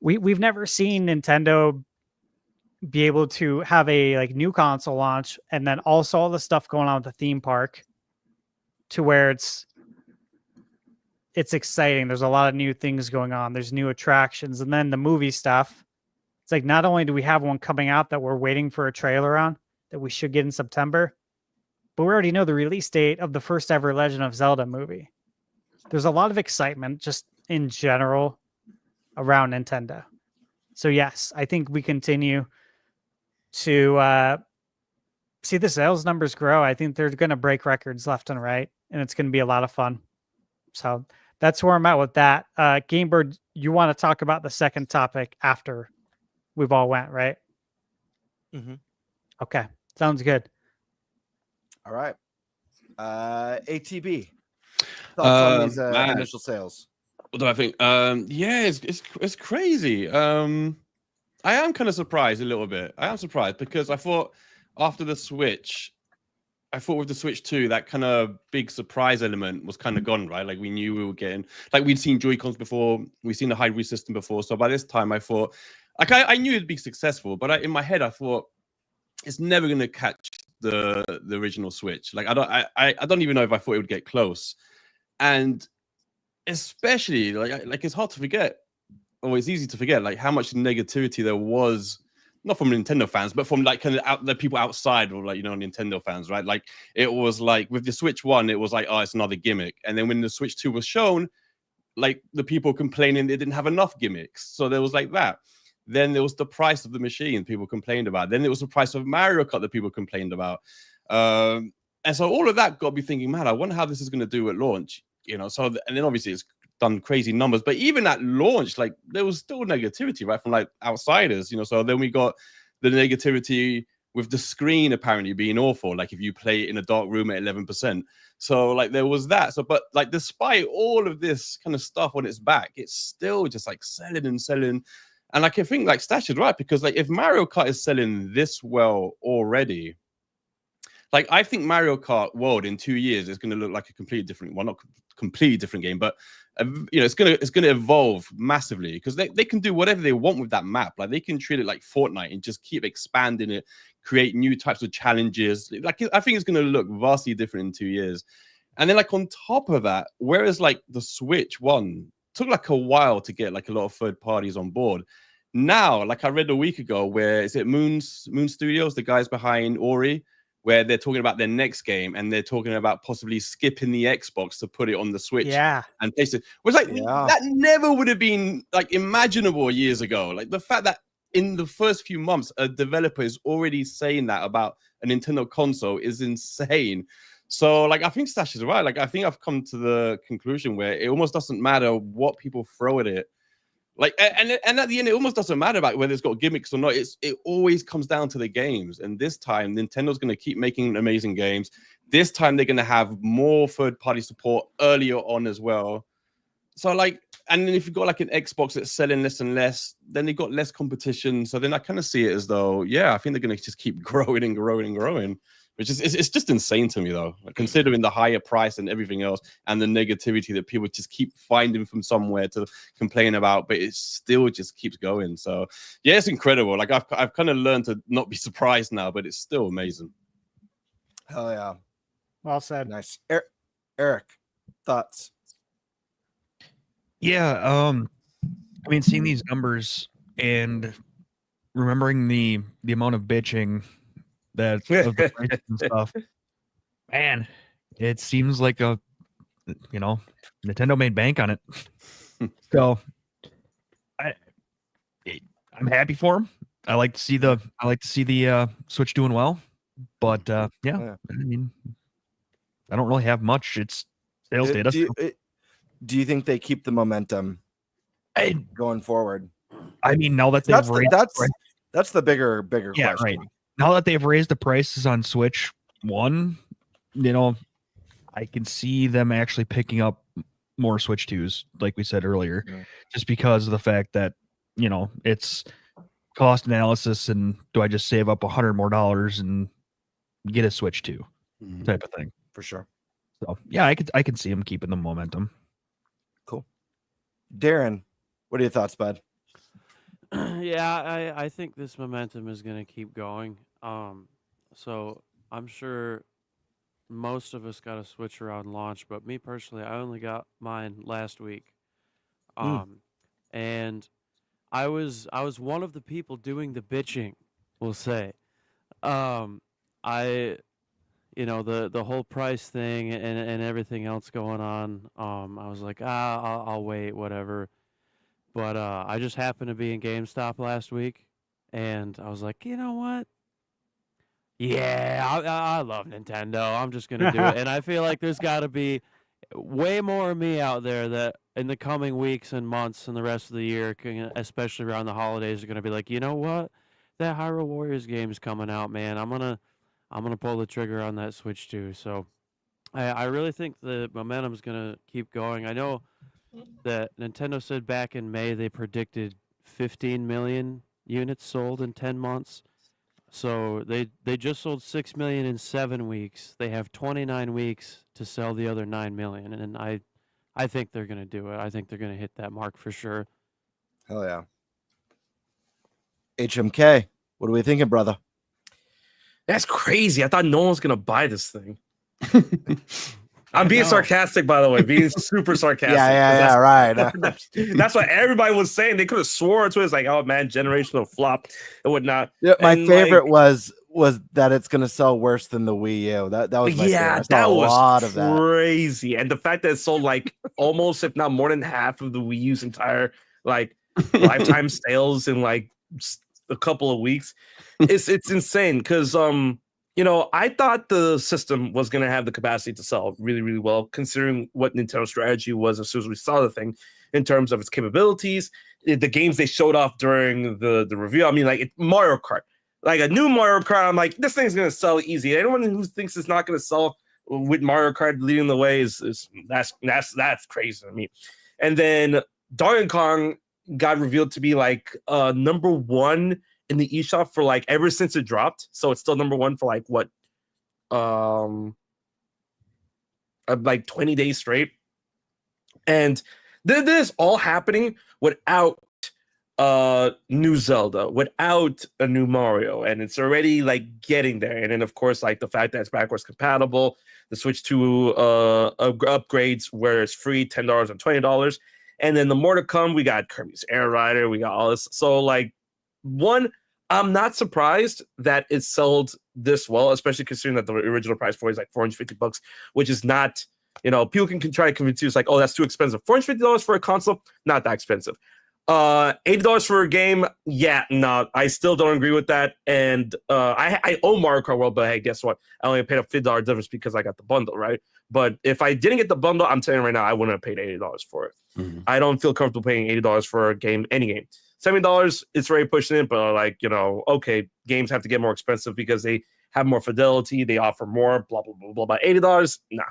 we've never seen Nintendo be able to have a like new console launch and then also all the stuff going on with the theme park to where it's exciting. There's a lot of new things going on. There's new attractions. And then the movie stuff. It's like, not only do we have one coming out that we're waiting for a trailer on that we should get in September, but we already know the release date of the first ever Legend of Zelda movie. There's a lot of excitement just in general around Nintendo. So yes, I think we continue to see the sales numbers grow. I think they're going to break records left and right, and it's going to be a lot of fun. So that's where I'm at with that. GameBird, you want to talk about the second topic after we've all went, right? Mm-hmm. Okay, sounds good. All right. ATB. Thoughts on these initial sales? What do I think? Yeah, it's crazy. I am kind of surprised a little bit. I am surprised because I thought after the Switch, I thought with the Switch 2, that kind of big surprise element was kind of gone, right? Like we knew we were getting, like we'd seen Joy-Cons before, we'd seen the hybrid system before. So by this time, I thought, like I knew it'd be successful, but in my head, I thought it's never going to catch the original Switch. Like I don't even know if I thought it would get close, and especially like it's hard to forget. Oh, it's easy to forget like how much negativity there was, not from Nintendo fans, but from like kind of the people outside of like, you know, Nintendo fans, right? Like it was like with the Switch 1, it was like, oh, it's another gimmick. And then when the Switch 2 was shown, like the people complaining they didn't have enough gimmicks. So there was like that. Then there was the price of the machine people complained about. Then there was the price of Mario Kart that people complained about. And so all of that got me thinking, man, I wonder how this is going to do at launch, you know? So, and then obviously it's done crazy numbers, but even at launch, like there was still negativity, right, from like outsiders, you know. So then we got the negativity with the screen apparently being awful, like if you play it in a dark room at 11%. So like there was that. So but like despite all of this kind of stuff on its back, it's still just like selling and selling. And like I think like Stash is right, because like if Mario Kart is selling this well already, like I think Mario Kart World in 2 years is going to look like a completely different, well, not completely different game, but you know, it's gonna evolve massively, because they can do whatever they want with that map. Like they can treat it like Fortnite and just keep expanding it, create new types of challenges. Like I think it's gonna look vastly different in 2 years. And then like on top of that, whereas like the Switch 1 took like a while to get like a lot of third parties on board, now like I read a week ago, where is it Moon Studios, the guys behind Ori, where they're talking about their next game and they're talking about possibly skipping the Xbox to put it on the Switch. Yeah. And place it was like that never would have been like imaginable years ago. Like the fact that in the first few months a developer is already saying that about a Nintendo console is insane. So like I think Stash is right. Like I think I've come to the conclusion where it almost doesn't matter what people throw at it. Like and at the end, it almost doesn't matter about whether it's got gimmicks or not. It always comes down to the games. And this time, Nintendo's going to keep making amazing games. This time, they're going to have more third-party support earlier on as well. So like, and then if you've got like an Xbox that's selling less and less, then they've got less competition. So then I kind of see it as though, yeah, I think they're going to just keep growing and growing and growing. Which is it's just insane to me though, like, considering the higher price and everything else, and the negativity that people just keep finding from somewhere to complain about, but it still just keeps going. So yeah, it's incredible. Like I've kind of learned to not be surprised now, but it's still amazing. Hell yeah. Well said. Nice. Eric, thoughts? Yeah, I mean, seeing these numbers and remembering the amount of bitching that of the prices and stuff, man, it seems like Nintendo made bank on it. So I'm happy for them. I like to see the Switch doing well, but yeah, I mean, I don't really have much. It's sales data. Do you think they keep the momentum going forward? I mean, now that they've that's the bigger yeah, question. right. Now that they've raised the prices on Switch 1, you know, I can see them actually picking up more Switch 2s, like we said earlier, just because of the fact that, you know, it's cost analysis and do I just save up $100 more and get a Switch 2 type of thing. For sure. So yeah, I can see them keeping the momentum. Cool. Darren, what are your thoughts, bud? Yeah, I think this momentum is going to keep going. So I'm sure most of us got a Switch around launch, but me personally, I only got mine last week. And I was one of the people doing the bitching, we'll say. The whole price thing and everything else going on. I was like, I'll wait, whatever. But I just happened to be in GameStop last week, and I was like, you know what? Yeah, I love Nintendo. I'm just going to do it. And I feel like there's got to be way more of me out there that in the coming weeks and months and the rest of the year, especially around the holidays, are going to be like, you know what? That Hyrule Warriors game is coming out, man. I'm gonna pull the trigger on that Switch too. So I really think the momentum is going to keep going. I know that Nintendo said back in May they predicted 15 million units sold in 10 months. So they just sold 6 million in 7 weeks. They have 29 weeks to sell the other 9 million, and I think they're going to do it. I think they're going to hit that mark for sure. Hell yeah. HMK, what are we thinking, brother? That's crazy. I thought no one was gonna buy this thing. I'm being sarcastic, by the way, being super sarcastic. Yeah, right. That's what everybody was saying. They could have swore to it. It's like, oh man, generational flop and whatnot. Yeah, my And, favorite was that it's gonna sell worse than the Wii U. That was my favorite. I saw that a was lot of that. crazy. And the fact that it sold like almost, if not more than half of the Wii U's entire like lifetime sales in like a couple of weeks, it's insane. Because I thought the system was going to have the capacity to sell really, really well, considering what Nintendo's strategy was as soon as we saw the thing in terms of its capabilities, the games they showed off during the review. I mean, like Mario Kart, like a new Mario Kart. I'm like, this thing's going to sell easy. Anyone who thinks it's not going to sell with Mario Kart leading the way is that's crazy to me. And then Donkey Kong got revealed to be like number one in the eShop for like ever since it dropped. So it's still number one for like what like 20 days straight. And this is all happening without new Zelda, without a new Mario, and it's already like getting there. And then of course like the fact that it's backwards compatible, the Switch 2 upgrades where it's free, $10 and $20. And then the more to come, we got Kirby's Air Rider, we got all this. So like I'm not surprised that it sold this well, especially considering that the original price for it is like $450, which is not, people can try to convince you it's like, oh, that's too expensive. $450 for a console, not that expensive. $80 for a game, yeah, no, I still don't agree with that. And I own Mario Kart World, but hey, guess what? I only paid a $50 difference because I got the bundle, right? But if I didn't get the bundle, I'm telling you right now, I wouldn't have paid $80 for it. Mm-hmm. I don't feel comfortable paying $80 for a game, any game. $70, it's already pushing it, but like, okay, games have to get more expensive because they have more fidelity, they offer more, blah, blah, blah, blah. But $80, nah.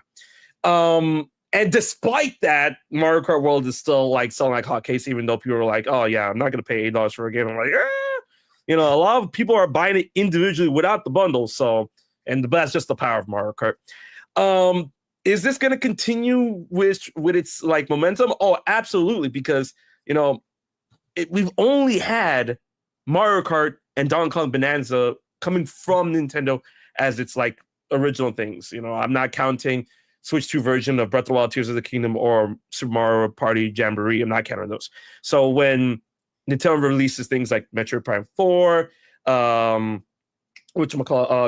And despite that, Mario Kart World is still like selling like hotcakes, even though people are like, oh yeah, I'm not gonna pay $8 for a game. I'm like, a lot of people are buying it individually without the bundle. So, and that's just the power of Mario Kart. Is this gonna continue with its like momentum? Oh, absolutely, because we've only had Mario Kart and Donkey Kong Bonanza coming from Nintendo as its like original things. I'm not counting Switch 2 version of Breath of the Wild, Tears of the Kingdom, or Super Mario Party Jamboree. I'm not counting those. So when Nintendo releases things like Metroid Prime 4,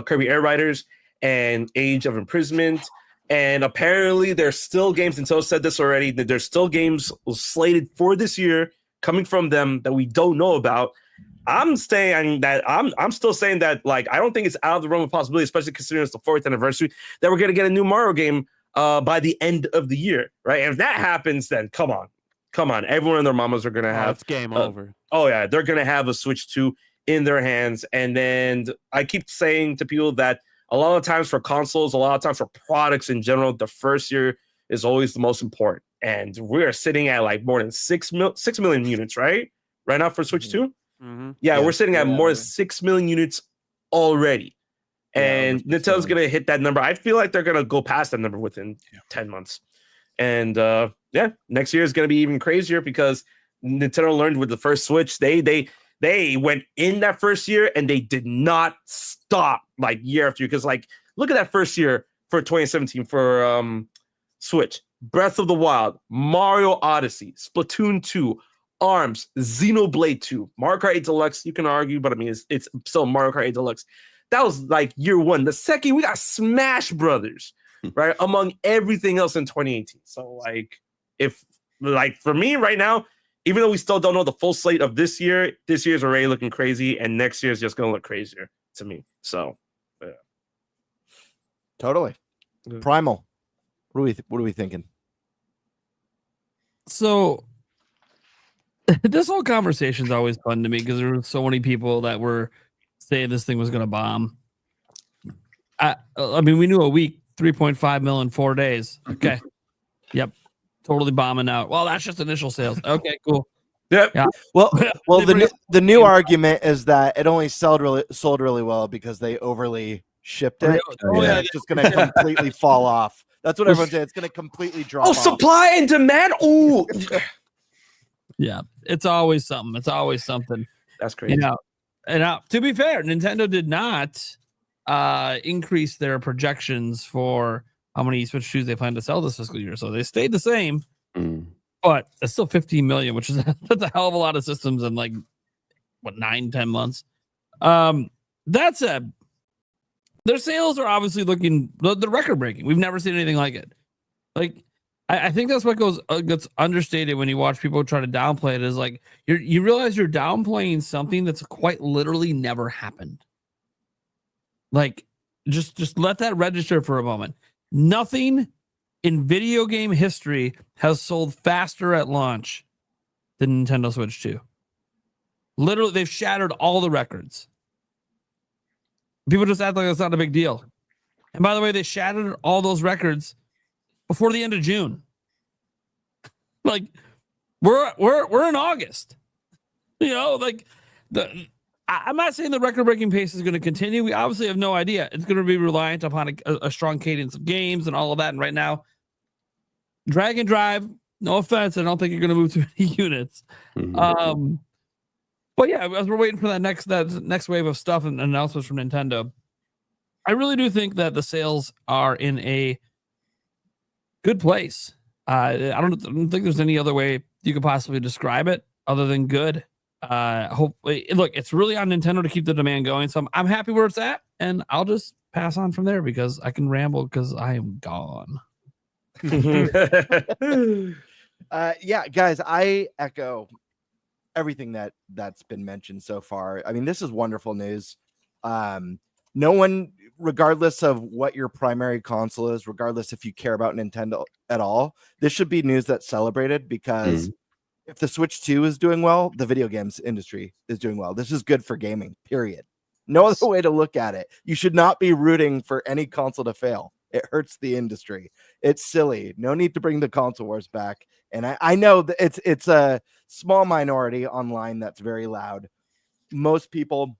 Kirby Air Riders, and Age of Imprisonment, and apparently there's still games, and so said this already, that there's still games slated for this year coming from them that we don't know about. I'm saying that I'm still saying that like I don't think it's out of the realm of possibility, especially considering it's the 4th anniversary, that we're gonna get a new Mario game by the end of the year, right? And if that happens, then come on, everyone and their mamas are gonna have it's game over. Oh yeah, they're gonna have a Switch 2 in their hands. And then I keep saying to people that a lot of times for consoles, a lot of times for products in general, the first year is always the most important. And we're sitting at like more than 6 million units, right now for Switch 2. Mm-hmm. Yeah, we're sitting at more than 6 million units already. And Nintendo's going to hit that number. I feel like they're going to go past that number within 10 months. And next year is going to be even crazier because Nintendo learned with the first Switch. They went in that first year and they did not stop like year after year. Because like, look at that first year for 2017 for Switch. Breath of the Wild, Mario Odyssey, Splatoon 2, ARMS, Xenoblade 2, Mario Kart 8 Deluxe. You can argue, but I mean, it's still Mario Kart 8 Deluxe. That was like year one. The second, we got Smash Brothers, right? Among everything else in 2018. So like, for me right now, even though we still don't know the full slate of this year's already looking crazy, and next year is just going to look crazier to me. So, yeah. Totally. Primal. What are we thinking? So this whole conversation is always fun to me because there were so many people that were saying this thing was going to bomb. I mean, we knew a week, 3.5 million, 4 days. Okay. Yep. totally bombing out. Well, that's just initial sales. Okay, cool. Yep. Yeah. Well, They bring the new argument is that it only sold really well because they overly shipped it. Oh, and yeah. it's just going to completely fall off. That's what everyone's saying. It's going to completely drop off. Supply and demand. Oh, Yeah, it's always something. It's always something. that's crazy. You know, and to be fair, Nintendo did not increase their projections for how many Switch 2s they plan to sell this fiscal year. So they stayed the same, but it's still 15 million, which is that's a hell of a lot of systems in like what 9-10 months. That said, their sales are obviously looking the record breaking. We've never seen anything like it. Like I think that's what gets understated when you watch people try to downplay it. Is like you realize you're downplaying something that's quite literally never happened. Like just let that register for a moment. Nothing in video game history has sold faster at launch than Nintendo Switch 2. Literally, they've shattered all the records. People just act like it's not a big deal. And by the way, they shattered all those records before the end of June. Like we're in August. You know, like I'm not saying the record-breaking pace is going to continue. We obviously have no idea. It's going to be reliant upon a strong cadence of games and all of that. And right now, drag and drive. No offense, I don't think you're going to move too many units. But yeah, as we're waiting for that next wave of stuff and announcements from Nintendo, I really do think that the sales are in a good place. I don't think there's any other way you could possibly describe it other than good. Hopefully, look, it's really on Nintendo to keep the demand going. So I'm happy where it's at, and I'll just pass on from there because I can ramble because I am gone. Yeah, guys, I echo everything that's been mentioned so far. I mean, this is wonderful news. No one, regardless of what your primary console is, regardless if you care about Nintendo at all, this should be news that's celebrated because if the Switch 2 is doing well, the video games industry is doing well. This is good for gaming, period. No other way to look at it. You should not be rooting for any console to fail. It hurts the industry. It's silly. No need to bring the console wars back. And I know that it's a small minority online that's very loud. Most people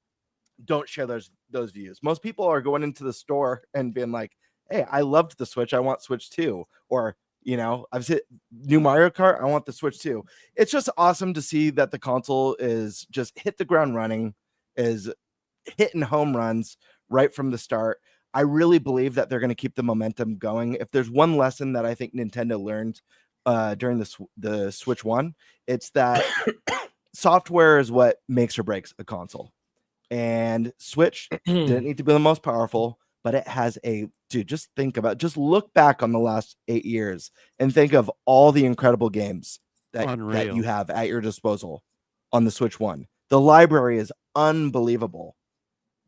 don't share those views. Most people are going into the store and being like, hey, I loved the Switch. I want Switch 2. Or, you know, I've seen new Mario Kart. I want the Switch 2. It's just awesome to see that the console is just hit the ground running, is hitting home runs right from the start. I really believe that they're going to keep the momentum going. If there's one lesson that I think Nintendo learned during the Switch 1, it's that software is what makes or breaks a console. And Switch didn't need to be the most powerful, but it has just look back on the last 8 years and think of all the incredible games that you have at your disposal on the Switch 1. The library is unbelievable.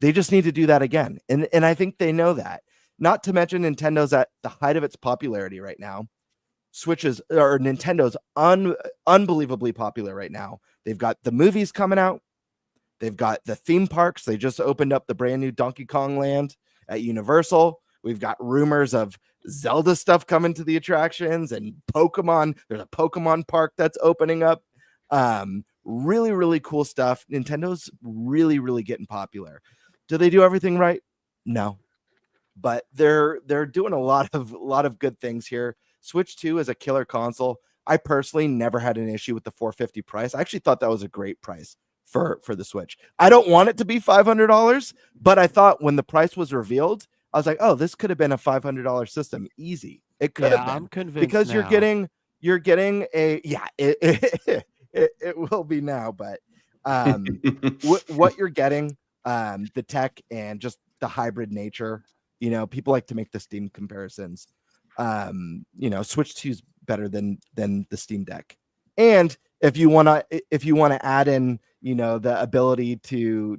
They just need to do that again. And I think they know that. Not to mention Nintendo's at the height of its popularity right now. Nintendo's unbelievably popular right now. They've got the movies coming out. They've got the theme parks. They just opened up the brand new Donkey Kong Land at Universal. We've got rumors of Zelda stuff coming to the attractions and Pokemon. There's a Pokemon park that's opening up. Really, really cool stuff. Nintendo's really, really getting popular. Do they do everything right? No, but they're doing a lot of good things here. Switch 2 is a killer console. I personally never had an issue with the $450 price. I actually thought that was a great price for the Switch. I don't want it to be $500, but I thought when the price was revealed, I was like, oh, this could have been a $500 system. Easy. It could have been. I'm convinced because now. you're getting a it will be now, but what you're getting, the tech and just the hybrid nature, you know, people like to make the Steam comparisons. Switch 2 is better than the Steam Deck. And if you want to add in, the ability to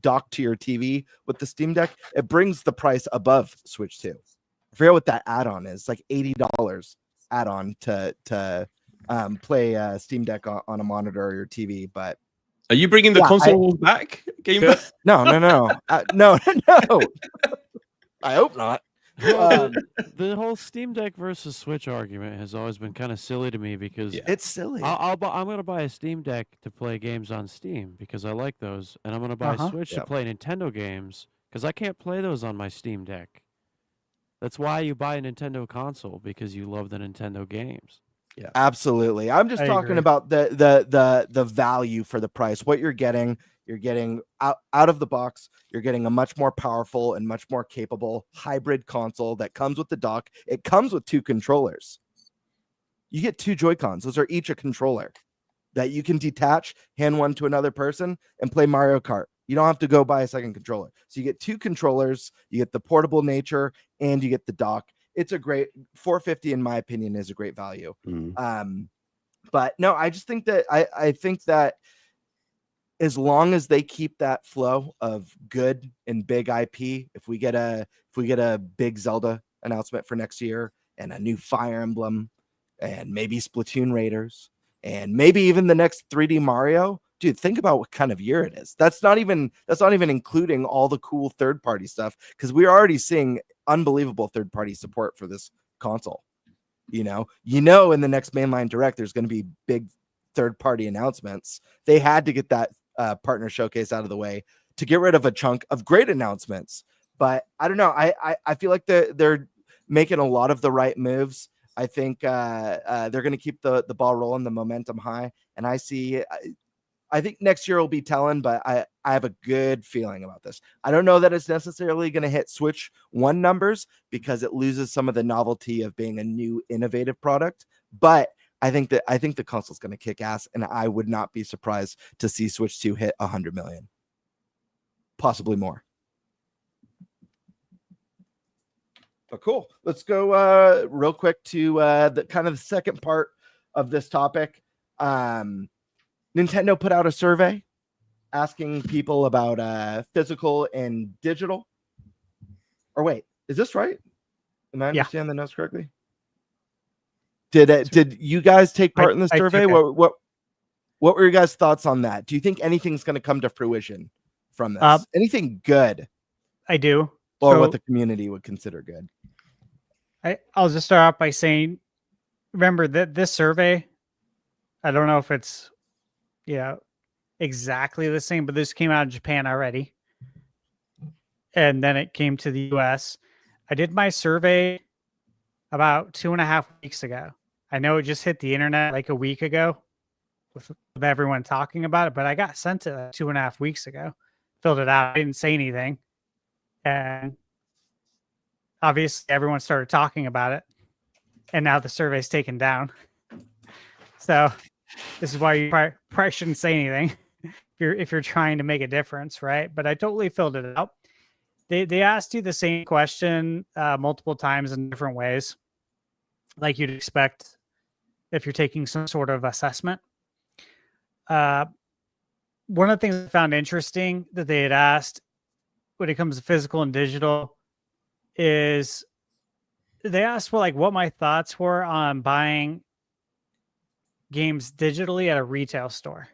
dock to your TV with the Steam Deck, it brings the price above Switch 2. I forget what that add-on is. It's like $80 add-on to play Steam Deck on a monitor or your TV. But are you bringing the console back? No. No. I hope not. Well, the whole Steam Deck versus Switch argument has always been kind of silly to me because It's silly. I'm going to buy a Steam Deck to play games on Steam because I like those, and I'm going to buy a Switch to play Nintendo games because I can't play those on my Steam Deck. That's why you buy a Nintendo console, because you love the Nintendo games. Yeah, absolutely. I'm just talking agree. about the value for the price. What you're getting out of the box. You're getting a much more powerful and much more capable hybrid console that comes with the dock. It comes with 2 controllers. You get 2 Joy-Cons. Those are each a controller that you can detach, hand one to another person, and play Mario Kart. You don't have to go buy a second controller. So you get 2 controllers, you get the portable nature, and you get the dock. It's a great $450, in my opinion, is a great value. But no, I just think that I think that as long as they keep that flow of good and big IP, if we get a big Zelda announcement for next year and a new Fire Emblem and maybe Splatoon Raiders and maybe even the next 3D Mario, dude, think about what kind of year it is. That's not even including all the cool third-party stuff, because we're already seeing unbelievable third-party support for this console. In the next mainline direct, there's going to be big third-party announcements. They had to get that partner showcase out of the way to get rid of a chunk of great announcements. But I don't know. I feel like they're making a lot of the right moves. I think they're going to keep the ball rolling, the momentum high. And I think next year will be telling, but I have a good feeling about this. I don't know that it's necessarily going to hit Switch 1 numbers because it loses some of the novelty of being a new innovative product. But I think the console's going to kick ass, and I would not be surprised to see Switch 2 hit 100 million, possibly more. But cool. Let's go real quick to the kind of the second part of this topic. Nintendo put out a survey asking people about physical and digital. Or wait, is this right? Am I understanding the notes correctly? Did you guys take part in the survey? What were your guys' thoughts on that? Do you think anything's going to come to fruition from this? Anything good? I do. Or what the community would consider good? I'll just start off by saying, remember that this survey, I don't know if it's exactly the same, but this came out of Japan already. And then it came to the US. I did my survey about 2.5 weeks ago. I know it just hit the internet like a week ago with everyone talking about it, but I got sent it 2.5 weeks ago. Filled it out. I didn't say anything. And obviously everyone started talking about it. And now the survey's taken down. So this is why you probably shouldn't say anything if you're trying to make a difference, right? But I totally filled it out. They asked you the same question multiple times in different ways, like you'd expect if you're taking some sort of assessment. One of the things I found interesting that they had asked when it comes to physical and digital is they asked what my thoughts were on buying games digitally at a retail store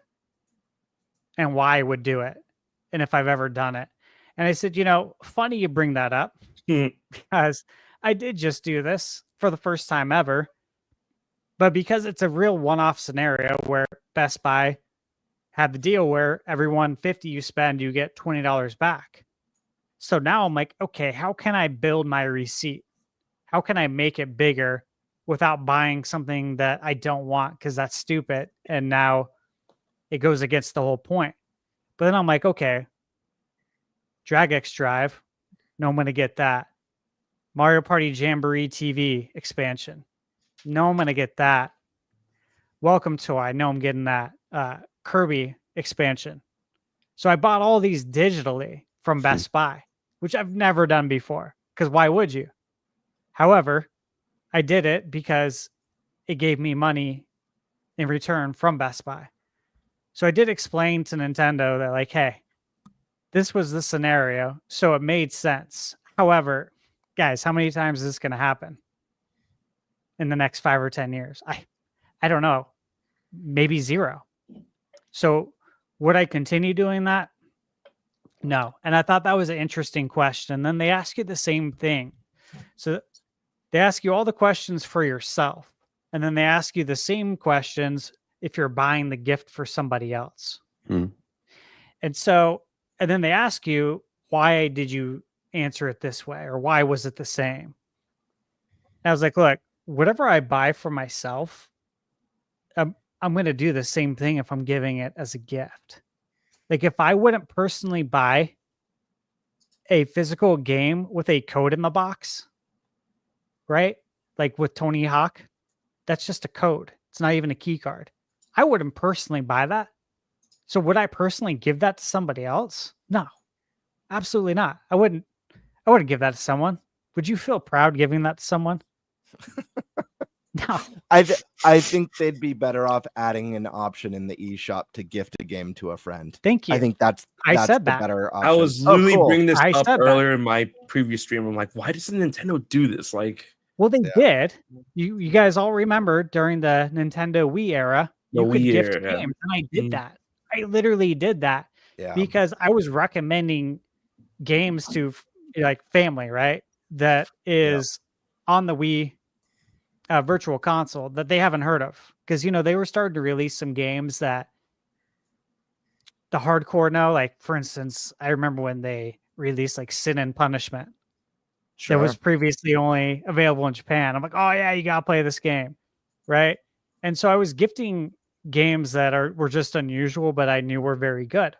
and why I would do it and if I've ever done it. And I said, funny you bring that up because I did just do this for the first time ever. But because it's a real one-off scenario where Best Buy had the deal where every $150 you spend, you get $20 back. So now I'm like, okay, how can I build my receipt? How can I make it bigger without buying something that I don't want because that's stupid? And now it goes against the whole point. But then I'm like, okay, Drag X Drive. No, I'm going to get that. Mario Party Jamboree TV expansion. No, I'm going to get that. Welcome to I know I'm getting that. Kirby expansion. So I bought all these digitally from Best Buy, which I've never done before. Because why would you? However, I did it because it gave me money in return from Best Buy. So I did explain to Nintendo that hey, this was the scenario, so it made sense. However, guys, how many times is this going to happen in the next 5 or 10 years? I don't know. Maybe 0. So would I continue doing that? No. And I thought that was an interesting question. Then they ask you the same thing. So they ask you all the questions for yourself, and then they ask you the same questions if you're buying the gift for somebody else. Hmm. And so, and then they ask you, why did you answer it this way? Or why was it the same? And I was like, look, whatever I buy for myself, I'm going to do the same thing if I'm giving it as a gift. Like if I wouldn't personally buy a physical game with a code in the box, right? Like with Tony Hawk, that's just a code. It's not even a key card. I wouldn't personally buy that. So would I personally give that to somebody else? No, absolutely not. I wouldn't give that to someone. Would you feel proud giving that to someone? No. I think they'd be better off adding an option in the eShop to gift a game to a friend. Thank you. I think that's said the that. better option. I was literally cool. bringing this I up said that. earlier in my previous stream. I'm like, why doesn't Nintendo do this? Like, Well, they did. You guys all remember during the Nintendo Wii era, The you could Wii gift era, yeah. games, and I did that. I literally did that Yeah. because I was recommending games to like family, right? That is on the Wii virtual console that they haven't heard of, because they were starting to release some games that the hardcore know. Like for instance, I remember when they released like Sin and Punishment. Sure. That was previously only available in Japan. I'm like, oh yeah, you gotta play this game, right? And so I was gifting games that were just unusual, but I knew were very good.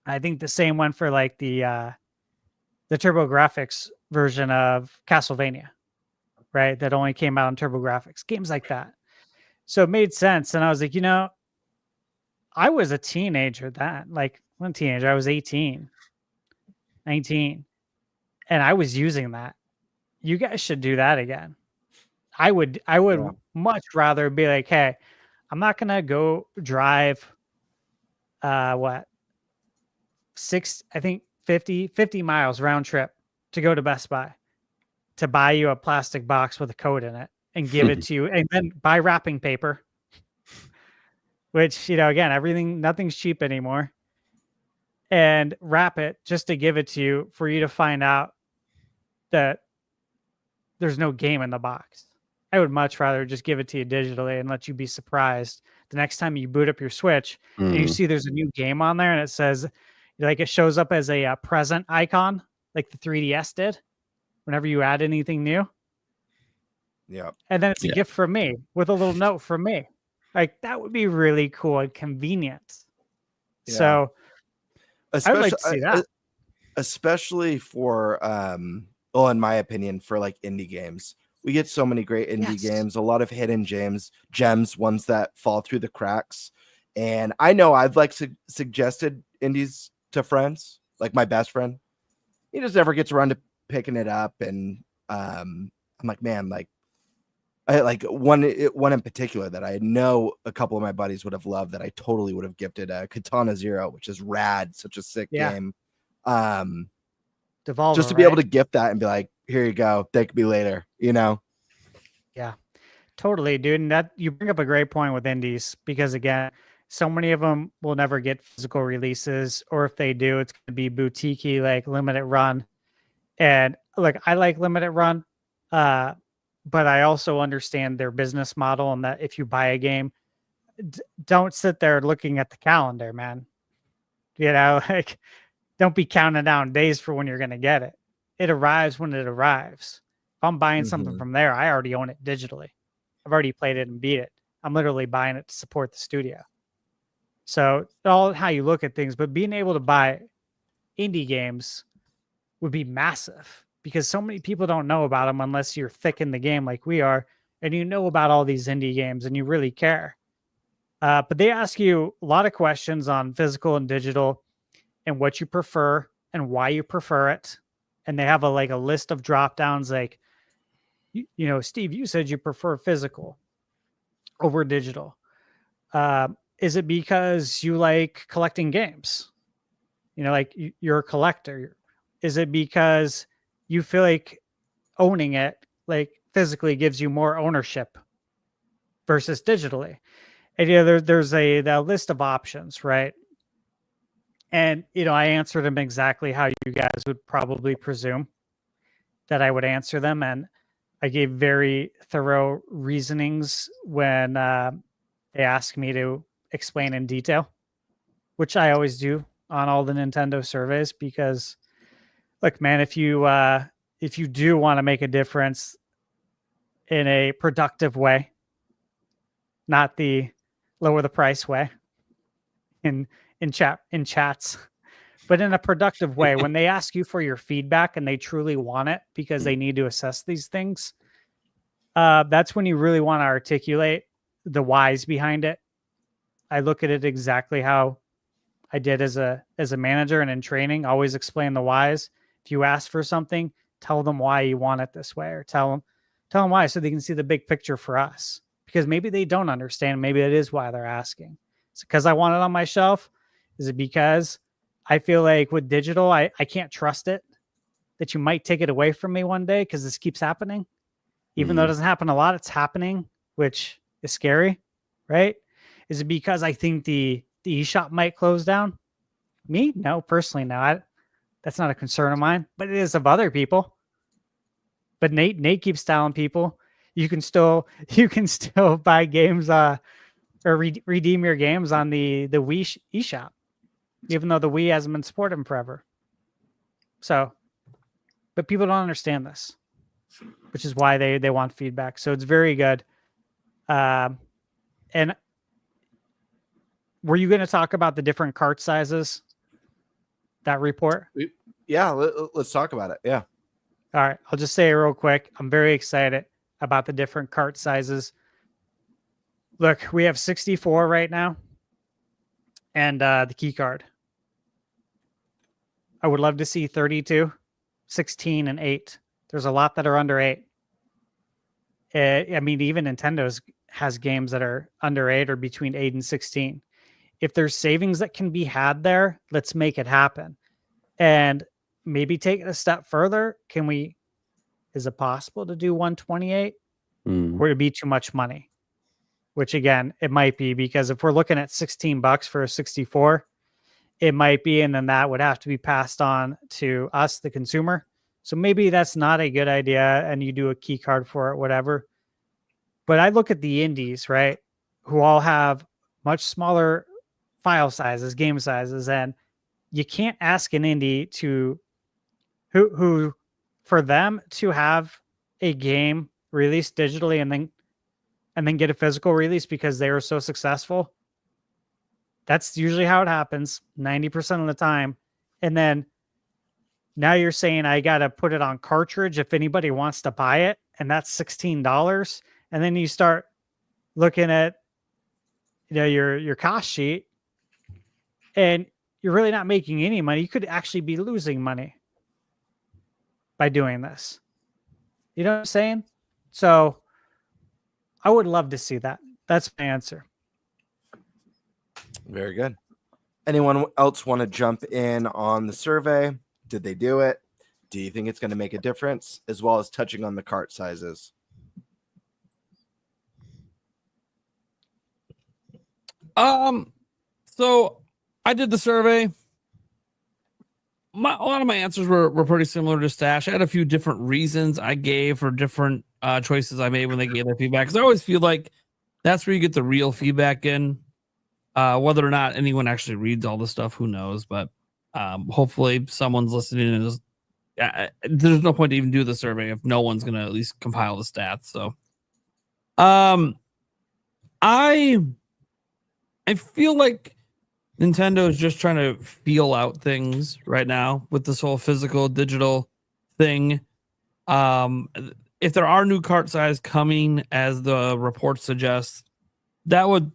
I think the same went for like the TurboGrafx version of Castlevania, right? That only came out on TurboGrafx, games like that. So it made sense. And I was like, I was a teenager then. Like, one teenager, I was 18, 19. And I was using that. You guys should do that again. I would much rather be like, hey, I'm not gonna go drive 50 miles round trip to go to Best Buy to buy you a plastic box with a code in it and give it to you, and then buy wrapping paper, which, again, nothing's cheap anymore, and wrap it just to give it to you for you to find out that there's no game in the box. I would much rather just give it to you digitally and let you be surprised the next time you boot up your Switch and you see there's a new game on there and it says, like, it shows up as a present icon, like the 3DS did whenever you add anything new. Yeah. And then it's a gift from me with a little note from me. Like, that would be really cool and convenient. Yeah. So I would like to see that. Especially for, well, in my opinion, for like indie games. We get so many great indie games, a lot of hidden gems, ones that fall through the cracks. And I know I've like suggested indies to friends, like my best friend. He just never gets around to picking it up. And I'm like, man, like, I like one in particular that I know a couple of my buddies would have loved that I totally would have gifted, Katana Zero, which is rad, such a sick game. Devolver, just to be able to gift that and be like, here you go, thank me later, Yeah, totally, dude. And that, you bring up a great point with indies, because again, so many of them will never get physical releases, or if they do, it's going to be boutique-y, like limited run. And look, I like limited run, but I also understand their business model, and that if you buy a game, don't sit there looking at the calendar, man. Like, don't be counting down days for when you're going to get it. It arrives when it arrives. If I'm buying something from there, I already own it digitally. I've already played it and beat it. I'm literally buying it to support the studio. So all how you look at things, but being able to buy indie games would be massive, because so many people don't know about them unless you're thick in the game like we are, and you know about all these indie games and you really care. But they ask you a lot of questions on physical and digital and what you prefer and why you prefer it. And they have a list of drop downs, like, Steve, you said you prefer physical over digital. Is it because you like collecting games? Like you're a collector. Is it because you feel like owning it, like physically, gives you more ownership versus digitally? And there's a list of options, right? And I answered them exactly how you guys would probably presume. that I would answer them, and I gave very thorough reasonings when they asked me to explain in detail, which I always do on all the Nintendo surveys, because look, man, if you do want to make a difference in a productive way, not the lower the price way in chats, but in a productive way, when they ask you for your feedback and they truly want it because they need to assess these things, that's when you really want to articulate the whys behind it. I look at it exactly how I did as a manager and in training. Always explain the whys. If you ask for something, tell them why you want it this way, or tell them why, so they can see the big picture for us. Because maybe they don't understand. Maybe that is why they're asking. It's because I want it on my shelf. Is it because I feel like with digital, I can't trust it, that you might take it away from me one day because this keeps happening? Even though it doesn't happen a lot, it's happening, which is scary, right? Is it because I think the eShop might close down? Me? No, personally, no. That's not a concern of mine, but it is of other people. But Nate keeps telling people you can still buy games or redeem your games on the Wii eShop, even though the Wii hasn't been supported in forever. So, but people don't understand this, which is why they want feedback. So it's very good. And were you going to talk about the different cart sizes? That report? Yeah, let's talk about it. Yeah. All right. I'll just say it real quick. I'm very excited about the different cart sizes. Look, we have 64 right now, and the key card. I would love to see 32, 16, and 8. There's a lot that are under 8. I mean, even Nintendo has games that are under 8 or between 8 and 16. If there's savings that can be had there, let's make it happen. And maybe take it a step further. Is it possible to do 128? Would it be too much money? Which again, it might be, because if we're looking at $16 for a 64, it might be, and then that would have to be passed on to us, the consumer. So maybe that's not a good idea, and you do a key card for it, whatever. But I look at the indies, right, who all have much smaller file sizes, game sizes, and you can't ask an indie to who for them to have a game released digitally and then get a physical release because they were so successful. That's usually how it happens 90% of the time. And then now you're saying I got to put it on cartridge if anybody wants to buy it, and that's $16. And then you start looking at your cost sheet, and you're really not making any money. You could actually be losing money by doing this. You know what I'm saying? So I would love to see that. That's my answer. Very good. Anyone else want to jump in on the survey? Did they do it? Do you think it's going to make a difference? As well as touching on the cart sizes. So I did the survey. A lot of my answers were pretty similar to Stash. I had a few different reasons I gave for different choices I made when they gave their feedback, because I always feel like that's where you get the real feedback in. Whether or not anyone actually reads all the stuff, who knows? But hopefully someone's listening and is, there's no point to even do the survey if no one's going to at least compile the stats. So I feel like Nintendo is just trying to feel out things right now with this whole physical digital thing. If there are new cart size coming, as the report suggests, that would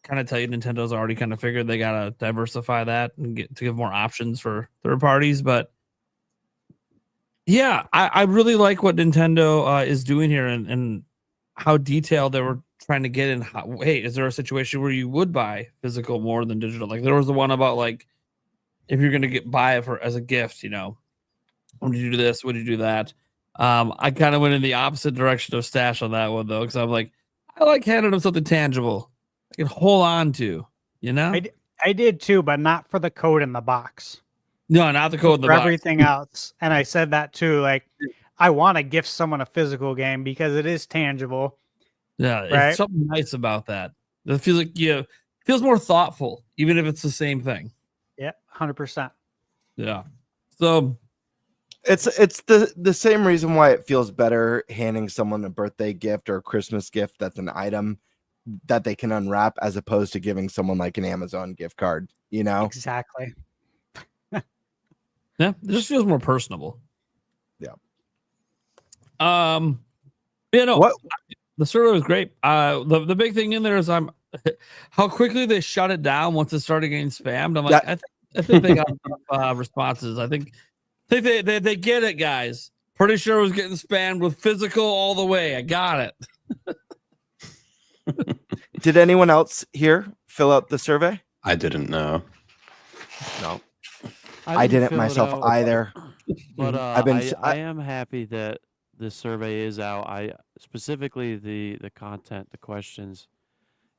kind of tell you Nintendo's already kind of figured they got to diversify that and give more options for third parties. But yeah, I really like what Nintendo is doing here, and how detailed they were trying to get in. Hey, is there a situation where you would buy physical more than digital? Like there was the one about like, if you're going to buy it as a gift, would you do this? Would you do that? I kind of went in the opposite direction of Stash on that one though, because I'm like, I like handing them something tangible I can hold on to, I did too, but not for the code in the box. No, not the code in the for box. Everything else. And I said that too. Like, I want to gift someone a physical game because it is tangible. Yeah, right? it's something nice about that. It feels like feels more thoughtful, even if it's the same thing. Yeah, 100%. Yeah. So it's the same reason why it feels better handing someone a birthday gift or a Christmas gift that's an item that they can unwrap as opposed to giving someone like an Amazon gift card, you know? Exactly. yeah, it just feels more personable. Yeah. What? The survey was great. The big thing in there is how quickly they shut it down once it started getting spammed. I'm like, I think they got enough responses. I think they get it, guys. Pretty sure it was getting spammed with physical all the way. I got it. Did anyone else here fill out the survey? I didn't know. No. I didn't myself either. But I am happy that this survey is out. I specifically the content, the questions.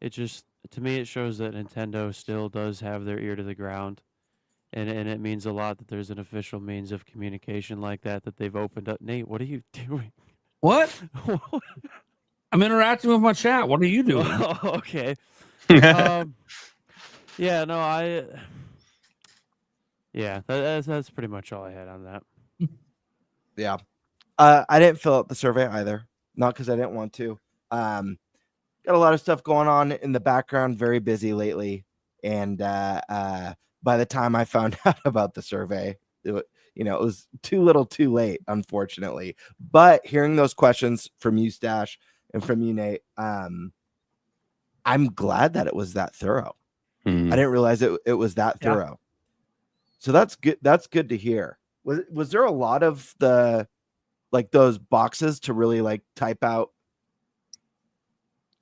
It just, to me, it shows that Nintendo still does have their ear to the ground, and it means a lot that there's an official means of communication like that they've opened up. Nate, what are you doing? What? I'm interacting with my chat. What are you doing? Oh, okay. Yeah, no, that's pretty much all I had on that. Yeah. I didn't fill out the survey either. Not because I didn't want to. Got a lot of stuff going on in the background, very busy lately. And by the time I found out about the survey, it was too little too late, unfortunately. But hearing those questions from you, Stash, and from you, Nate, I'm glad that it was that thorough. I didn't realize it was that thorough. So that's good. That's good to hear. Was there a lot of the those boxes to really type out?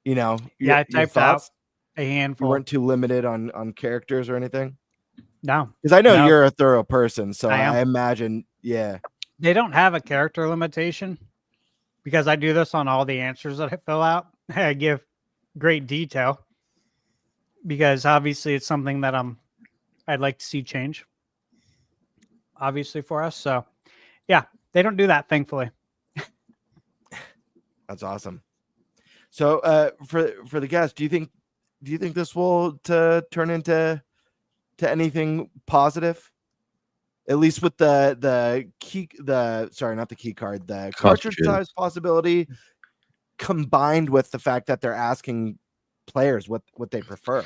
I typed out a handful. You weren't too limited on characters or anything. No, because I know you're a thorough person, so I am. I imagine, yeah. They don't have a character limitation because I do this on all the answers that I fill out. I give great detail because obviously it's something that I'd like to see change. Obviously for us, so yeah, they don't do that, thankfully. That's awesome. So, for the guests, do you think this will turn into anything positive? At least with the cartridge size possibility, combined with the fact that they're asking players what they prefer.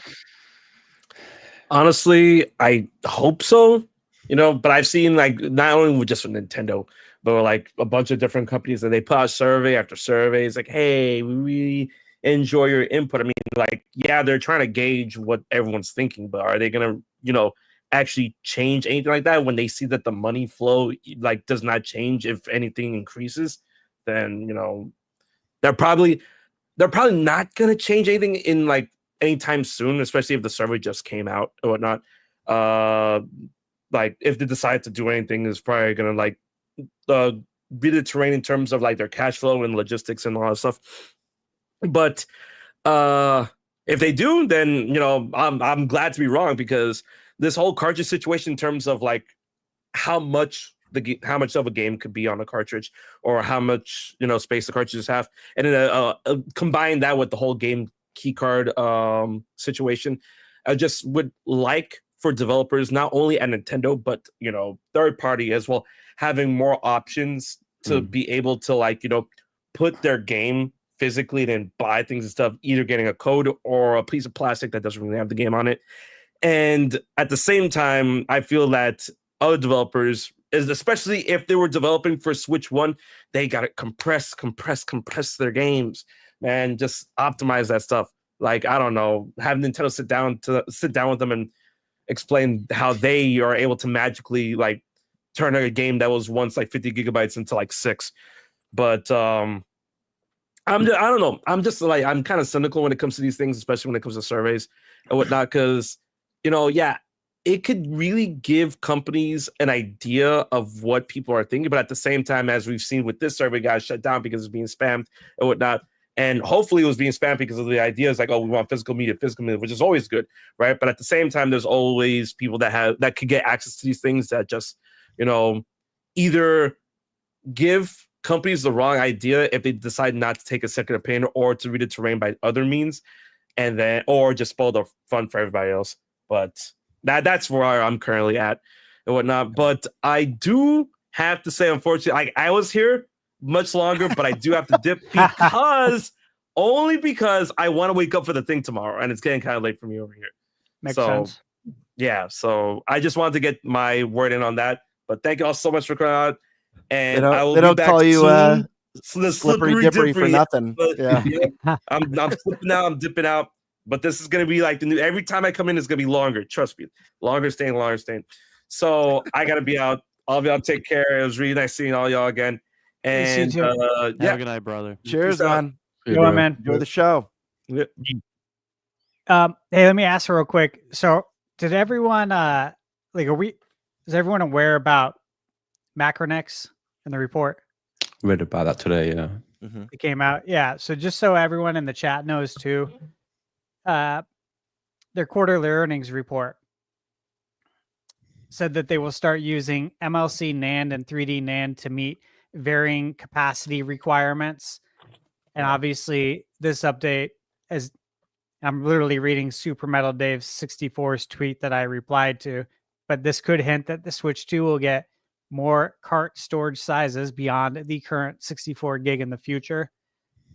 Honestly, I hope so. But I've seen not only with just with Nintendo, but like a bunch of different companies that they put out survey after surveys, like, hey, we really enjoy your input. I mean, yeah, they're trying to gauge what everyone's thinking, but are they gonna, actually change anything like that when they see that the money flow does not change? If anything increases, then they're probably not gonna change anything in anytime soon, especially if the survey just came out or whatnot. If they decide to do anything, is probably gonna be the terrain in terms of their cash flow and logistics and all that stuff. But if they do, then I'm glad to be wrong, because this whole cartridge situation in terms of how much of a game could be on a cartridge, or how much space the cartridges have, and then combine that with the whole game key card situation, I just would like for developers, not only at Nintendo, but third party as well, having more options to be able to put their game physically, then buy things and stuff, either getting a code or a piece of plastic that doesn't really have the game on it. And at the same time, I feel that other developers, especially if they were developing for Switch 1, they got to compress their games, man. Just optimize that stuff. I don't know, have Nintendo sit down with them and explain how they are able to magically turn a game that was once 50 gigabytes into 6. But I don't know. I'm just I'm kind of cynical when it comes to these things, especially when it comes to surveys and whatnot, because it could really give companies an idea of what people are thinking. But at the same time, as we've seen with this survey, got shut down because it's being spammed and whatnot. And hopefully it was being spammed because of the ideas we want physical media, which is always good, right? But at the same time, there's always people that could get access to these things that just, either give companies the wrong idea if they decide not to take a second opinion or to read the terrain by other means, and then or just spoil the fun for everybody else. But that's where I'm currently at and whatnot. But I do have to say, unfortunately, I was here much longer, but I do have to dip only because I want to wake up for the thing tomorrow, and it's getting kind of late for me over here. Makes sense. Yeah, so I just wanted to get my word in on that. But thank you all so much for coming out. And I will they be don't back call you soon. The slippery dippery for nothing. But, Yeah. I'm slipping out. I'm dipping out. But this is gonna be like the new. Every time I come in, it's gonna be longer. Trust me, longer staying. So I gotta be out. All of y'all take care. It was really nice seeing all y'all again. And Have a good night, brother. Cheers, Peace out. man. Go on, man. Enjoy the show. Hey, let me ask real quick. So, did everyone is everyone aware about Macronex in the report? Read about that today, yeah. It came out. Yeah. So just so everyone in the chat knows too, their quarterly earnings report said that they will start using MLC NAND and 3D NAND to meet varying capacity requirements. And obviously this update, as I'm literally reading Super Metal Dave 64's tweet that I replied to, but this could hint that the Switch 2 will get more cart storage sizes beyond the current 64 gig in the future,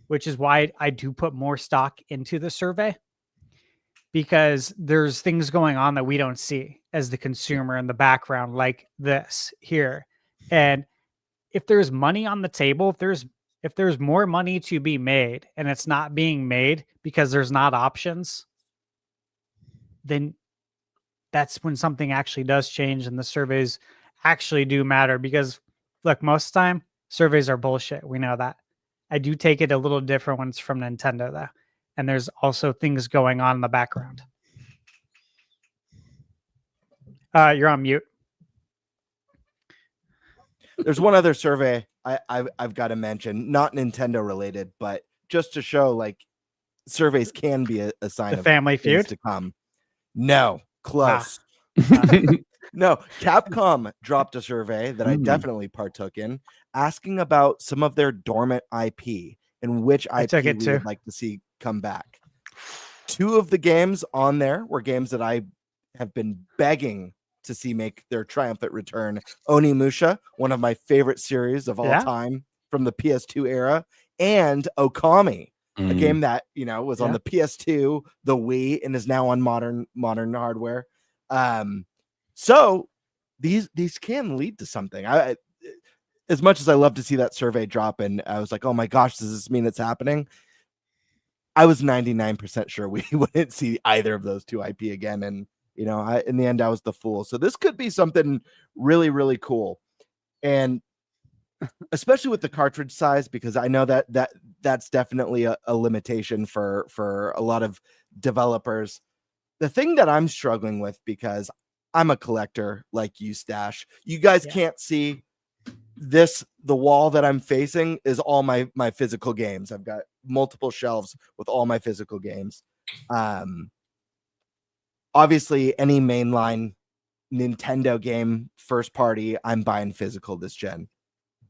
which is why I do put more stock into the survey, because there's things going on that we don't see as the consumer in the background, like this here. And if there's money on the table, if there's more money to be made and it's not being made because there's not options, then that's when something actually does change and the surveys actually do matter. Because look, most time surveys are bullshit. We know that. I do take it a little different when it's from Nintendo though. And there's also things going on in the background. You're on mute. There's one other survey I've got to mention, not Nintendo related, but just to show like surveys can be a sign The of Family things Feud? to come. No, close. No, Capcom dropped a survey that I definitely partook in, asking about some of their dormant IP and which IP we would like to see come back. Two of the games on there were games that I have been begging to see make their triumphant return. Onimusha, one of my favorite series of all time from the PS2 era, and Okami, a game that was on the PS2, the Wii, and is now on modern hardware. So these can lead to something. I as much as I love to see that survey drop, and I was like, oh my gosh, does this mean it's happening? I was 99% sure we wouldn't see either of those two IP again, and in the end, I was the fool. So this could be something really, really cool, and especially with the cartridge size, because I know that's definitely a limitation for a lot of developers. The thing that I'm struggling with, because I'm a collector like you, Stash. You guys can't see this. The wall that I'm facing is all my physical games. I've got multiple shelves with all my physical games. Obviously, any mainline Nintendo game, first party, I'm buying physical this gen.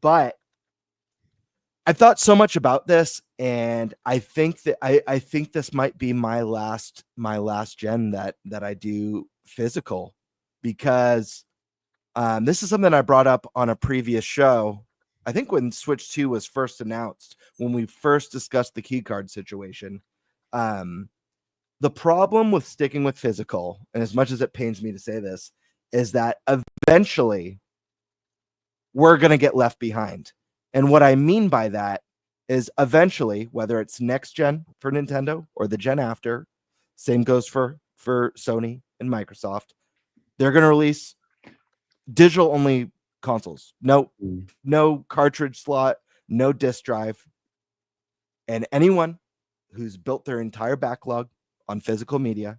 But I thought so much about this, and I think that I think this might be my last gen that I do physical, because this is something I brought up on a previous show. I think when Switch 2 was first announced, when we first discussed the keycard situation. The problem with sticking with physical, and as much as it pains me to say this, is that eventually we're going to get left behind. And what I mean by that is eventually, whether it's next gen for Nintendo or the gen after, same goes for Sony and Microsoft, they're going to release digital only consoles. No cartridge slot, no disc drive. And anyone who's built their entire backlog on physical media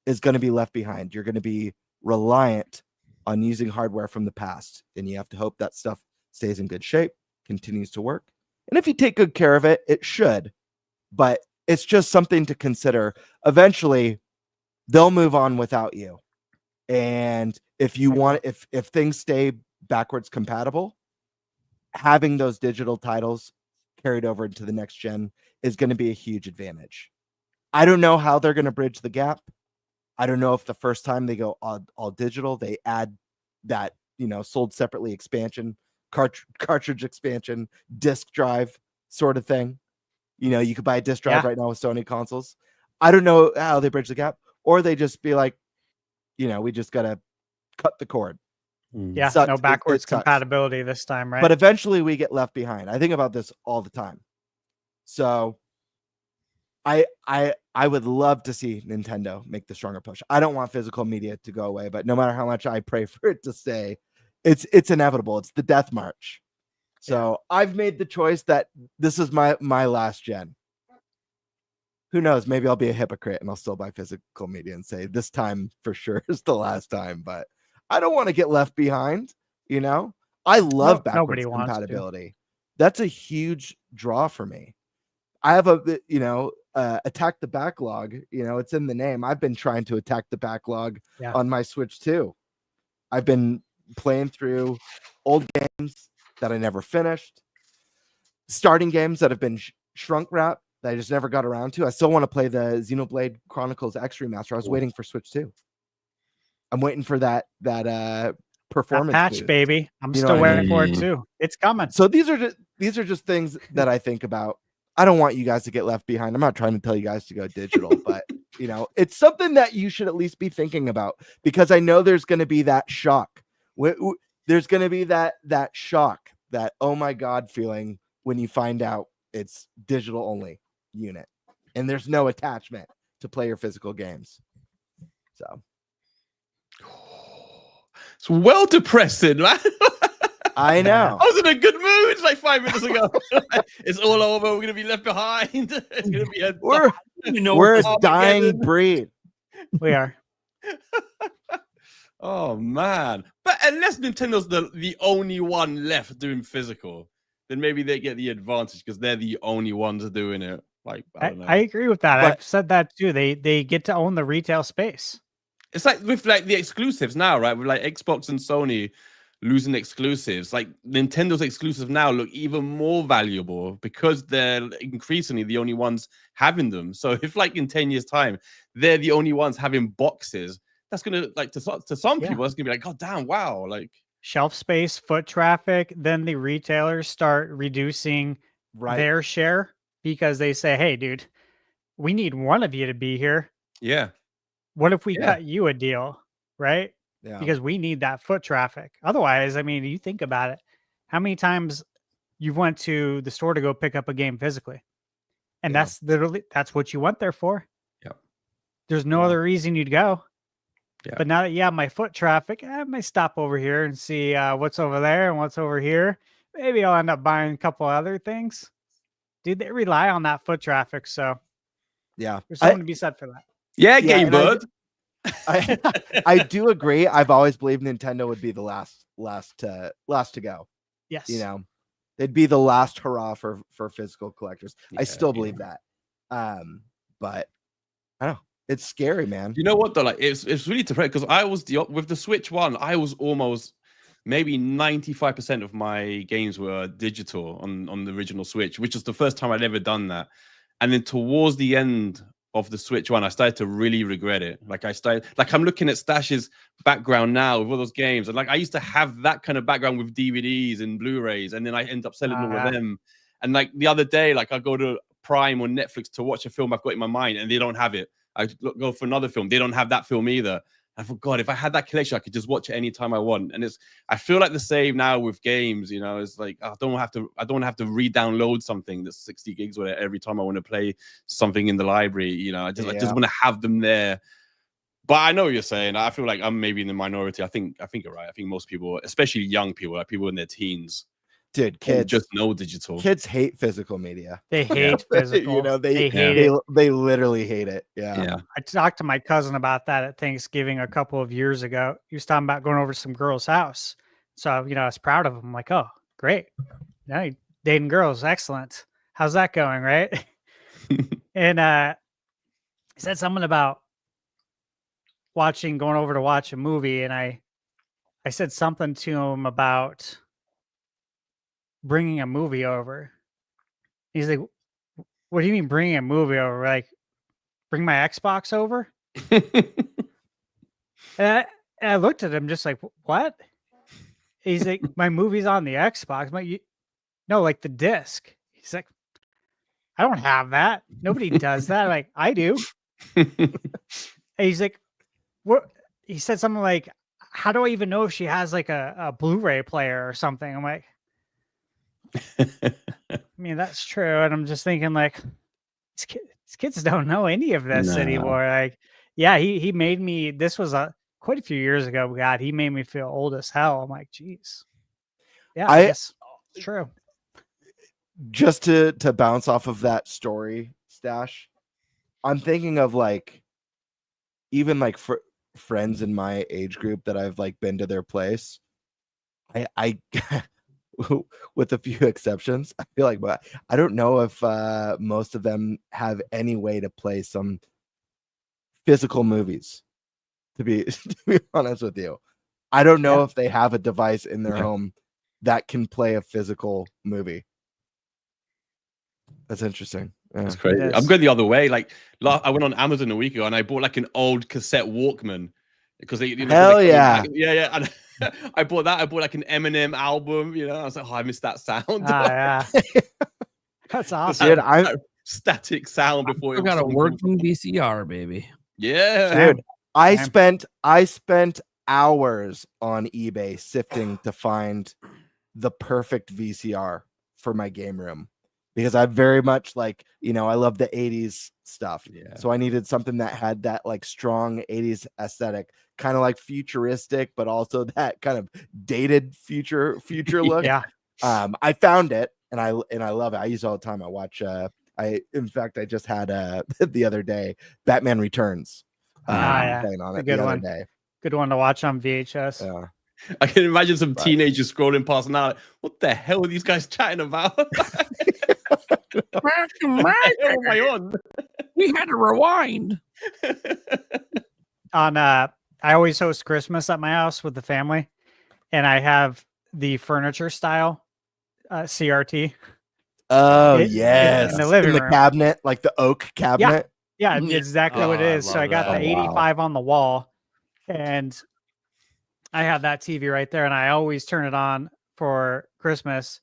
is going to be left behind. You're going to be reliant on using hardware from the past, and you have to hope that stuff stays in good shape, continues to work. And if you take good care of it, it should. But it's just something to consider. Eventually, they'll move on without you. And if you want, if things stay backwards compatible, having those digital titles carried over into the next gen is going to be a huge advantage. I don't know how they're going to bridge the gap. I don't know if the first time they go all digital, they add that, sold separately expansion, cartridge expansion, disk drive sort of thing. You could buy a disk drive right now with Sony consoles. I don't know how they bridge the gap, or they just be like, we just got to cut the cord. Yeah, Sucks. no backwards It sucks. compatibility this time, right? But eventually we get left behind. I think about this all the time. So I would love to see Nintendo make the stronger push. I don't want physical media to go away, but no matter how much I pray for it to stay, it's inevitable. It's the death march. So I've made the choice that this is my last gen. Who knows? Maybe I'll be a hypocrite and I'll still buy physical media and say this time for sure is the last time, but I don't want to get left behind. I love backwards compatibility. That's a huge draw for me. I have attack the backlog. It's in the name. I've been trying to attack the backlog on my Switch too. I've been playing through old games that I never finished, starting games that have been shrunk wrap that I just never got around to. I still want to play the Xenoblade Chronicles X Remaster. I was waiting for Switch 2. I'm waiting for that performance patch, boost. baby. I'm still waiting for it too. It's coming. So these are just things that I think about. I don't want you guys to get left behind. I'm not trying to tell you guys to go digital, but it's something that you should at least be thinking about, because I know there's going to be that shock. There's going to be that shock, that oh my god feeling when you find out it's digital only unit and there's no attachment to play your physical games. So it's well depressing, man. I know. I was in a good mood like 5 minutes ago. It's all over. We're gonna be left behind. It's gonna be we're a dying breed. We are. Oh man! But unless Nintendo's the only one left doing physical, then maybe they get the advantage because they're the only ones doing it. Like I don't know. I agree with that. But I've said that too. They get to own the retail space. It's like with like the exclusives now, right? With like Xbox and Sony losing exclusives, like Nintendo's exclusives now look even more valuable because they're increasingly the only ones having them. So if like in 10 years' time, they're the only ones having boxes, that's gonna like to some people, that's gonna be like, oh damn, wow, like Shelf space, foot traffic. Then the retailers start reducing their share because they say, hey, dude, we need one of you to be here. Yeah. What if we cut you a deal, right? Yeah. Because we need that foot traffic. Otherwise, I mean, you think about it, how many times you went to the store to go pick up a game physically, and that's literally what you went there for. Yeah. There's no other reason you'd go. Yeah. But now that you have my foot traffic, I may stop over here and see what's over there and what's over here. Maybe I'll end up buying a couple other things. Dude, they rely on that foot traffic, so yeah, there's something to be said for that. Yeah, GameBird. I do agree. I've always believed Nintendo would be the last to go. Yes. They'd be the last hurrah for physical collectors. I still believe that. But I don't know. It's scary, man. You know what though? Like it's really depressing because I was with the Switch One, I was almost maybe 95% of my games were digital on the original Switch, which is the first time I'd ever done that. And then towards the end of the Switch One, I started to really regret it. I'm looking at Stash's background now with all those games, and like I used to have that kind of background with DVDs and Blu-rays, and then I end up selling all of them. And like the other day, like I go to Prime or Netflix to watch a film I've got in my mind, and they don't have it. I go for another film, they don't have that film either. I forgot if I had that collection, I could just watch it anytime I want. And I feel like the same now with games. It's like I don't have to re-download something that's 60 gigs or every time I want to play something in the library. I just want to have them there. But I know what you're saying. I feel like I'm maybe in the minority. I think you're right. I think most people, especially young people, like people in their teens, dude, kids just know digital. Kids hate physical media. They hate physical. They hate it. They literally hate it. Yeah. I talked to my cousin about that at Thanksgiving a couple of years ago. He was talking about going over to some girl's house. So, I was proud of him. I'm like, oh, great. Now you're dating girls. Excellent. How's that going? Right. And he said something about going over to watch a movie. And I said something to him about bringing a movie over. He's like, what do you mean bringing a movie over? Like, bring my Xbox over? And I looked at him just like, what? He's like, my movie's on the Xbox. No, like the disc. He's like, I don't have that. Nobody does that. I'm like, I do. And he's like, what? He said something like, how do I even know if she has like a Blu-ray player or something? I'm like, I mean, that's true. And I'm just thinking like, these kids don't know any of this anymore. Like, yeah, he made me, this was quite a few years ago. God, he made me feel old as hell. I'm like, geez. Yeah, I guess it's true. Just to bounce off of that story, Stash, I'm thinking of like, even like friends in my age group that I've like been to their place. I with a few exceptions, I feel like, but I don't know if most of them have any way to play some physical movies. To be honest with you, I don't know if they have a device in their home that can play a physical movie. That's interesting. That's crazy. I'm going the other way. Like, I went on Amazon a week ago and I bought like an old cassette Walkman because they, hell yeah, yeah. And I bought that. I bought like an Eminem album. I was like, oh, I missed that sound. Yeah. That's awesome. Dude, that static sound before I've got a working VCR, baby. Yeah, dude. I spent hours on eBay sifting to find the perfect VCR for my game room because I very much like, I love the 80s stuff. Yeah. So I needed something that had that like strong 80s aesthetic, kind of like futuristic, but also that kind of dated future look. Yeah. I found it and I love it. I use it all the time. I watch in fact I just had the other day Batman Returns. Playing on it good the one. other day. Good one to watch on VHS. Yeah. I can imagine some teenagers scrolling past now. Like, what the hell are these guys chatting about? What am I on? We had to rewind. I always host Christmas at my house with the family, and I have the furniture style CRT. Oh yes, in the living room cabinet, like the oak cabinet. Yeah, exactly what it is. So I got the 85 on the wall, and I have that TV right there, and I always turn it on for Christmas.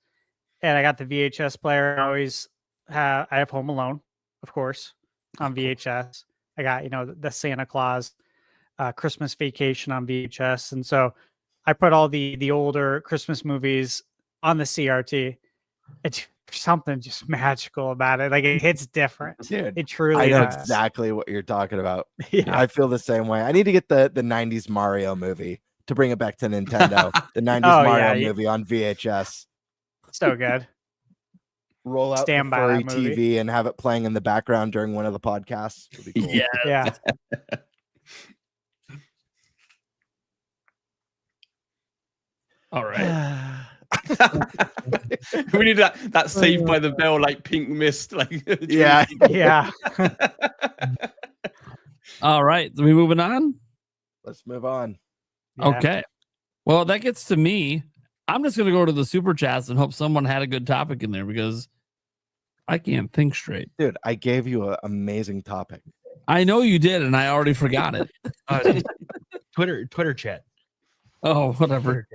And I got the VHS player. I have Home Alone, of course, on VHS. I got the Santa Claus Christmas Vacation on VHS, and so I put all the older Christmas movies on the CRT. It's something just magical about it. Like it hits different. Dude, it truly I know does. exactly what you're talking about. Yeah. I feel the same way. I need to get the 90s Mario movie to bring it back to Nintendo. The 90s Mario movie on VHS. So good. Roll out Stand the by furry that movie. TV and have it playing in the background during one of the podcasts. Would be cool. Yeah. All right. We need that Saved by the Bell, like pink mist, like yeah. All right, are we moving on? Let's move on. Yeah. Okay. Well, that gets to me. I'm just gonna go to the super chats and hope someone had a good topic in there because I can't think straight. Dude, I gave you an amazing topic. I know you did, and I already forgot it. Twitter chat. Oh, whatever.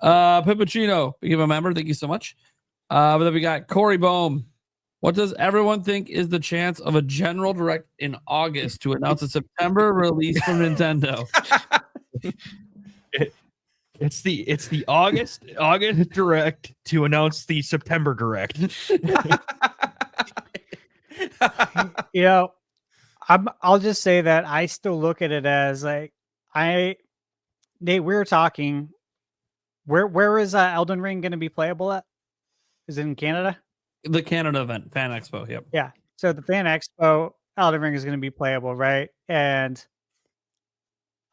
Pippuccino, became a member. Thank you so much. But then we got Corey Bohm. What does everyone think is the chance of a general direct in August to announce a September release from Nintendo? It's the August direct to announce the September direct. I'll just say that I still look at it as like Nate, we were talking. Where is Elden Ring going to be playable at? Is it in Canada? The Canada event, Fan Expo. Yep. Yeah. So the Fan Expo, Elden Ring is going to be playable, right? And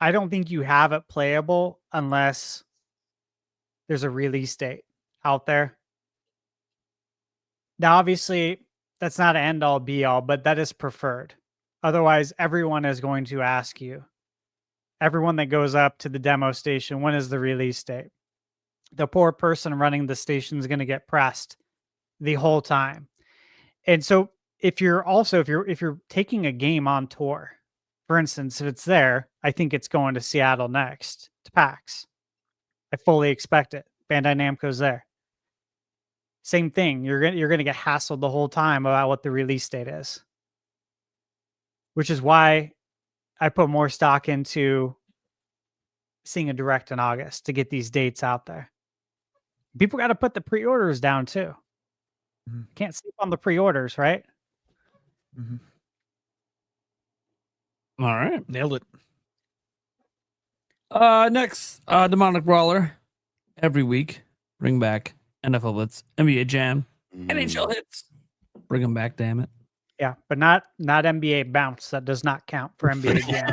I don't think you have it playable unless there's a release date out there. Now, obviously, that's not an end all be all, but that is preferred. Otherwise, everyone is going to ask you. Everyone that goes up to the demo station, when is the release date? the poor person running the station is going to get pressed the whole time. And so if you're taking a game on tour, for instance, if it's there, I think it's going to Seattle next to PAX. I fully expect it. Bandai Namco's there. Same thing. You're gonna get hassled the whole time about what the release date is, which is why I put more stock into seeing a direct in August to get these dates out there. People got to put the pre-orders down too. Can't sleep on the pre-orders, right? All right. Nailed it. Next, Demonic Brawler. Every week, bring back NFL Blitz, NBA Jam, NHL hits. Bring them back, damn it. Yeah, but not NBA Bounce. That does not count for NBA Jam.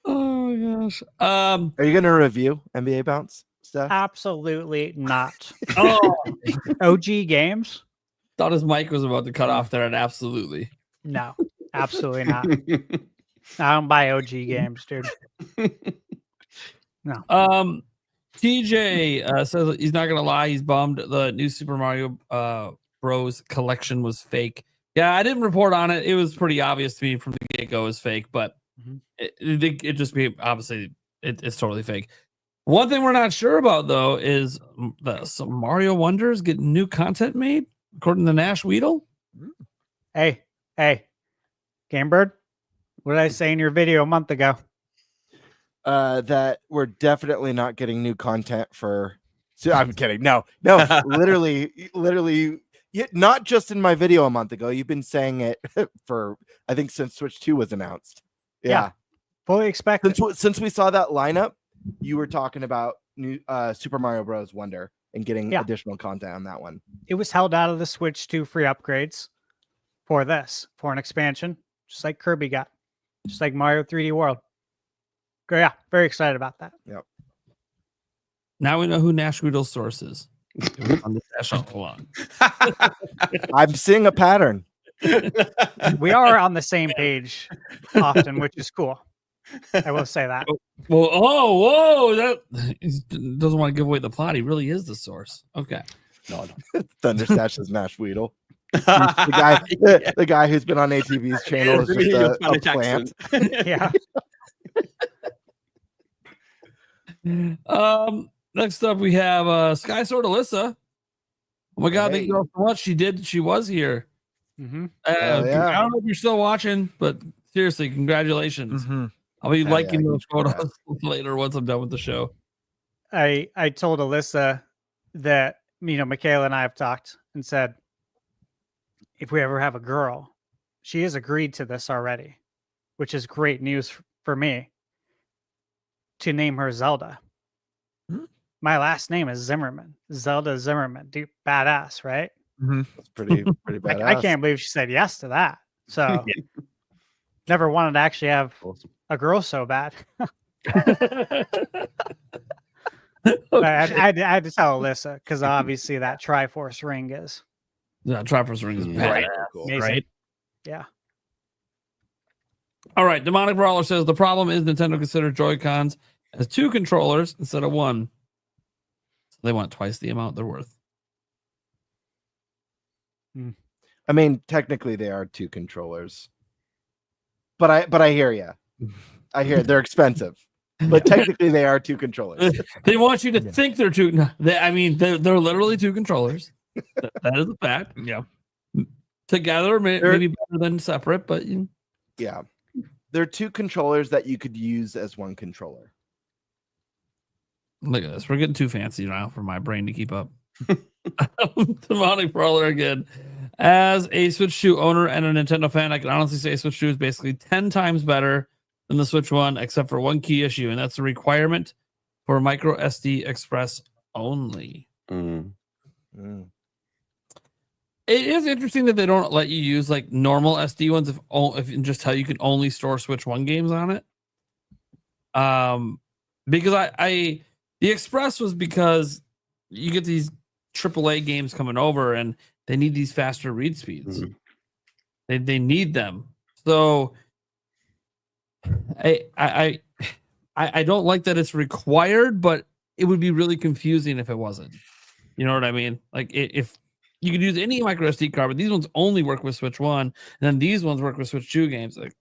Oh gosh. Are you going to review NBA Bounce stuff? Absolutely not. Oh, OG games? thought his mic was about to cut off there, and absolutely. No, absolutely not. I don't buy OG games, dude. No. TJ says he's not gonna lie, he's bummed the new Super Mario Bros. Collection was fake. Yeah, I didn't report on it. It was pretty obvious to me from the get-go it was fake, but it just be obviously it's totally fake. One thing we're not sure about though is some Mario Wonders getting new content made, according to Nash Weedle. Hey, GameBird, what did I say in your video a month ago? That we're definitely not getting new content for. So I'm kidding. No, literally, not just in my video a month ago. You've been saying it for, I think, since Switch 2 was announced. Yeah. Fully expected. Since we saw that lineup, you were talking about new Super Mario Bros. Wonder and getting additional content on that one. It was held out of the Switch 2 free upgrades for an expansion, just like Kirby got, just like Mario 3D World. Yeah, very excited about that. Yep. Now we know who Nash Weedle's source is. On the Dash all along. I'm seeing a pattern. We are on the same page often, which is cool. I will say that. Well, whoa, that he doesn't want to give away the plot. He really is the source. Okay. No. ThunderStash is Nash Weedle. The guy who's been on ATV's channel is just a plant. Yeah. Next up we have Sky Sword Alyssa. Oh my god, thank you all so much. She was here. Mm-hmm. I don't know if you're still watching, but seriously, congratulations. Mm-hmm. I'll be liking those photos later once I'm done with the show. I told Alyssa that Michaela and I have talked and said if we ever have a girl, she has agreed to this already, which is great news for me, to name her Zelda. My last name is Zimmerman. Zelda Zimmerman. Dude, badass, right? That's pretty badass. I can't believe she said yes to that. So never wanted to actually have a girl so bad. I had to tell Alyssa because obviously that Triforce ring is. Yeah, Triforce ring is badass, right? Yeah. All right, Demonic Brawler says the problem is Nintendo considered Joy-Cons as 2 controllers instead of 1. So they want twice the amount they're worth. I mean, technically they are 2 controllers. But I hear you. I hear they're expensive. But technically they are 2 controllers. They want you to think they're 2. No, they're literally 2 controllers. That is a fact. Yeah. Together maybe better than separate, but yeah. They're 2 controllers that you could use as 1 controller. Look at this. We're getting too fancy now for my brain to keep up. Demonic Brawler again. As a Switch 2 owner and a Nintendo fan, I can honestly say Switch 2 is basically 10 times better than the Switch 1, except for one key issue, and that's the requirement for micro SD Express only. It is interesting that they don't let you use like normal SD ones if just how you can only store Switch 1 games on it. Because the Express was because you get these AAA games coming over and they need these faster read speeds. They need them. So I I don't like that it's required, but it would be really confusing if it wasn't. You know what I mean? Like if you could use any micro SD card, but these ones only work with Switch 1, and then these ones work with Switch 2 games. Like,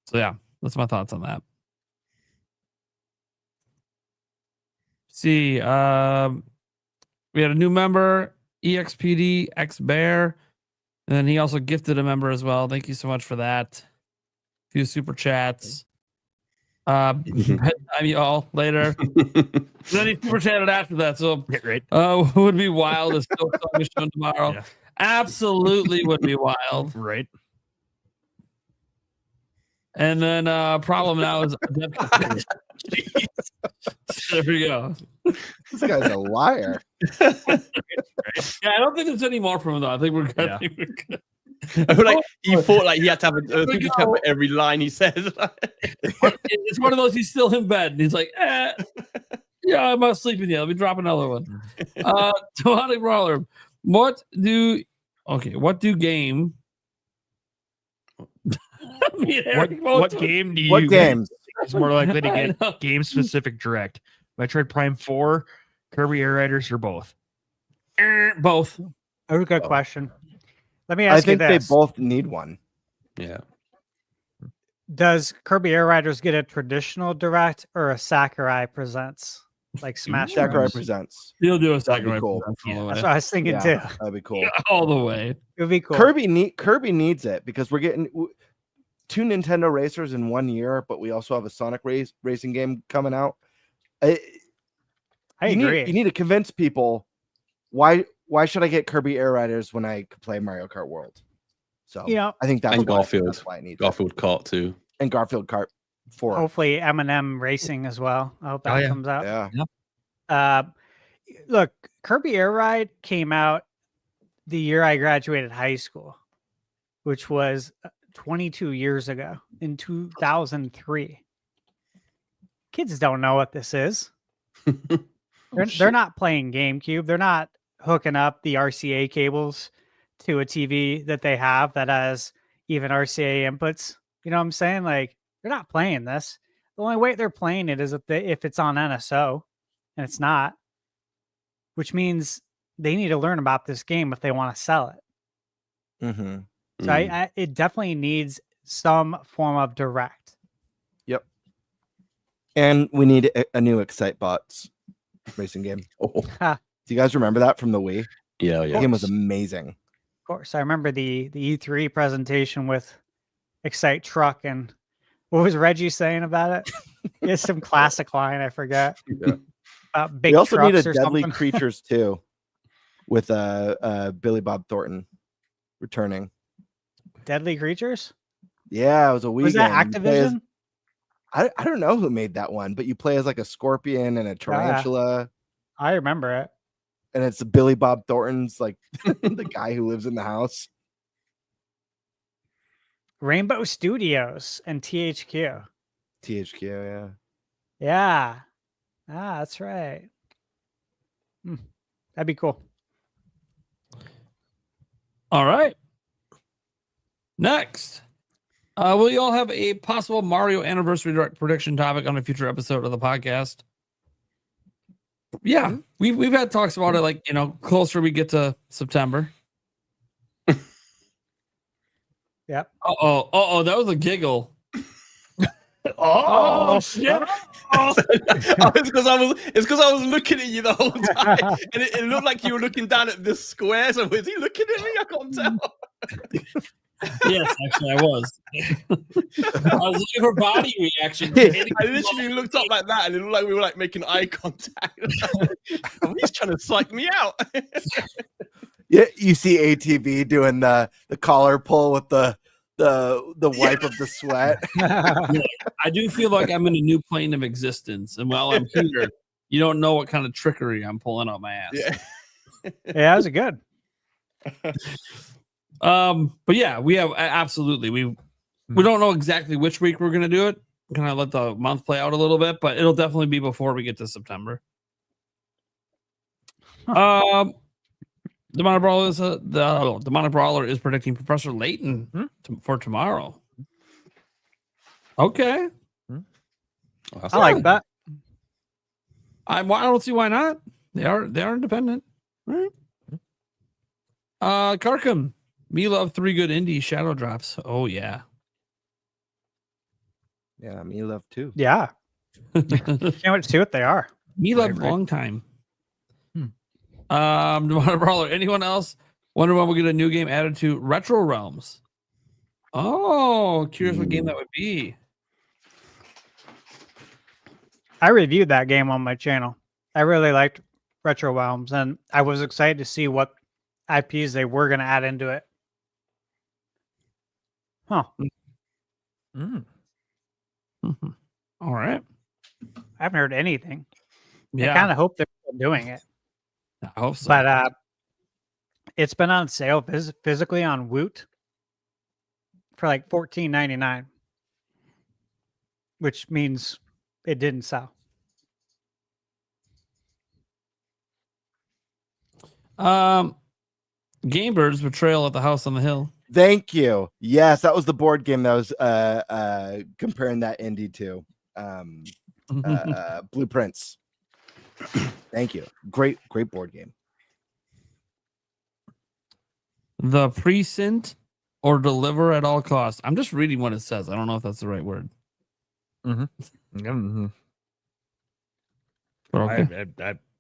so yeah, that's my thoughts on that. See, we had a new member, EXPD X Bear, and then he also gifted a member as well. Thank you so much for that. A few super chats. I mean, all later. Then he super chatted after that. So, Right. would be wild if still is shown tomorrow. Yeah. Absolutely would be wild. Right. And then problem now is there we go. This guy's a liar. Yeah, I don't think there's any more from him though. I think we're good. Yeah. I think we're good. Like he thought like he had to have a super chat for every line he says. It's one of those. He's still in bed, and he's like, "Yeah, I'm not sleeping yet. Let me drop another one." Topic Roulette. What do game? What game do you? What games? It's more likely to I know. get game specific direct. Metroid Prime 4, Kirby Air Riders, or both? Both. Oh, good question. Let me I ask you think they this: both need one. Yeah. Does Kirby Air Riders get a traditional direct or a Sakurai Presents like Smash Sakurai Bros? Presents. He'll do a That'd be Sakurai cool. Presents all the way. That's what I was thinking Yeah, too. that'd be cool. All the way. It would be cool. Kirby needs it because we're getting two Nintendo racers in 1 year, but we also have a Sonic racing game coming out. I agree. You need to convince people why should I get Kirby Air Riders when I could play Mario Kart World? So I think that's and Garfield. That's why I need Garfield Kart too. and Garfield Kart 4. Hopefully M&M Racing as well. I hope that comes out. Yeah. Look, Kirby Air Ride came out the year I graduated high school, which was 22 years ago in 2003. Kids don't know what this is. They're not playing GameCube. They're not hooking up the RCA cables to a TV that they have that has even RCA inputs. You know what I'm saying? Like, they're not playing this. The only way they're playing it is if it's on NSO, and it's not, which means they need to learn about this game if they want to sell it. Mm-hmm. So it definitely needs some form of direct. Yep. And we need a new Excitebots racing game. Do you guys remember that from the Wii? Yeah, The game was amazing. Of course, I remember the E3 presentation with Excite Truck, and what was Reggie saying about it? It's some classic line, I forget. Yeah. Big We also need a trucks or Deadly something. Creatures too, with Billy Bob Thornton returning. Deadly Creatures? Yeah, it was a Wii Was that game. You play as- Activision? I don't know who made that one, but you play as like a scorpion and a tarantula. I remember it. And it's Billy Bob Thornton's like the guy who lives in the house. Rainbow Studios and THQ. THQ, yeah. Yeah. That's right. That'd be cool. All right. Next, will you all have a possible Mario anniversary direct prediction topic on a future episode of the podcast? Yeah, we've had talks about it, like, closer we get to September. Yep. Oh, that was a giggle. Shit. It's because I was looking at you the whole time, and it looked like you were looking down at this square. So was he looking at me? I can't tell. Yes, actually, I was. I was looking for body reaction. I literally looked up like that, and it looked like we were like making eye contact. He's trying to psych me out. Yeah, you see ATV doing the collar pull with the wipe of the sweat. Yeah, I do feel like I'm in a new plane of existence, and while I'm here, you don't know what kind of trickery I'm pulling out my ass. Yeah, that was good. But yeah, we have absolutely we don't know exactly which week we're gonna do it. Kind of let the month play out a little bit, but it'll definitely be before we get to September. Demonic Brawler is predicting Professor Layton for tomorrow. Okay. I like that. I don't see why not. They are independent. Right. Karkum. Me love 3 good indie shadow drops. Oh yeah. Yeah, me love too. Yeah. Can't wait to see what they are. Me love long time. Demonic Brawler. Anyone else wonder when we'll get a new game added to Retro Realms? Oh, curious what game that would be. I reviewed that game on my channel. I really liked Retro Realms, and I was excited to see what IPs they were going to add into it. Huh. All right. I haven't heard anything. Yeah. I kind of hope they're still doing it. I hope so. But it's been on sale physically on Woot for like $14.99, which means it didn't sell. GameBird's Betrayal at the House on the Hill. Thank you. Yes, that was the board game that was comparing that indie to Blueprints. Thank you. Great board game. The Precinct or Deliver at all costs. I'm just reading what it says. I don't know if that's the right word. Okay.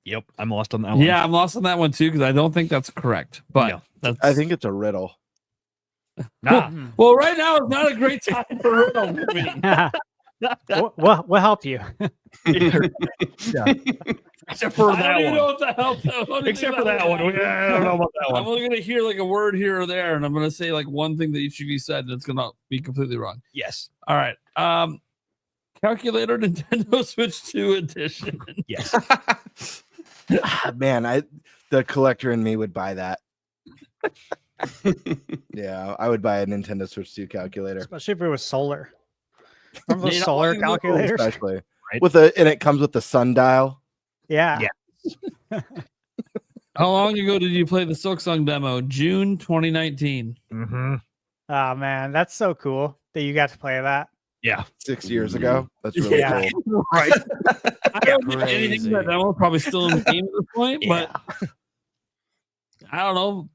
Yep, I'm lost on that one. Yeah, I'm lost on that one too because I don't think that's correct. But that's... I think it's a riddle. Well, right now it's not a great time for riddle. We'll help you. Except for that one. Know what the hell, except for that one. I don't know about that one. I'm only going to hear like a word here or there, and I'm going to say like one thing that each of you said that's going to be completely wrong. Yes. All right. Calculator Nintendo Switch 2 edition. Yes. Man, the collector in me would buy that. Yeah, I would buy a Nintendo Switch 2 calculator, especially if it was solar. Remember those solar calculators? Especially and it comes with the sundial. Yeah. How long ago did you play the Silksong demo? June 2019. Oh man, that's so cool that you got to play that. Yeah, 6 years ago. That's really cool. Right. I don't think anything that demo probably still in the game at this point, but I don't know.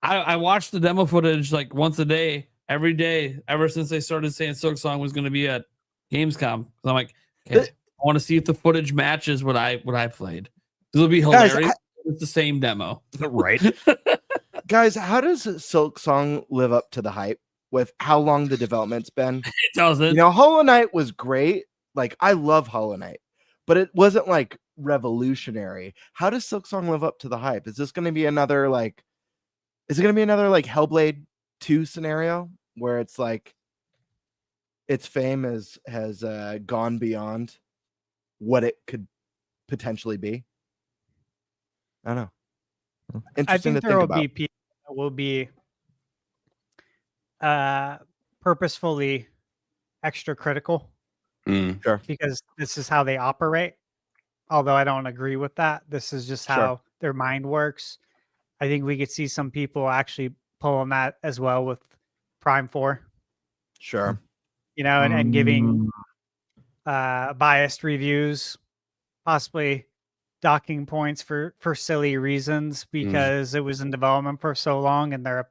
I watched the demo footage like once a day, every day, ever since they started saying Silksong was going to be at Gamescom. So I'm like, okay, I want to see if the footage matches what I played. It'll be hilarious. It's the same demo, right? Guys, how does Silksong live up to the hype with how long the development's been? It doesn't. You know, Hollow Knight was great. Like, I love Hollow Knight, but it wasn't like revolutionary. How does Silksong live up to the hype? Is this going to be another like? Is it going to be another like Hellblade 2 scenario where it's like its fame has gone beyond what it could potentially be? I don't know. Interesting I think there will be people that will be purposefully extra critical Sure. because this is how they operate. Although I don't agree with that. This is just how their mind works. I think we could see some people actually pulling that as well with Prime 4. Sure. You know, and giving biased reviews, possibly docking points for silly reasons because it was in development for so long and they're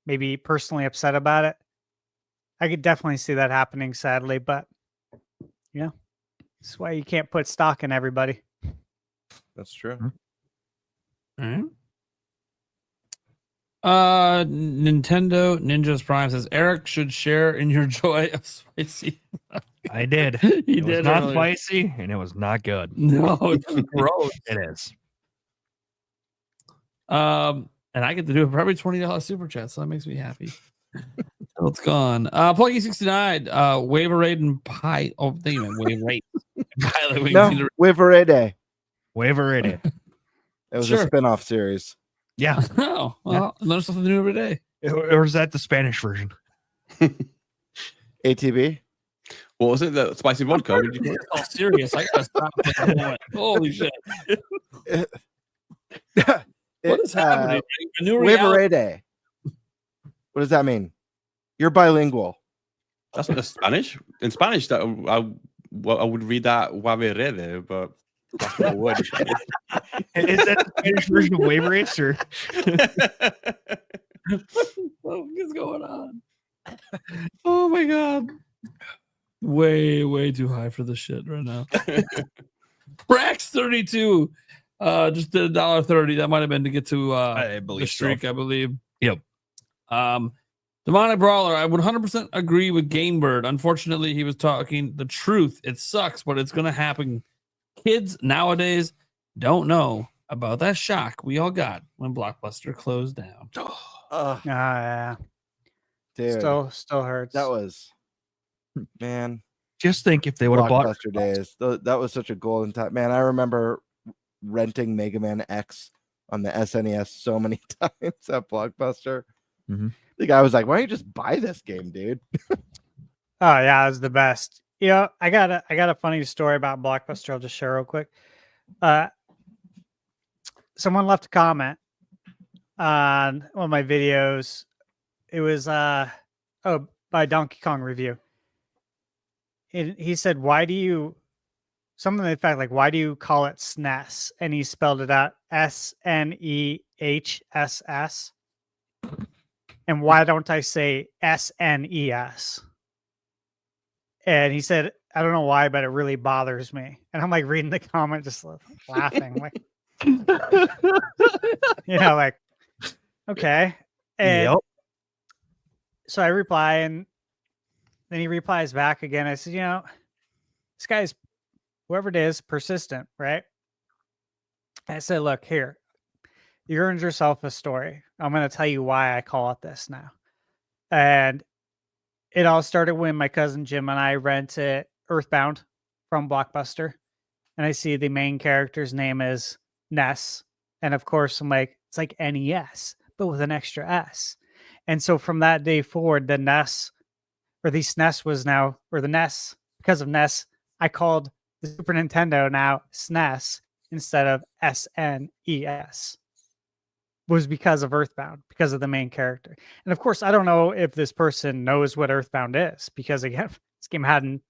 maybe personally upset about it. I could definitely see that happening, sadly, but you know, that's why you can't put stock in everybody. That's true. All right. Nintendo Ninjas Prime says Eric should share in your joy of spicy. I did. He it did was not earlier. spicy, and it was not good. No, it's gross. It is. And I get to do a probably $20 super chat, so that makes me happy. So it's gone. Pluggy69, Waiver Raid and Pie. Oh, thank you, man. Waiver Raid. No, Waverade. Waverade. It was a spin-off series. Yeah. Oh, well, learn something new every day. Or is that the Spanish version? ATB? What was it? The spicy vodka? What did you call it? Oh, serious. I gotta stop. Holy shit. What is happening? A new reality. Waverade. What does that mean? You're bilingual. That's not Spanish. In Spanish, that I would read that "waverede," but that's not a word. Is that the Spanish version of wave rates, or What is going on? Oh my god. Way too high for this shit right now. Brax 32 just did $1.30. That might have been to get to I believe the streak, so. I believe. Yep. Demonic Brawler, I would 100% agree with GameBird. Unfortunately, he was talking the truth. It sucks, but it's going to happen. Kids nowadays don't know about that shock we all got when Blockbuster closed down. Yeah. Dude, Still hurts. that was, man, Just think if they would have bought Blockbuster days. That was such a golden time, man. I remember renting Mega Man X on the SNES so many times at Blockbuster. Mhm. The guy was like, "Why don't you just buy this game, dude?" Oh yeah, it was the best. You know, I got a funny story about Blockbuster. I'll just share real quick. Someone left a comment on one of my videos. It was by Donkey Kong Review. He said, "Why do you?" Something to the fact like, "Why do you call it SNES?" And he spelled it out SNEHSS. And why don't I say SNES? And he said, "I don't know why, but it really bothers me." And I'm like reading the comment, just laughing, like, like, okay. And so I reply, and then he replies back again. I said, this guy's, whoever it is, persistent, right? I said, look, here, you earned yourself a story. I'm going to tell you why I call it this now. And it all started when my cousin Jim and I rented Earthbound from Blockbuster. And I see the main character's name is Ness. And of course, I'm like, it's like NES, but with an extra S. And so from that day forward, the NES, or the SNES was now, or the NES, because of NES, I called the Super Nintendo now SNES instead of SNES. Was because of Earthbound, because of the main character. And of course, I don't know if this person knows what Earthbound is, because again, this game hadn't,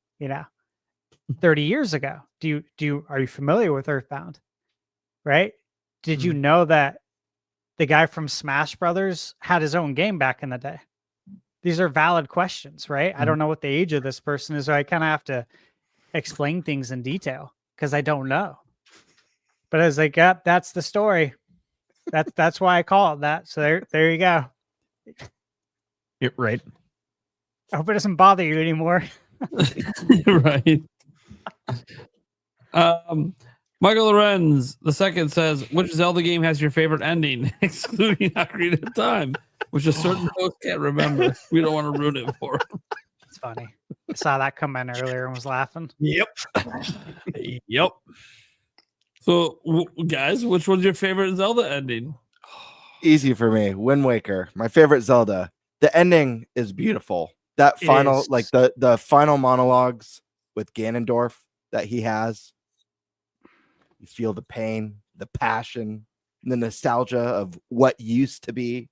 30 years ago. Are you familiar with Earthbound? Right? Did you know that the guy from Smash Brothers had his own game back in the day? These are valid questions, right? I don't know what the age of this person is, so I kind of have to explain things in detail because I don't know. But I was like, yep, that's the story. That's why I call it that. So there you go. You're right. I hope it doesn't bother you anymore. Right. Michael Lorenz II says, which Zelda game has your favorite ending, excluding Ocarina of Time, which a certain host can't remember. We don't want to ruin it for him. It's funny. I saw that come in earlier and was laughing. Yep. Yep. So, guys, which one's your favorite Zelda ending? Easy for me. Wind Waker, my favorite Zelda. The ending is beautiful. That final, like the final monologues with Ganondorf that he has. You feel the pain, the passion, the nostalgia of what used to be.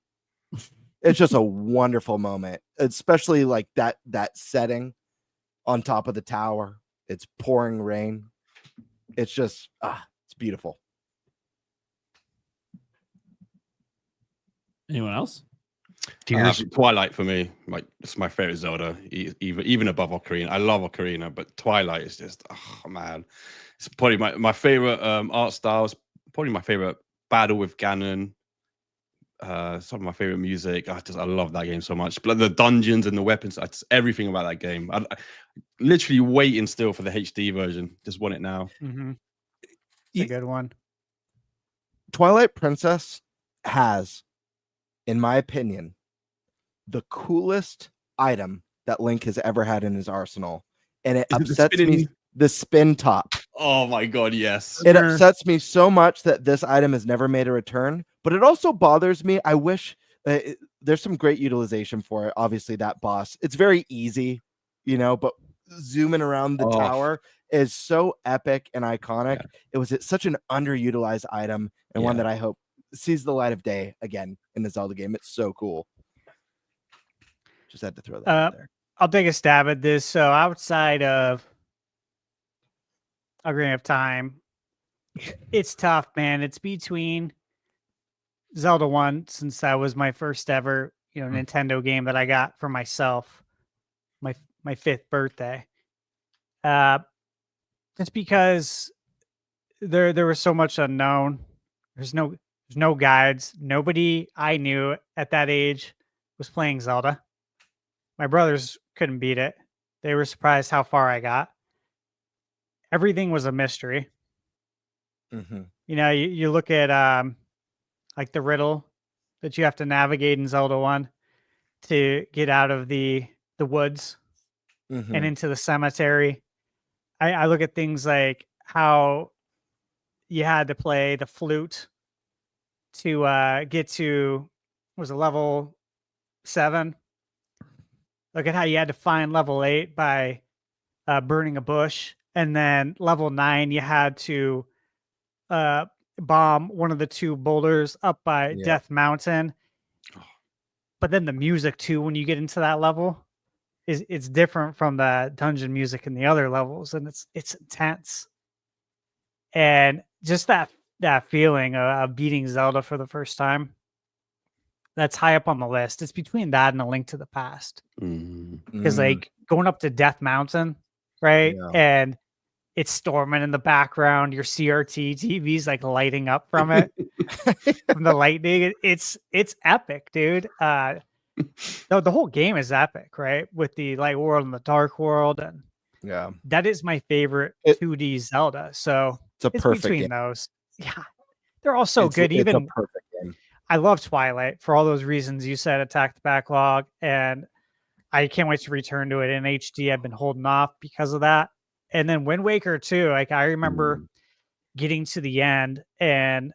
It's just a wonderful moment, especially like that setting on top of the tower. It's pouring rain. It's just it's beautiful. Anyone else? Twilight for me, like it's my favorite Zelda, even above Ocarina. I love Ocarina, but Twilight is just, oh man, it's probably my favorite art styles. Probably my favorite battle with Ganon. Some of my favorite music. I love that game so much. But the dungeons and the weapons, just everything about that game. I literally waiting still for the HD version. Just want it now. Mm-hmm. It's a good one. Twilight Princess has, in my opinion, the coolest item that Link has ever had in his arsenal. And it upsets me. The spin top. Oh my god, yes. It upsets me so much that this item has never made a return, but it also bothers me. I wish there's some great utilization for it. Obviously, that boss, it's very easy, but zooming around the tower is so epic and iconic. Yeah. It was such an underutilized item and one that I hope sees the light of day again in the Zelda game. It's so cool. Just had to throw that out there. I'll take a stab at this. So outside of Ocarina of Time, it's tough, man. It's between Zelda 1, since that was my first ever, Nintendo game that I got for myself, my 5th birthday. Just because there was so much unknown. There's no guides. Nobody I knew at that age was playing Zelda. My brothers couldn't beat it. They were surprised how far I got. Everything was a mystery. Mm-hmm. You look at like the riddle that you have to navigate in Zelda 1 to get out of the woods Mm-hmm. and into the cemetery. I look at things like how you had to play the flute to get to, was it level 7? Look at how you had to find level 8 by burning a bush. And then level 9, you had to bomb one of the 2 boulders up by Death Mountain. But then the music too, when you get into that level, it's different from the dungeon music in the other levels, and it's intense. And just that feeling of beating Zelda for the first time, that's high up on the list. It's between that and A Link to the Past. Because like going up to Death Mountain, right? Yeah. And it's storming in the background. Your CRT TV's like lighting up from it, from the lightning. It's epic, dude. The whole game is epic, right? With the light world and the dark world, and that is my favorite 2D Zelda. So it's a perfect between game. those. Yeah, they're all so good. It's Even a perfect game. I love Twilight for all those reasons you said. Attack the Backlog, and I can't wait to return to it in HD. I've been holding off because of that. And then Wind Waker too. Like I remember getting to the end and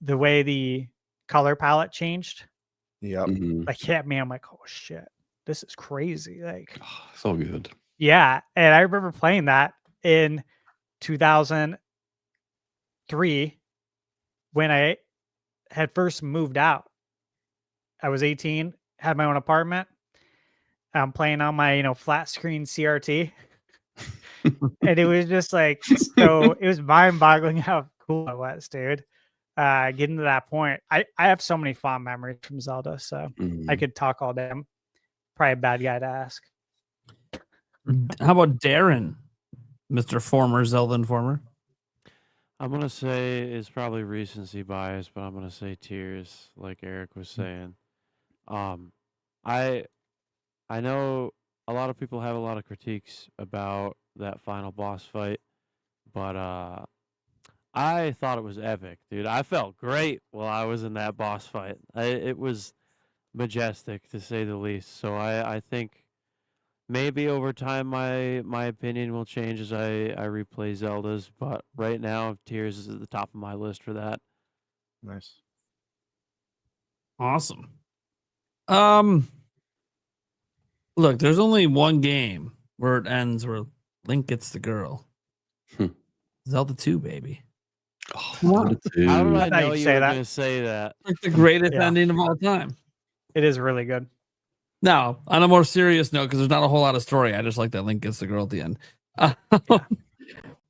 the way the color palette changed. Yeah. Like hit me. I'm like, oh shit, this is crazy. Like, so good. Yeah. And I remember playing that in 2003 when I had first moved out. I was 18, had my own apartment. I'm playing on my, flat screen CRT. And it was just like, so it was mind boggling how cool it was, dude. Getting to that point. I have so many fond memories from Zelda, so I could talk all day. I'm probably a bad guy to ask. How about Darren, Mr. Former Zelda Informer? I'm gonna say it's probably recency bias, but I'm gonna say Tears, like Eric was saying. I know a lot of people have a lot of critiques about that final boss fight, but I thought it was epic, dude. I felt great while I was in that boss fight. It was majestic, to say the least. So I think maybe over time my opinion will change as I replay Zeldas, but right now Tears is at the top of my list for that. Nice. Awesome. Look, there's only one game where it ends where Link gets the girl. Zelda 2, baby. Zelda 2. How did I know you were that? going to say that? Like the greatest ending of all time. It is really good. Now, on a more serious note, because there's not a whole lot of story, I just like that Link gets the girl at the end.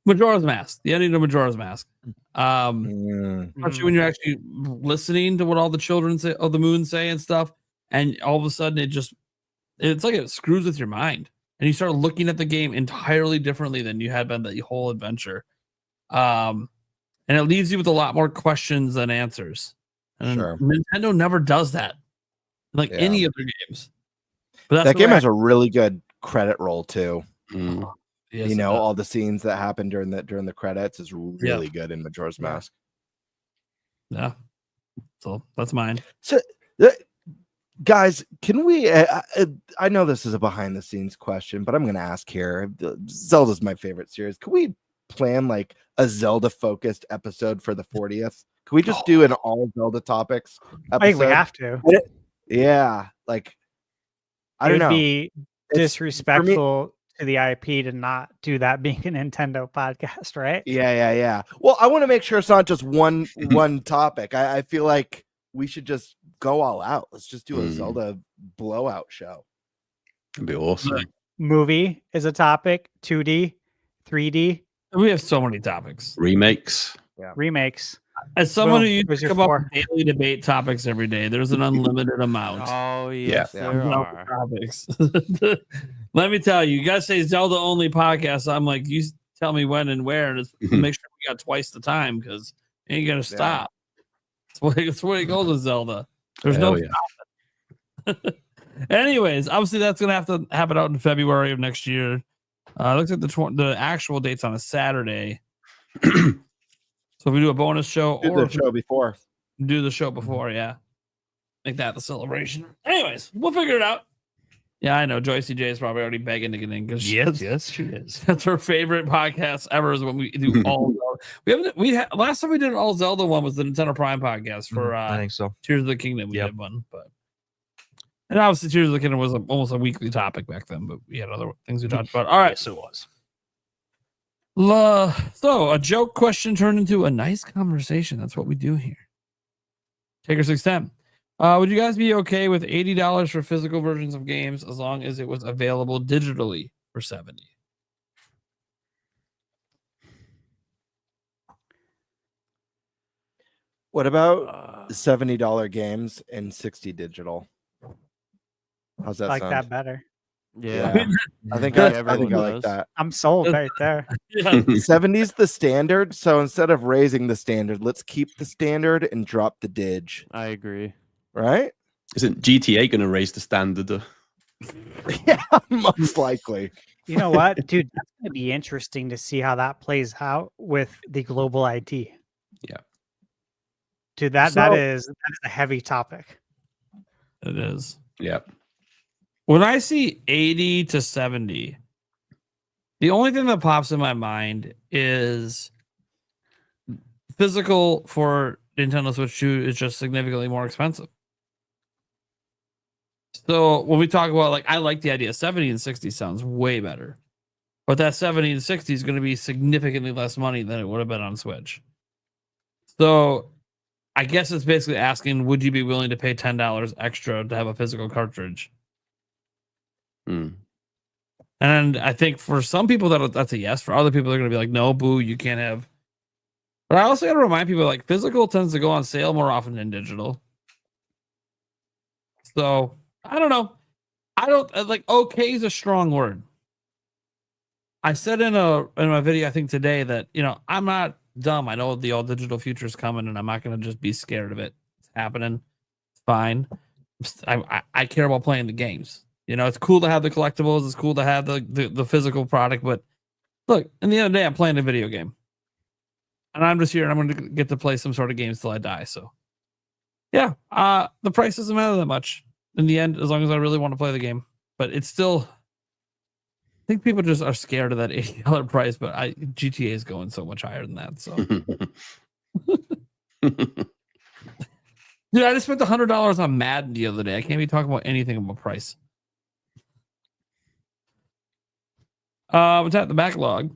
Majora's Mask, the ending of Majora's Mask. Especially when you're actually listening to what all the children say, of the moon say and stuff, and all of a sudden it's like it screws with your mind, and you start looking at the game entirely differently than you had been the whole adventure. And it leaves you with a lot more questions than answers. And Nintendo never does that, like any of their games. But that game has a really good credit roll too. Yes, all the scenes that happen during the credits is really good in Majora's Mask. Yeah, so that's mine. So, guys, can we? I know this is a behind the scenes question, but I'm going to ask here. Zelda's my favorite series. Can we plan like a Zelda focused episode for the 40th? Can we just do an all Zelda topics episode? I think we have to. Yeah, like I don't know. It would be disrespectful to the IP to not do that being a Nintendo podcast, right? Yeah. Well, I want to make sure it's not just one topic. I feel like we should just go all out. Let's just do a Zelda blowout show. That'd be awesome. Movie is a topic. 2D, 3D. We have so many topics. Remakes. Remakes. As someone who Boom. used There's to your come up four. with daily debate topics every day, there's an unlimited amount. Oh yes, Yeah. there of are. topics. Let me tell you, you guys say Zelda only podcast. I'm like, you tell me when and where, and make sure we got twice the time because ain't gonna stop. That's the way it goes with Zelda. There's no stopping. Anyways, obviously that's gonna have to happen out in February of next year. Looks like the actual date's on a Saturday. So if we do a bonus show Do or the show before. do the show before, yeah. Make that the celebration. Anyways, we'll figure it out. Yeah, I know. Joyce J is probably already begging to get in because Yes, she is. that's her favorite podcast ever. Is when we do all Zelda. Last time we did an all Zelda one was the Nintendo Prime podcast for I think so. Tears of the Kingdom. We did one, and obviously Tears of the Kingdom was almost a weekly topic back then, but we had other things we talked about. All right, so it was. So a joke question turned into a nice conversation. That's what we do here. Taker 610. Would you guys be okay with $80 for physical versions of games as long as it was available digitally for $70? What about $70 games and 60 digital? How's that Like sound? that better. Yeah. I think Yeah, I think I everyone like does. that. I'm sold right there. 70's the standard, so instead of raising the standard, let's keep the standard and drop the dig. I agree. Right? Isn't GTA going to raise the standard? Yeah, most likely. You know what, dude? That's going to be interesting to see how that plays out with the global ID. Yeah. Dude, that So- is a heavy topic. It is. Yeah. When I see 80 to 70, the only thing that pops in my mind is physical for Nintendo Switch 2 is just significantly more expensive. So when we talk about, like, I like the idea 70 and 60 sounds way better. But that 70 and 60 is going to be significantly less money than it would have been on Switch. So I guess it's basically asking, would you be willing to pay $10 extra to have a physical cartridge? And I think for some people that's a yes. For other people, they're going to be like, no, boo, you can't have. But I also got to remind people, like, physical tends to go on sale more often than digital. So I don't know. I don't like, okay is a strong word. I said in my video, I think today, that, you know, I'm not dumb. I know the all digital future is coming, and I'm not going to just be scared of it. It's happening. It's fine. I care about playing the games. You know, it's cool to have the collectibles. It's cool to have the physical product. But look, in the end of the day, I'm playing a video game. And I'm just here, and I'm going to get to play some sort of games till I die. So, yeah, the price doesn't matter that much in the end, as long as I really want to play the game. But it's still, I think people just are scared of that $80 price. But GTA is going so much higher than that. So, dude, I just spent $100 on Madden the other day. I can't be talking about anything about price. What's that? The backlog.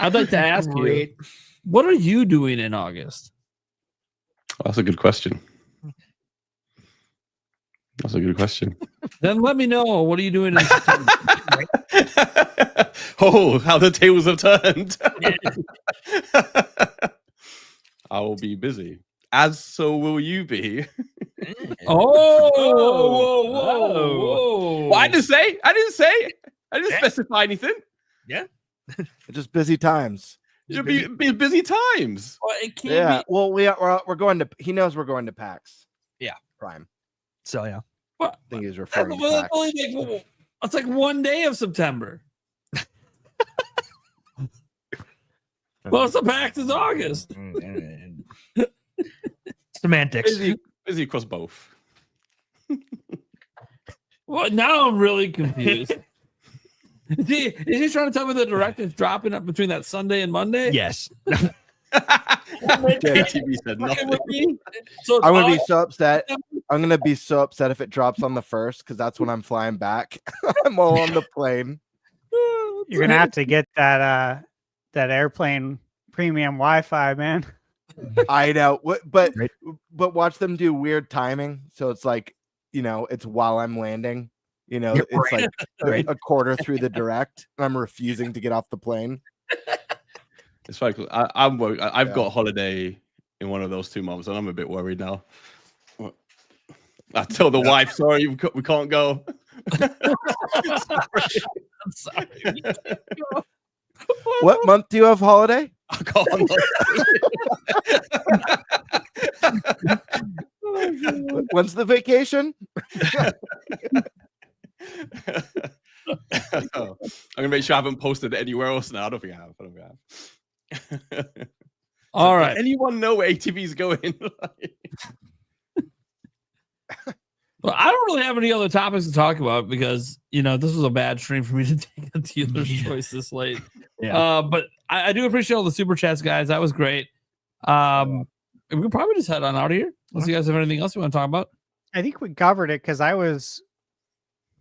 I'd like to ask you, what are you doing in August? That's a good question. That's a good question. Then let me know. What are you doing in September? Oh, how the tables have turned. I will be busy. As so will you be. Whoa. Well, I didn't say. I didn't specify anything. Yeah. Just busy times. It'll be busy times. Well, it can't Yeah. be. Well, we're going to. He knows we're going to PAX. Yeah. Prime. So yeah. I think he's referring to Well, that's PAX. only like, it's like one day of September. Well, it's the PAX is August. Semantics. Busy across both. Well, now I'm really confused. Is he trying to tell me the director's dropping up between that Sunday and Monday? Yes. TV said nothing. So I'm gonna be so upset. I'm gonna be so upset if it drops on the 1st, because that's when I'm flying back. I'm all on the plane. You're gonna have to get that airplane premium Wi-Fi, man. I know. But Right. watch them do weird timing. So it's like, it's while I'm landing. Yeah, It's right. like Right. a quarter through the direct, and I'm refusing to get off the plane. It's funny. I'm worried. I've Yeah. got a holiday in one of those 2 months, and I'm a bit worried now. I tell the wife, sorry, we can't go. I'm sorry. What month do you have holiday? I can't. When's the vacation? I'm gonna make sure I haven't posted it anywhere else now. I don't think I have. All Does right. anyone know where ATV is going? Well, I don't really have any other topics to talk about because this was a bad stream for me to take a dealer's choice this late. Yeah. But I do appreciate all the super chats, guys. That was great. We can probably just head on out of here. Unless you guys have anything else you want to talk about. I think we covered it because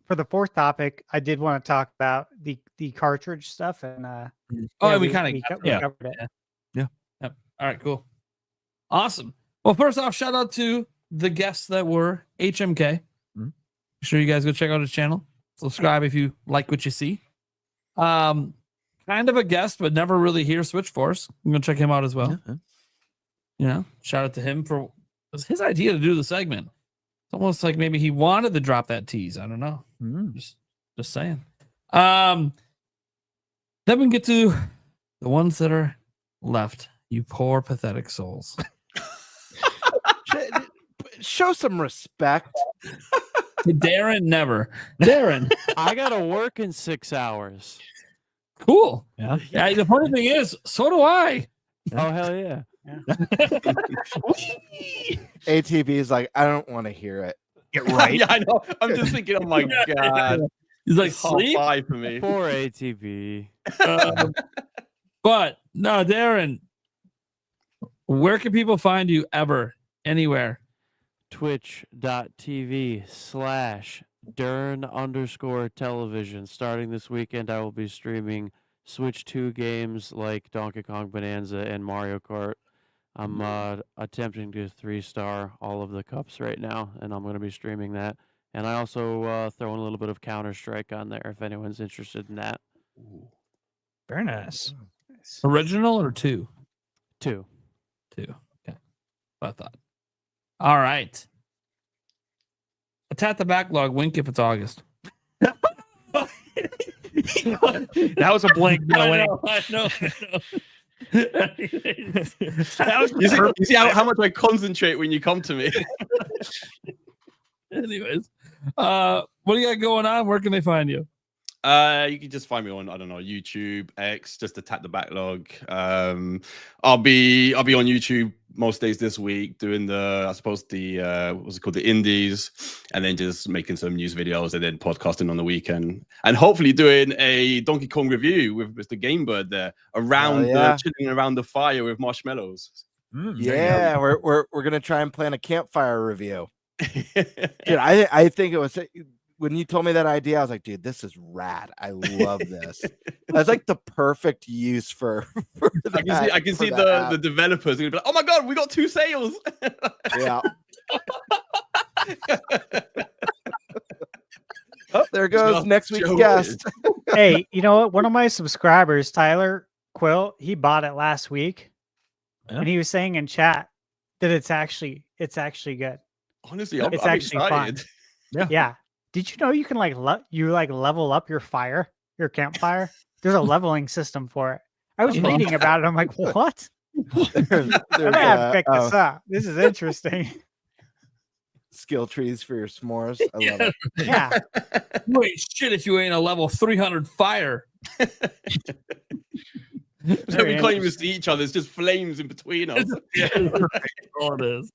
for the fourth topic, I did want to talk about the cartridge stuff and we kind of covered it. Yep. All right, cool. Awesome. Well, first off, shout out to the guests that were HMK. Make sure you guys go check out his channel. Subscribe if you like what you see. Kind of a guest, but never really here. Switch Force. I'm gonna check him out as well. Shout out to him for it was his idea to do the segment. It's almost like maybe he wanted to drop that tease. I don't know. Just saying. Then we can get to the ones that are left. You poor pathetic souls. Show some respect. To Darren, never. Darren, I gotta work in 6 hours. cool. Yeah. Yeah. The funny thing is, so do I. Oh hell yeah! ATV is like, I don't want to hear it. Get right. Yeah, I know. I'm just thinking, oh my god. He's like, It's half sleep. 5 for me. Poor ATV. But no, Darren, where can people find you ever, anywhere? Twitch.tv/Dern_television. Starting this weekend, I will be streaming Switch 2 games like Donkey Kong Bonanza and Mario Kart. I'm attempting to 3-star all of the cups right now, and I'm going to be streaming that. And I also throw in a little bit of Counter-Strike on there if anyone's interested in that. Very nice. Original or 2? 2. 2. Okay. What I thought. All right. Attack the backlog. Wink if it's August. That was a blink. No, I know. That was You see how much I concentrate when you come to me. Anyways, what do you got going on? Where can they find you? You can just find me on, I don't know, YouTube, X, just Attack the Backlog. I'll be on YouTube most days this week doing what's it called, the indies, and then just making some news videos and then podcasting on the weekend, and hopefully doing a Donkey Kong review with Mr. GameBird there chilling around the fire with marshmallows. Yeah, we're gonna try and plan a campfire review. Dude, I think it was when you told me that idea, I was like, dude, this is rad. I love this. That's like the perfect use for I can see the developers are gonna be like, oh my god, we got 2 sales. Yeah. Oh, there goes Just next week's joking. guest. Hey, you know what? One of my subscribers, Tyler Quill, he bought it last week, and he was saying in chat that it's actually good. Honestly, It's I'm actually fun. excited. Yeah. Did you know you can level up your campfire? There's a leveling system for it. I was reading about it. I'm like, what? There's I have to pick this up. This is interesting. skill trees for your s'mores. I love it. Yeah. You ain't shit if you ain't a level 300 fire. So we can't even see each other. It's just flames in between us. All it is.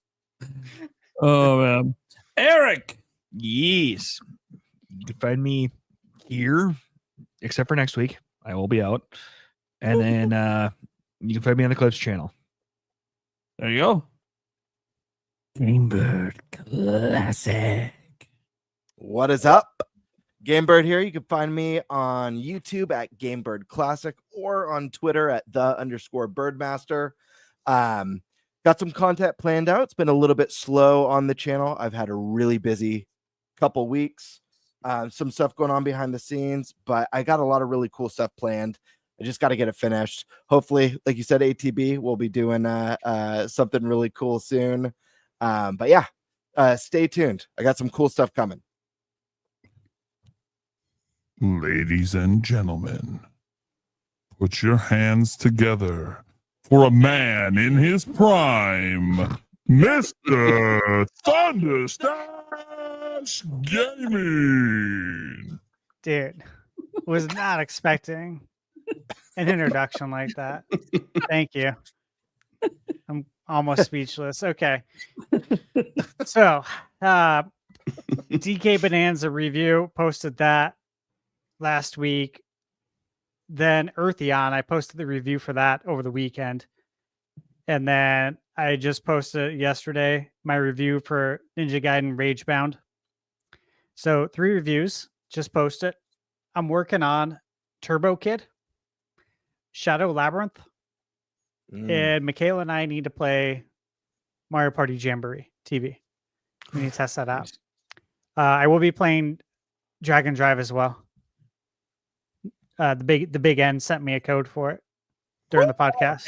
Oh man, Eric. Yes, you can find me here, except for next week. I will be out, and then you can find me on the Clips channel. There you go. GameBird Classic. What is up? GameBird here. You can find me on YouTube at GameBird Classic or on Twitter at _Birdmaster. got some content planned out. It's been a little bit slow on the channel. I've had a really busy couple weeks. Some stuff going on behind the scenes, but I got a lot of really cool stuff planned. I just got to get it finished. Hopefully, like you said, ATB, we'll be doing something really cool soon. But yeah, stay tuned. I got some cool stuff coming. Ladies and gentlemen, put your hands together for a man in his prime, Mr. ThunderStash Gaming. Dude, was not expecting an introduction like that. Thank you. I'm almost speechless. Okay. So, DK Bonanza review, posted that last week. Then Eartheon, I posted the review for that over the weekend. And then I just posted yesterday my review for Ninja Gaiden Ragebound. So 3 reviews, just posted. I'm working on Turbo Kid, Shadow Labyrinth, and Michaela and I need to play Mario Party Jamboree TV. We need to test that out. I will be playing Dragon Drive as well. The big N sent me a code for it during the podcast.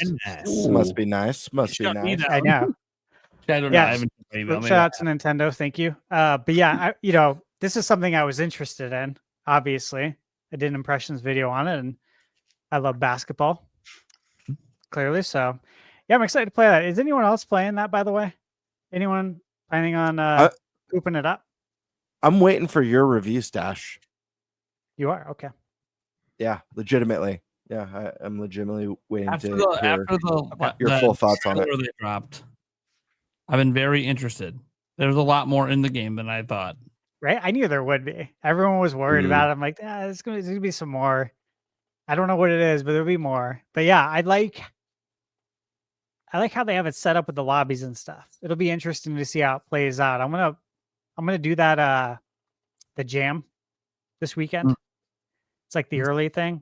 Must be nice. Must be nice. I know. Shout out to Nintendo. Thank you. But yeah, this is something I was interested in. Obviously, I did an impressions video on it, and I love basketball. Clearly, so yeah, I'm excited to play that. Is anyone else playing that? By the way, anyone planning on pooping it up? I'm waiting for your review, Stash. You are okay. Yeah, legitimately. Yeah, I'm legitimately waiting After to the hear your full thoughts on it. They dropped. I've been very interested. There's a lot more in the game than I thought. Right? I knew there would be. Everyone was worried about it. I'm like, there's gonna be some more. I don't know what it is, but there'll be more. But yeah, I like how they have it set up with the lobbies and stuff. It'll be interesting to see how it plays out. I'm gonna do that the jam this weekend. It's like the early thing,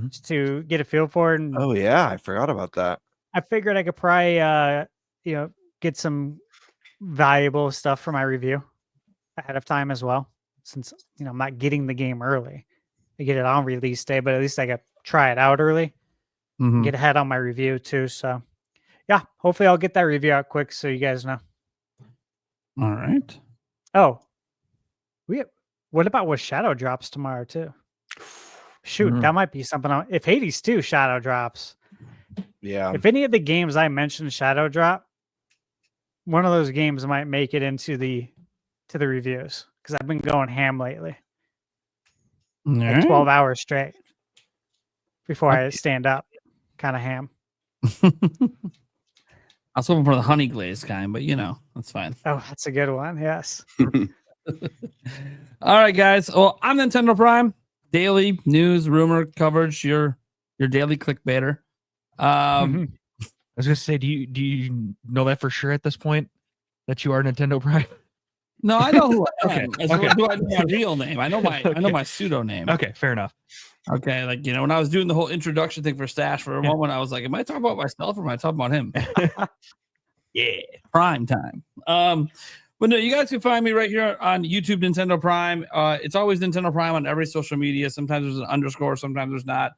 just to get a feel for it. And oh yeah, I forgot about that. I figured I could probably get some valuable stuff for my review ahead of time as well, since I'm not getting the game early. I get it on release day, but at least I could try it out early, get ahead on my review too. So yeah, hopefully I'll get that review out quick so you guys know. All right. Oh, what about what Shadow drops tomorrow too? Shoot, that might be something. If Hades 2 Shadow drops, yeah. If any of the games I mentioned Shadow drop, one of those games might make it into the reviews because I've been going ham lately, like 12 hours straight before I stand up, kind of ham. I was hoping for the honey glaze kind, but that's fine. Oh, that's a good one. Yes. All right, guys. Well, I'm Nintendo Prime. Daily news, rumor coverage. Your daily clickbaiter. I was gonna say, do you know that for sure at this point that you are Nintendo Prime? No, I know who I am. Okay. Do I know my real name? I know my pseudo name. Okay, fair enough. Okay, like when I was doing the whole introduction thing for Stash for a moment, I was like, am I talking about myself or am I talking about him? Yeah, prime time. But no, you guys can find me right here on YouTube, Nintendo Prime. It's always Nintendo Prime on every social media. Sometimes there's an underscore, sometimes there's not.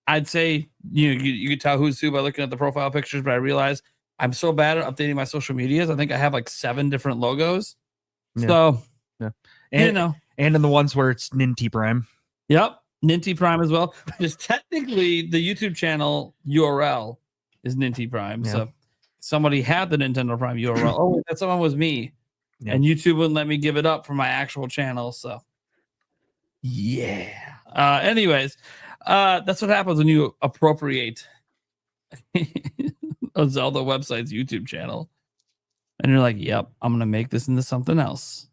I'd say you could tell who's who by looking at the profile pictures, but I realize I'm so bad at updating my social medias. I think I have like 7 different logos. Yeah. So, and in the ones where it's Ninty Prime. Yep, Ninty Prime as well. Just technically, the YouTube channel URL is Ninty Prime. Yeah. So somebody had the Nintendo Prime URL. Oh, that someone was me. Yeah. And YouTube wouldn't let me give it up for my actual channel. So, yeah. Anyways, that's what happens when you appropriate a Zelda website's YouTube channel. And you're like, yep, I'm going to make this into something else.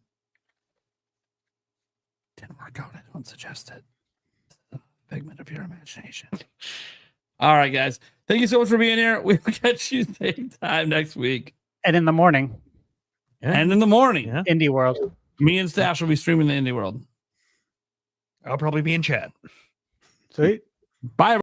Didn't work out. I don't suggest it. It's a figment of your imagination. All right, guys. Thank you so much for being here. We'll catch you same time next week. And in the morning. Yeah. And in the morning. Yeah. Indie World. Me and Stash will be streaming the Indie World. I'll probably be in chat. Sweet. Bye.